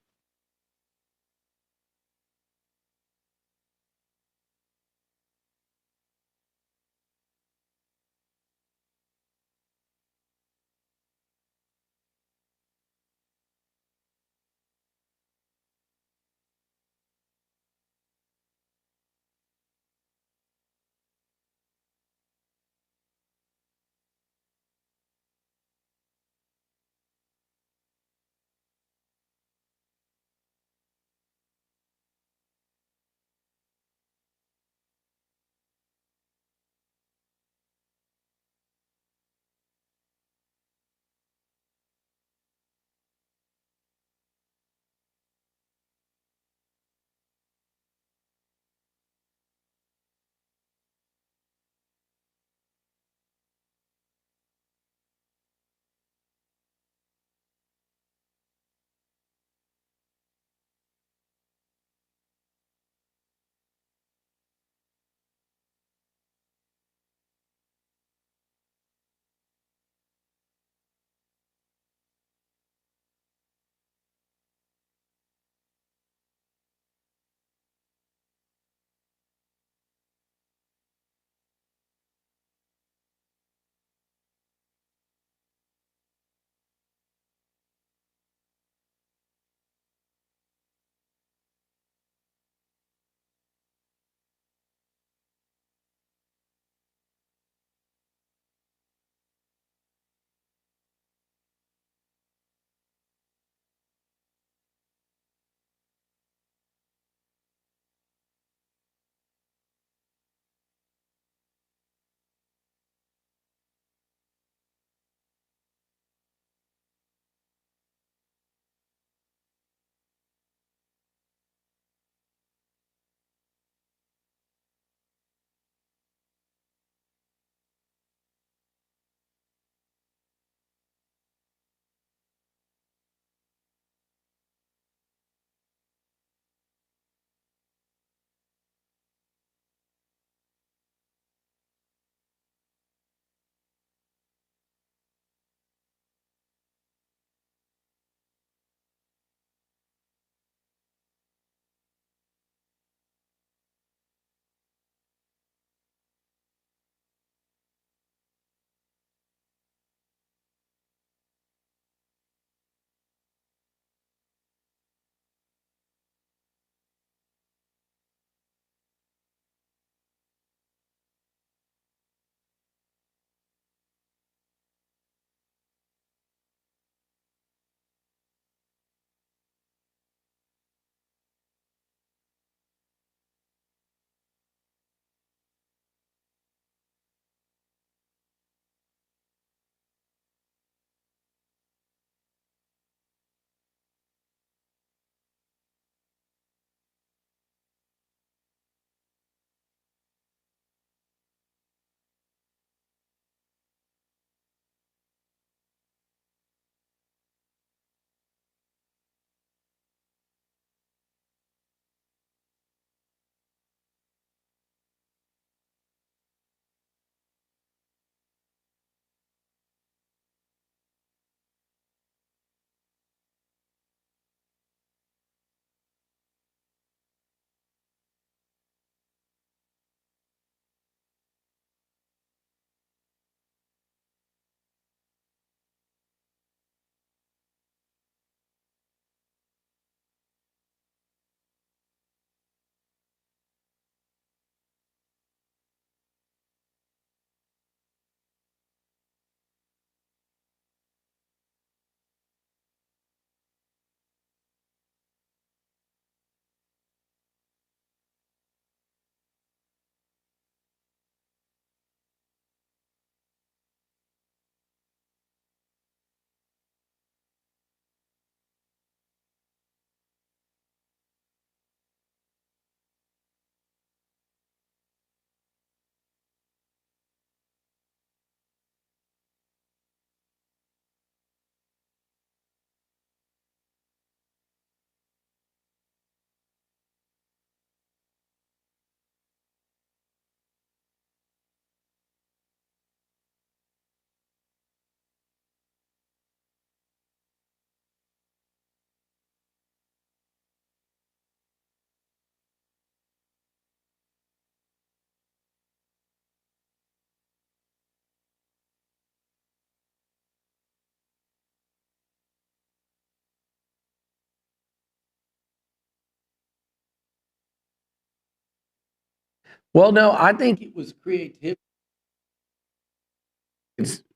Well, no, I think it was creativity.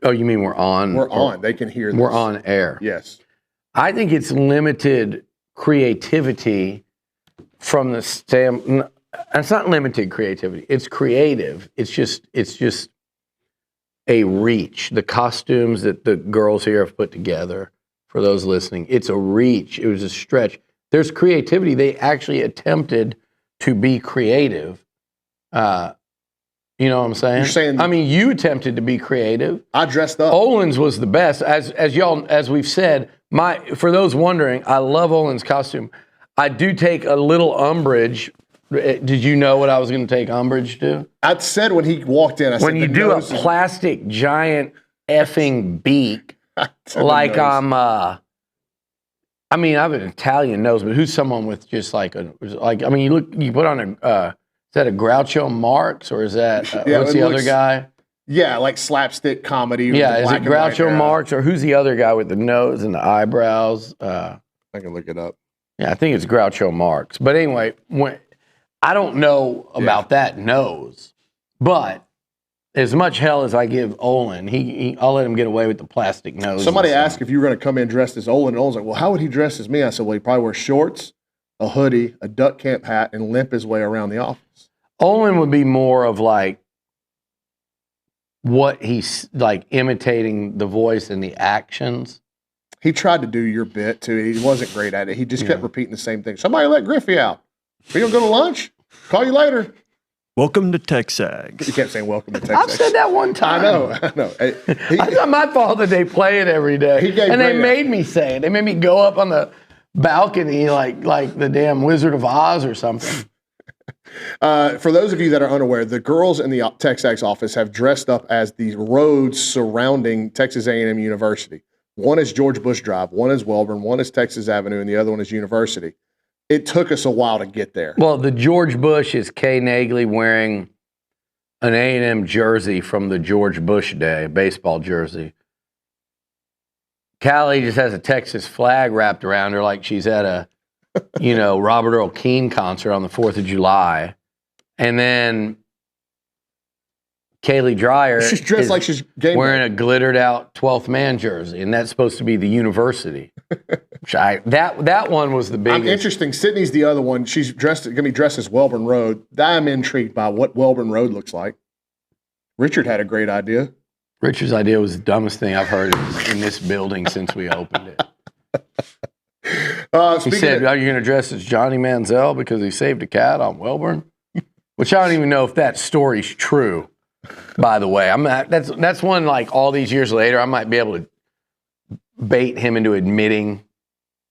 Oh, you mean we're on? We're on. They can hear this. We're on air. Yes. I think it's limited creativity from the stamp. It's not limited creativity. It's creative. It's just a reach. The costumes that the girls here have put together, for those listening, it's a reach. It was a stretch. There's creativity. They actually attempted to be creative. You know what I'm saying? You're saying, I mean, you attempted to be creative. I dressed up. Olin's was the best, as we've said. For those wondering, I love Olin's costume. I do take a little umbrage. Did you know what I was going to take umbrage to? I said when he walked in, I said, when you do a plastic giant effing beak, like I'm. I mean, I have an Italian nose, but who's someone with just like I mean, you put on a. Is that a Groucho Marx or is that what's the other guy? Yeah, like slapstick comedy. Yeah, is it Groucho Marx or who's the other guy with the nose and the eyebrows? I can look it up. Yeah, I think it's Groucho Marx. But anyway, I don't know about that nose, but as much hell as I give Olin, I'll let him get away with the plastic nose. Somebody asked if you were going to come in dressed as Olin, and Olin's like, well, how would he dress as me? I said, well, he probably wears shorts, a hoodie, a duck camp hat, and limp his way around the office. Olin would be more of like what he's like imitating the voice and the actions. He tried to do your bit too. He wasn't great at it. He just kept repeating the same thing. Somebody let Griffey out. Are you gonna go to lunch? Call you later. Welcome to TexAgs. You kept saying welcome to TexAgs. I've said that one time. I know. It's not my fault that they play it every day. They made me say it. They made me go up on the balcony like the damn Wizard of Oz or something. For those of you that are unaware, the girls in the TexAgs office have dressed up as the roads surrounding Texas A&M University. One is George Bush Drive, one is Welborn, one is Texas Avenue, and the other one is University. It took us a while to get there. Well, the George Bush is Kay Nagley wearing an A&M jersey from the George Bush day, baseball jersey. Callie just has a Texas flag wrapped around her like she's at a Robert Earl Keen concert on the 4th of July. And then Kaylee Dreyer she's dressed like she's wearing a glittered out 12th man jersey, and that's supposed to be the university. That one was the biggest. Interesting. Sydney's the other one. She's going to be dressed as Welborn Road. I'm intrigued by what Welborn Road looks like. Richard had a great idea. Richard's idea was the dumbest thing I've heard in this building since we opened it. He said, are you going to dress as Johnny Manziel because he saved a cat on Welborn? Which I don't even know if that story's true, by the way. That's one, like, all these years later, I might be able to bait him into admitting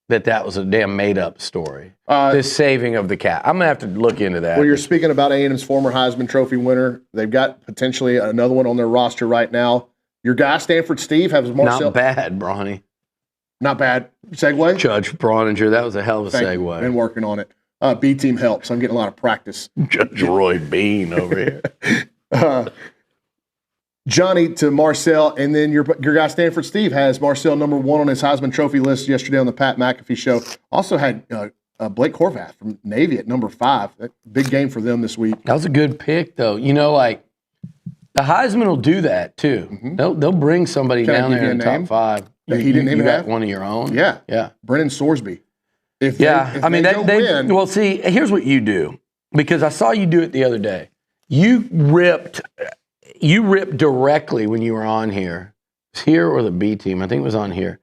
that was a damn made-up story. This saving of the cat. I'm going to have to look into that. Well, you're speaking about A&M's former Heisman Trophy winner. They've got potentially another one on their roster right now. Your guy, Stanford Steve, has Marcel. Not bad, Bronny. Not bad. Segue? Judge Brauninger, that was a hell of a segue. Been working on it. B team helps. I'm getting a lot of practice. Judge Roy Bean over here. Johnny to Marcel, and then your guy Stanford Steve has Marcel number 1 on his Heisman Trophy list yesterday on the Pat McAfee show. Also had Blake Horvath from Navy at number 5. Big game for them this week. That was a good pick, though. Like the Heisman will do that too. Mm-hmm. They'll bring somebody down there in the top 5. That he didn't even have one of your own. Yeah. Brennan Sorsby. If win. Well, see, here's what you do, because I saw you do it the other day. You ripped directly when you were on here. It's here or the B team? I think it was on here.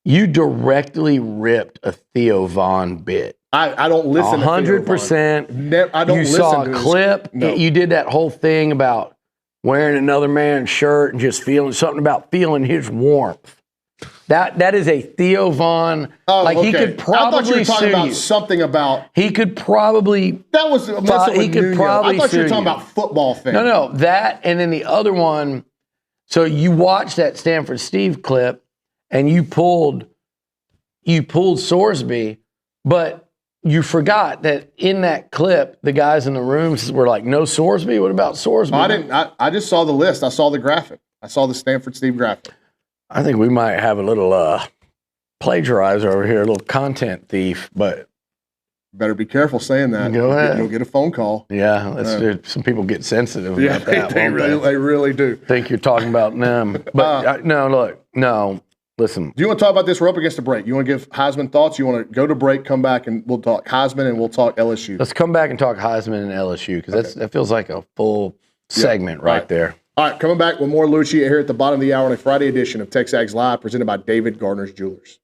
You directly ripped a Theo Vaughn bit. I don't listen 100%. I don't you listen saw to a clip. No. You did that whole thing about wearing another man's shirt and just feeling something about feeling his warmth. That is a Theo Vaughn. He could probably I thought you were talking sue about you. Something about. He could probably. That was a mess up with Nuno. I thought you were talking about football thing. No, that, and then the other one. So you watched that Stanford Steve clip, and you pulled Sorsby, but you forgot that in that clip, the guys in the rooms were like, "No Sorsby. What about Sorsby?" I didn't. I just saw the list. I saw the graphic. I saw the Stanford Steve graphic. I think we might have a little plagiarizer over here, a little content thief, but Better be careful saying that. Go ahead. You'll get a phone call. Yeah, some people get sensitive Yeah, about that. they really do. Think you're talking about them. But no. Listen. Do you want to talk about this? We're up against the break. You want to give Heisman thoughts? You want to go to break, come back, and we'll talk Heisman and we'll talk LSU. Let's come back and talk Heisman and LSU because that feels like a full segment right there. All right, coming back with more Liucci here at the bottom of the hour on a Friday edition of TexAgs Live, presented by David Gardner's Jewelers.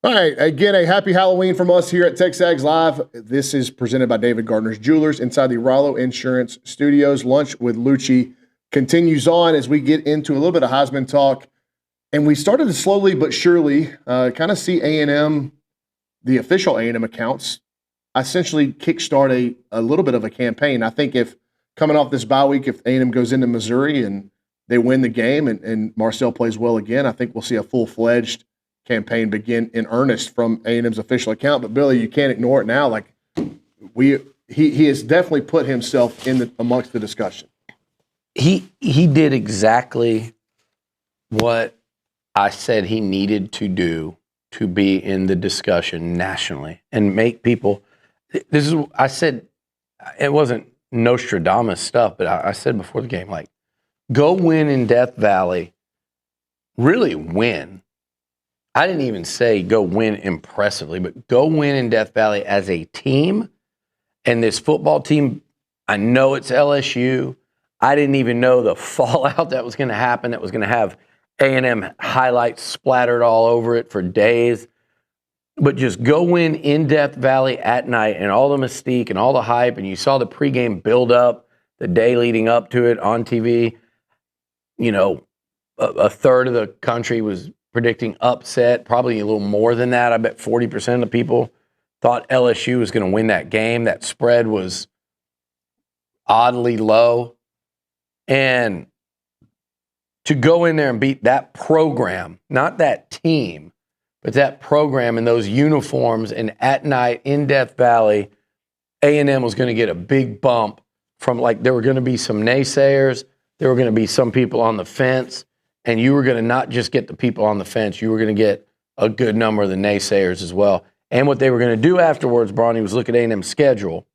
All right, again, a happy Halloween from us here at TexAgs Live. This is presented by David Gardner's Jewelers inside the Rollo Insurance Studios. Lunch with Liucci continues on as we get into a little bit of Heisman talk. And we started to slowly but surely kind of see A&M, the official A&M accounts, essentially kickstart a little bit of a campaign. I think if coming off this bye week, if A&M goes into Missouri and they win the game and Marcel plays well again, I think we'll see a full-fledged campaign begin in earnest from A&M's official account. But Billy, you can't ignore it now. Like he has definitely put himself amongst the discussion. He did exactly what I said he needed to do to be in the discussion nationally and make people. I said it wasn't Nostradamus stuff, but I said before the game, like, go win in Death Valley, really win. I didn't even say go win impressively, but go win in Death Valley as a team. And this football team, I know it's LSU. I didn't even know the fallout that was going to happen, that was going to have A&M highlights splattered all over it for days. But just go win in Death Valley at night and all the mystique and all the hype. And you saw the pregame build up the day leading up to it on TV. You know, a third of the country was predicting upset, probably a little more than that. I bet 40% of the people thought LSU was going to win that game. That spread was oddly low. And to go in there and beat that program, not that team, but that program in those uniforms and at night in Death Valley, A&M was going to get a big bump from, like, there were going to be some naysayers, there were going to be some people on the fence, and you were going to not just get the people on the fence, you were going to get a good number of the naysayers as well. And what they were going to do afterwards, Bronny, was look at A&M's schedule.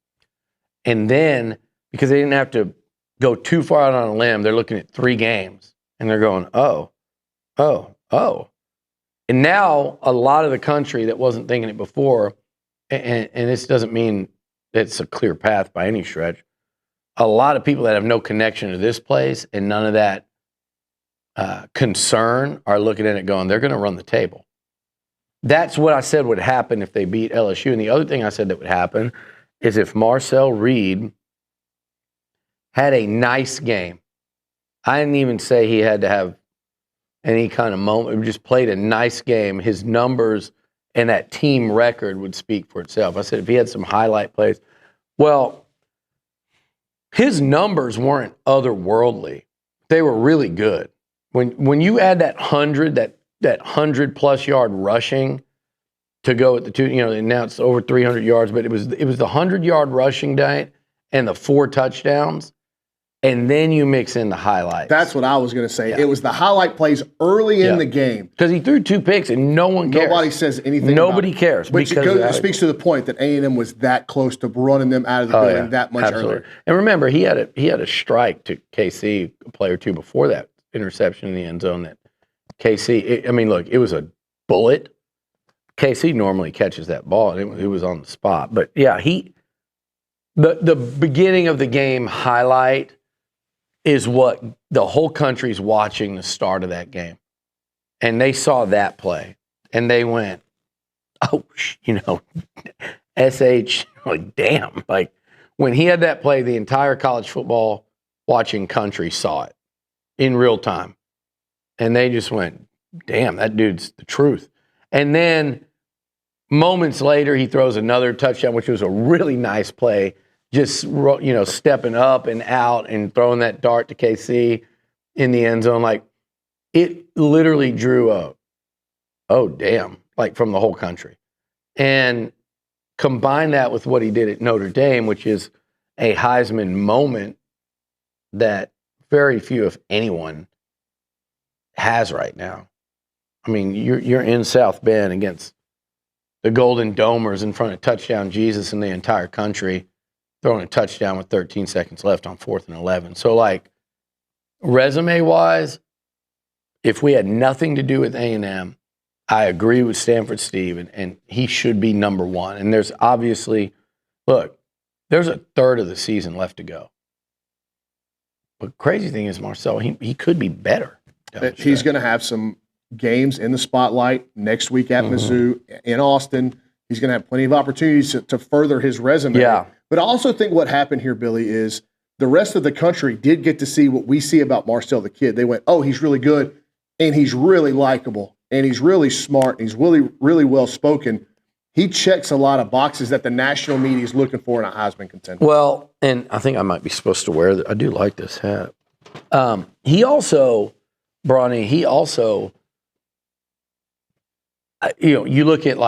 And then, because they didn't have to go too far out on a limb, they're looking at 3 games. And they're going, oh. And now a lot of the country that wasn't thinking it before, and this doesn't mean it's a clear path by any stretch, a lot of people that have no connection to this place and none of that concern are looking at it going, they're going to run the table. That's what I said would happen if they beat LSU. And the other thing I said that would happen is if Marcel Reed had a nice game. I didn't even say he had to have any kind of moment. He just played a nice game. His numbers and that team record would speak for itself. I said if he had some highlight plays. Well, his numbers weren't otherworldly. They were really good. When you add that 100+ yard rushing to go at the 2, and now it's over 300 yards, but it was the 100-yard rushing night and the 4 touchdowns, and then you mix in the highlights. That's what I was going to say. Yeah. It was the highlight plays early in the game. Because he threw 2 picks and no one cares. Nobody says anything Nobody cares. Which speaks to the point that A&M was that close to running them out of the building that much earlier. And remember, he had a strike to KC a play or two before that interception in the end zone that KC, look, it was a bullet. KC normally catches that ball, and it was on the spot. But, yeah, the beginning of the game highlight is what the whole country's watching the start of that game. And they saw that play, and they went, SH, like, damn. Like, when he had that play, the entire college football watching country saw it in real time. And they just went, damn, that dude's the truth. And then moments later, he throws another touchdown, which was a really nice play, just, stepping up and out and throwing that dart to KC in the end zone. Like, it literally drew damn, like, from the whole country. And combine that with what he did at Notre Dame, which is a Heisman moment that very few, if anyone, has right now. I mean, you're in South Bend against the Golden Domers in front of touchdown Jesus in the entire country, throwing a touchdown with 13 seconds left on 4th and 11. So, like, resume-wise, if we had nothing to do with A&M, I agree with Stanford Steve, and he should be number 1. And there's obviously, look, there's a third of the season left to go. But crazy thing is, Marcel, he could be better. He's going to have some games in the spotlight next week at Mizzou, in Austin. He's going to have plenty of opportunities to further his resume. Yeah. But I also think what happened here, Billy, is the rest of the country did get to see what we see about Marcel the Kid. They went, oh, he's really good, and he's really likable, and he's really smart, and he's really, really well-spoken. He checks a lot of boxes that the national media is looking for in a Heisman contender. Well, and I think I might be supposed to wear that. I do like this hat. He also, Bronny, you look at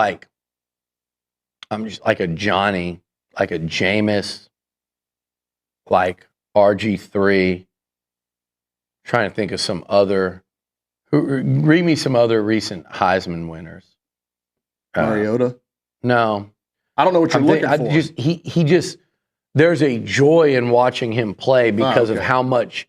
I'm just like a Johnny, like a Jameis, like RG3. Trying to think of some other. Read me some other recent Heisman winners. Mariota? No. I don't know what you're looking for. He just, there's a joy in watching him play because of how much,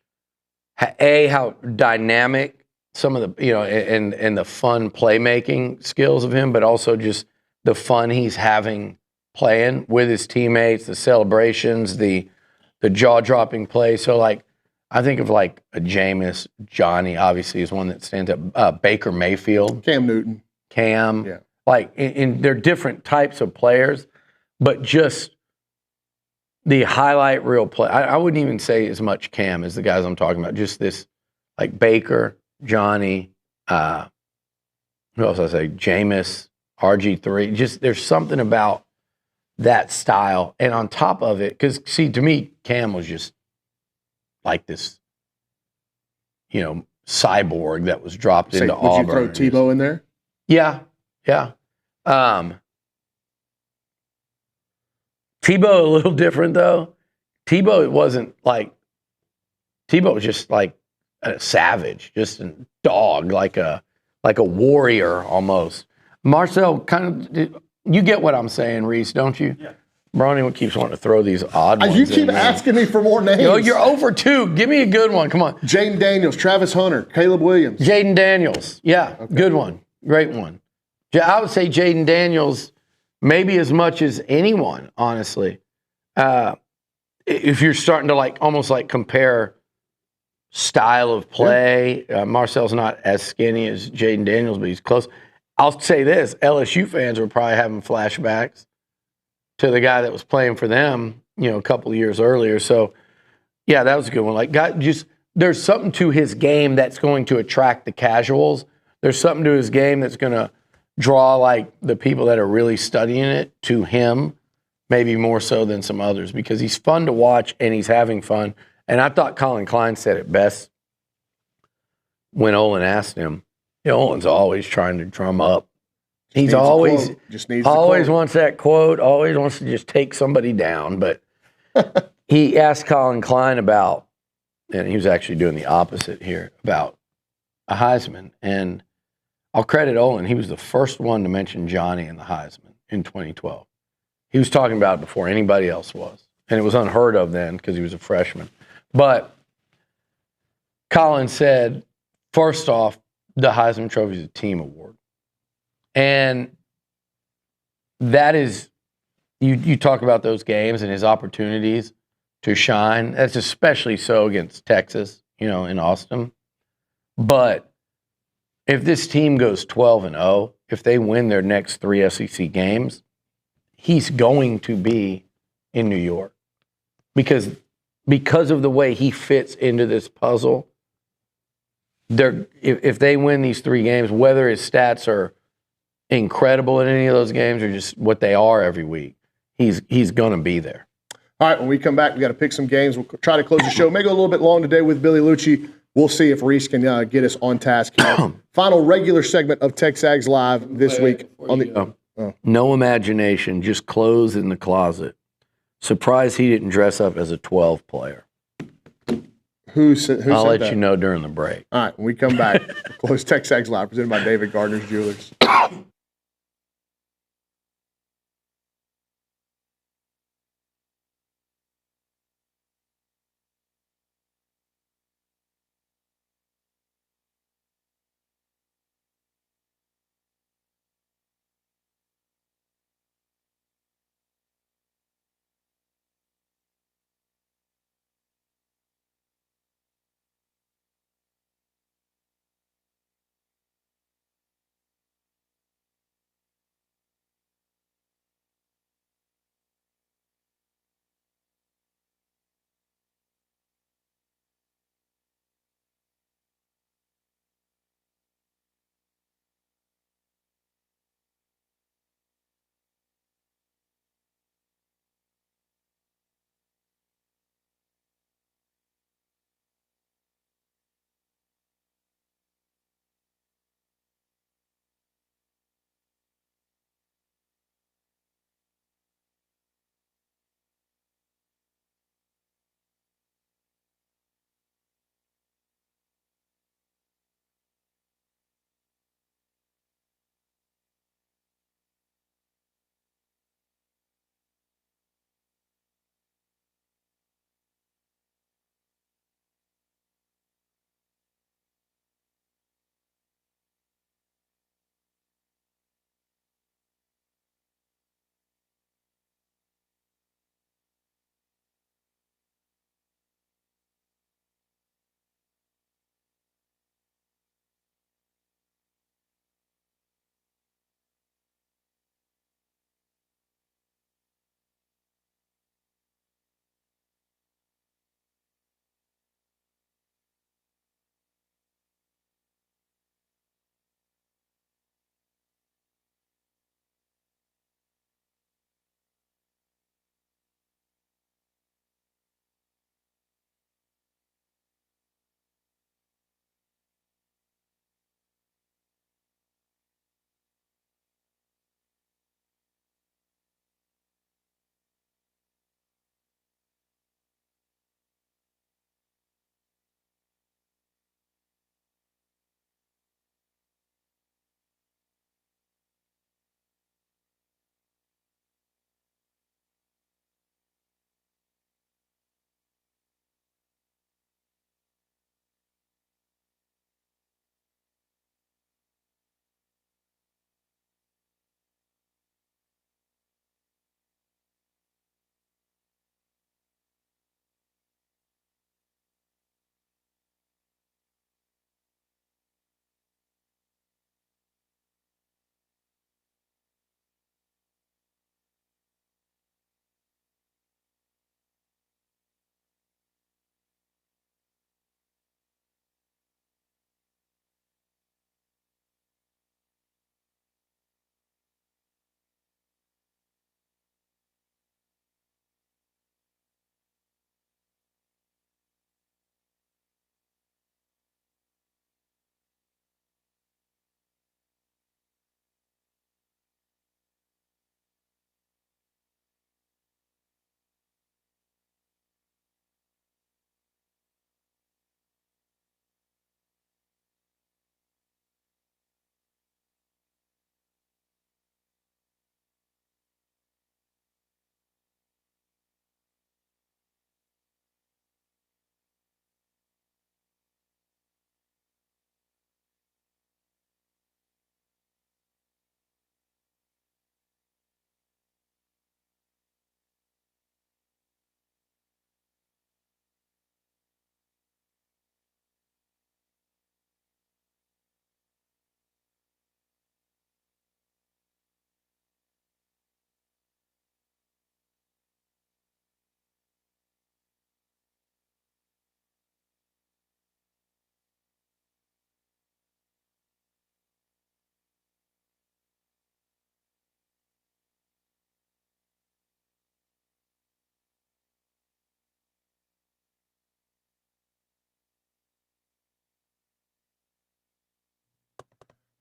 how dynamic some of the, and the fun playmaking skills of him, but also just the fun he's having playing with his teammates, the celebrations, the jaw-dropping play. So, I think of a Jameis. Johnny obviously is one that stands up. Baker Mayfield. Cam Newton. Yeah. They're different types of players, but just the highlight reel play. I wouldn't even say as much Cam as the guys I'm talking about. Just this, Baker, Johnny, who else I say? Jameis, RG3. Just there's something about that style. And on top of it, because, see, to me, Cam was just like this, cyborg that was dropped into Auburn. Would you throw Tebow in there? Yeah. Tebow a little different though. Tebow was just like a savage, just a dog, like a warrior almost. Marcel, you get what I'm saying, Reese, don't you? Yeah. Bronny keeps wanting to throw these odd ones. You keep asking me for more names. You're over 2. Give me a good one. Come on. Jaden Daniels, Travis Hunter, Caleb Williams. Jaden Daniels. Yeah, okay. Good one. Great one. I would say Jaden Daniels maybe as much as anyone, honestly. If you're starting to almost compare style of play, Marcel's not as skinny as Jaden Daniels, but he's close. I'll say this, LSU fans were probably having flashbacks to the guy that was playing for them, a couple of years earlier. So, yeah, that was a good one. There's something to his game that's going to attract the casuals. There's something to his game that's going to draw the people that are really studying it to him, maybe more so than some others, because he's fun to watch and he's having fun. And I thought Colin Klein said it best when Olin asked him. Olin's always trying to drum up. He's always wants that quote, always wants to just take somebody down. But he asked Colin Klein about, and he was actually doing the opposite here, about a Heisman. And I'll credit Olin. He was the first one to mention Johnny in the Heisman in 2012. He was talking about it before anybody else was. And it was unheard of then because he was a freshman. But Colin said, first off, the Heisman Trophy is a team award. And that is, you talk about those games and his opportunities to shine. That's especially so against Texas, in Austin. But if this team goes 12-0, if they win their next 3 SEC games, he's going to be in New York. Because of the way he fits into this puzzle, if they win these 3 games, whether his stats are incredible in any of those games or just what they are every week, he's going to be there. All right, when we come back, we got to pick some games. We'll try to close the show. May go a little bit long today with Billy Liucci. We'll see if Reese can get us on task here. Final regular segment of TexAgs Live this week. No imagination, just clothes in the closet. Surprised he didn't dress up as a 12 player. Who said I'll let that? you know during the break. All right, when we come back, close TexAgs Live, presented by David Gardner's Jewelers.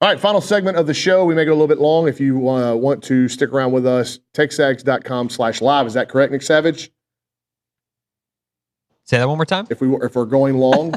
All right, final segment of the show. We make it a little bit long. If you want to stick around with us, texags.com/live. Is that correct, Nick Savage? Say that one more time. If we're going long,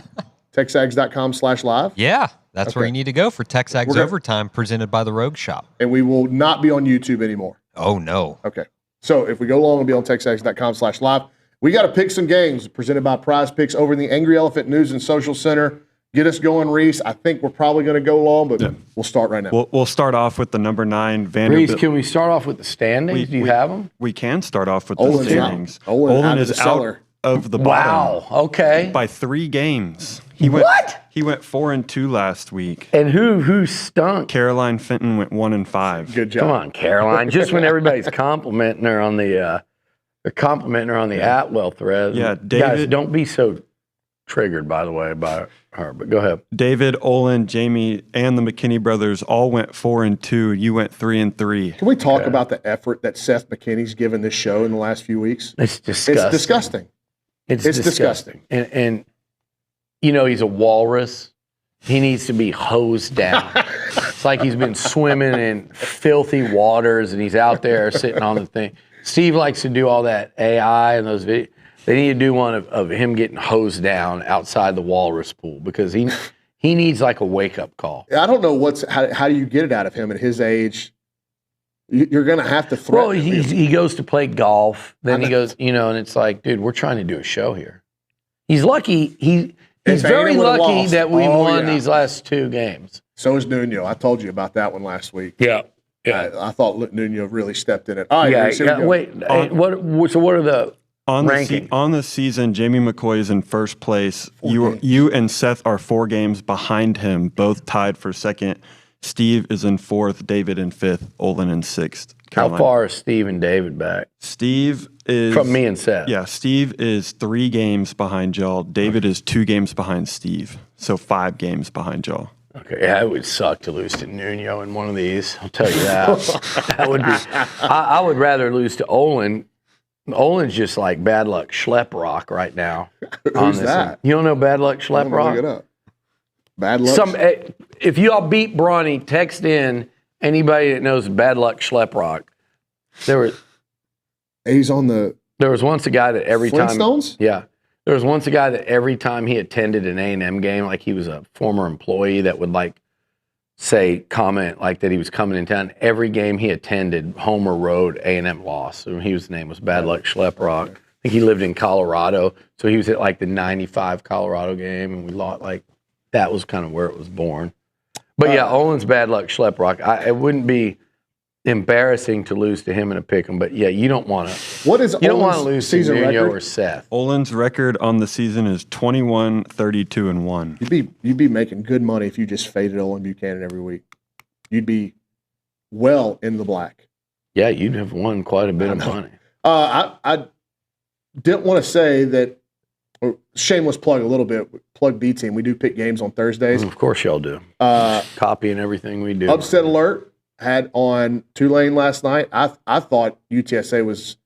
texags.com/live. Yeah, that's where Okay. you need to go for TexAgs Overtime presented by the Rogue Shop. And we will not be on YouTube anymore. Oh, no. Okay. So if we go long, it'll be on texags.com/live. We got to pick some games presented by Prize Picks over in the Angry Elephant News and Social Center. Get us going, Reese. I think we're probably going to go long, but we'll start right now. We'll start off with the number 9 Vanderbilt. Reese, can we start off with the standings? Do you have them? We can start off with Olin's the standings. out. Olin is out out of the bottom. Wow. Okay. By 3 games. He went 4-2 last week. And who stunk? Caroline Fenton went 1-5. Good job. Come on, Caroline. Just when everybody's complimenting her on the Atwell thread. Yeah, Guys, David. don't be so triggered, by the way, by her. But go ahead. David, Olin, Jamie, and the McKinney brothers all went 4-2. You went 3-3. Can we talk about the effort that Seth McKinney's given this show in the last few weeks? It's disgusting. It's disgusting. It's disgusting. And you know, he's a walrus. He needs to be hosed down. It's like he's been swimming in filthy waters and he's out there sitting on the thing. Steve likes to do all that AI and those videos. They need to do one of him getting hosed down outside the walrus pool because he needs like a wake-up call. I don't know how do you get it out of him at his age. You're going to have to throw. Well, he goes to play golf. Then he goes, and it's like, dude, we're trying to do a show here. He's lucky. He's very lucky that we won these last 2 games. So is Nuno. I told you about that one last week. Yeah. I thought Nuno really stepped in it. All right, Wait. What are the on ranking? On the season, Jamie McCoy is in first place. You and Seth are 4 games behind him, both tied for second. Steve is in 4th, David in 5th, Olin in 6th. How far is Steve and David back? Steve is... From me and Seth. Yeah, Steve is 3 games behind y'all. David is 2 games behind Steve. So 5 games behind y'all. Okay, yeah, it would suck to lose to Nuno in one of these. I'll tell you that. That would be... I would rather lose to Olin. Olin's just like Bad Luck Schleprock right now. Who's that? You don't know Bad Luck Schleprock? Look it up. Bad Luck? If you all beat Brawny, text in anybody that knows Bad Luck Schleprock. He's on the... There was once a guy that every time... Flintstones? Yeah. There was once a guy that every time he attended an A&M game, like he was a former employee that would like comment like that he was coming in town. Every game he attended, home or road, A&M lost. So his name was Bad Luck Schleprock. I think he lived in Colorado. So he was at like the 95 Colorado game and we lost that was kind of where it was born. But yeah, Olin's Bad Luck Schleprock. It wouldn't be embarrassing to lose to him in a pick'em, but yeah, you don't want to. What is you don't want to Olin's lose to season Nuno record? or Seth. Olin's record on the season is 21-32-1. You'd be making good money if you just faded Olin Buchanan every week. You'd be well in the black. Yeah, you'd have won quite a bit of money. I didn't want to say that. Shameless plug a little bit. Plug B Team. We do pick games on Thursdays. Of course y'all do. Copying everything we do. Upset alert had on Tulane last night. I thought UTSA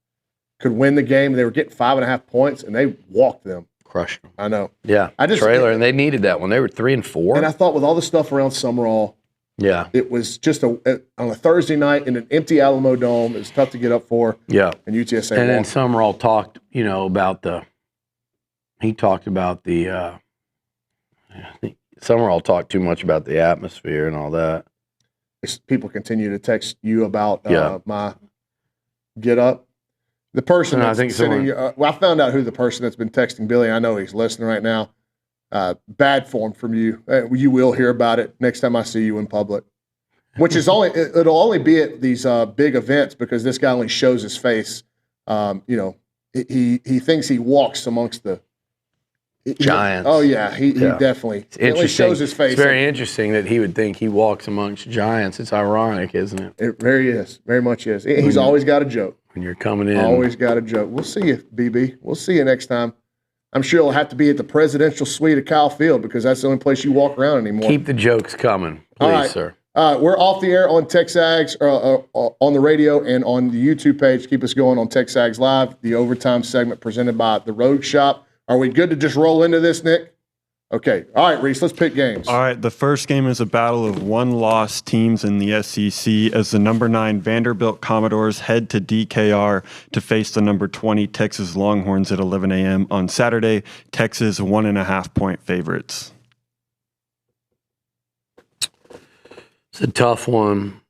could win the game. They were getting 5.5 points, and they walked them. Crushed them. I know. Yeah. Trailer, and they needed that one. They were 3-4. And I thought with all the stuff around Summerall, yeah, it was just on a Thursday night in an empty Alamo Dome. It was tough to get up for. Yeah. And UTSA and then walked. Summerall talked, about Summerall talked too much about the atmosphere and all that. People continue to text you about my get up. The person that's sitting, I found out who the person that's been texting Billy. I know he's listening right now. Bad form from you. You will hear about it next time I see you in public. Which is it'll only be at these big events because this guy only shows his face. He thinks he walks amongst the Giants. Oh yeah, he definitely shows his face. It's very interesting that he would think he walks amongst giants. It's ironic, isn't it? It very is, very much is. He's always got a joke. When you're coming in, always got a joke. We'll see you, BB. We'll see you next time. I'm sure it'll have to be at the presidential suite of Kyle Field because that's the only place you walk around anymore. Keep the jokes coming, please, sir. We're off the air on TexAgs, on the radio and on the YouTube page. Keep us going on TexAgs Live, the overtime segment presented by the Rogue Shop. Are we good to just roll into this, Nick? Okay. All right, Reese, let's pick games. All right, the first game is a battle of one-loss teams in the SEC as the number 9 Vanderbilt Commodores head to DKR to face the number 20 Texas Longhorns at 11 a.m. on Saturday. Texas 1.5-point favorites. It's a tough one.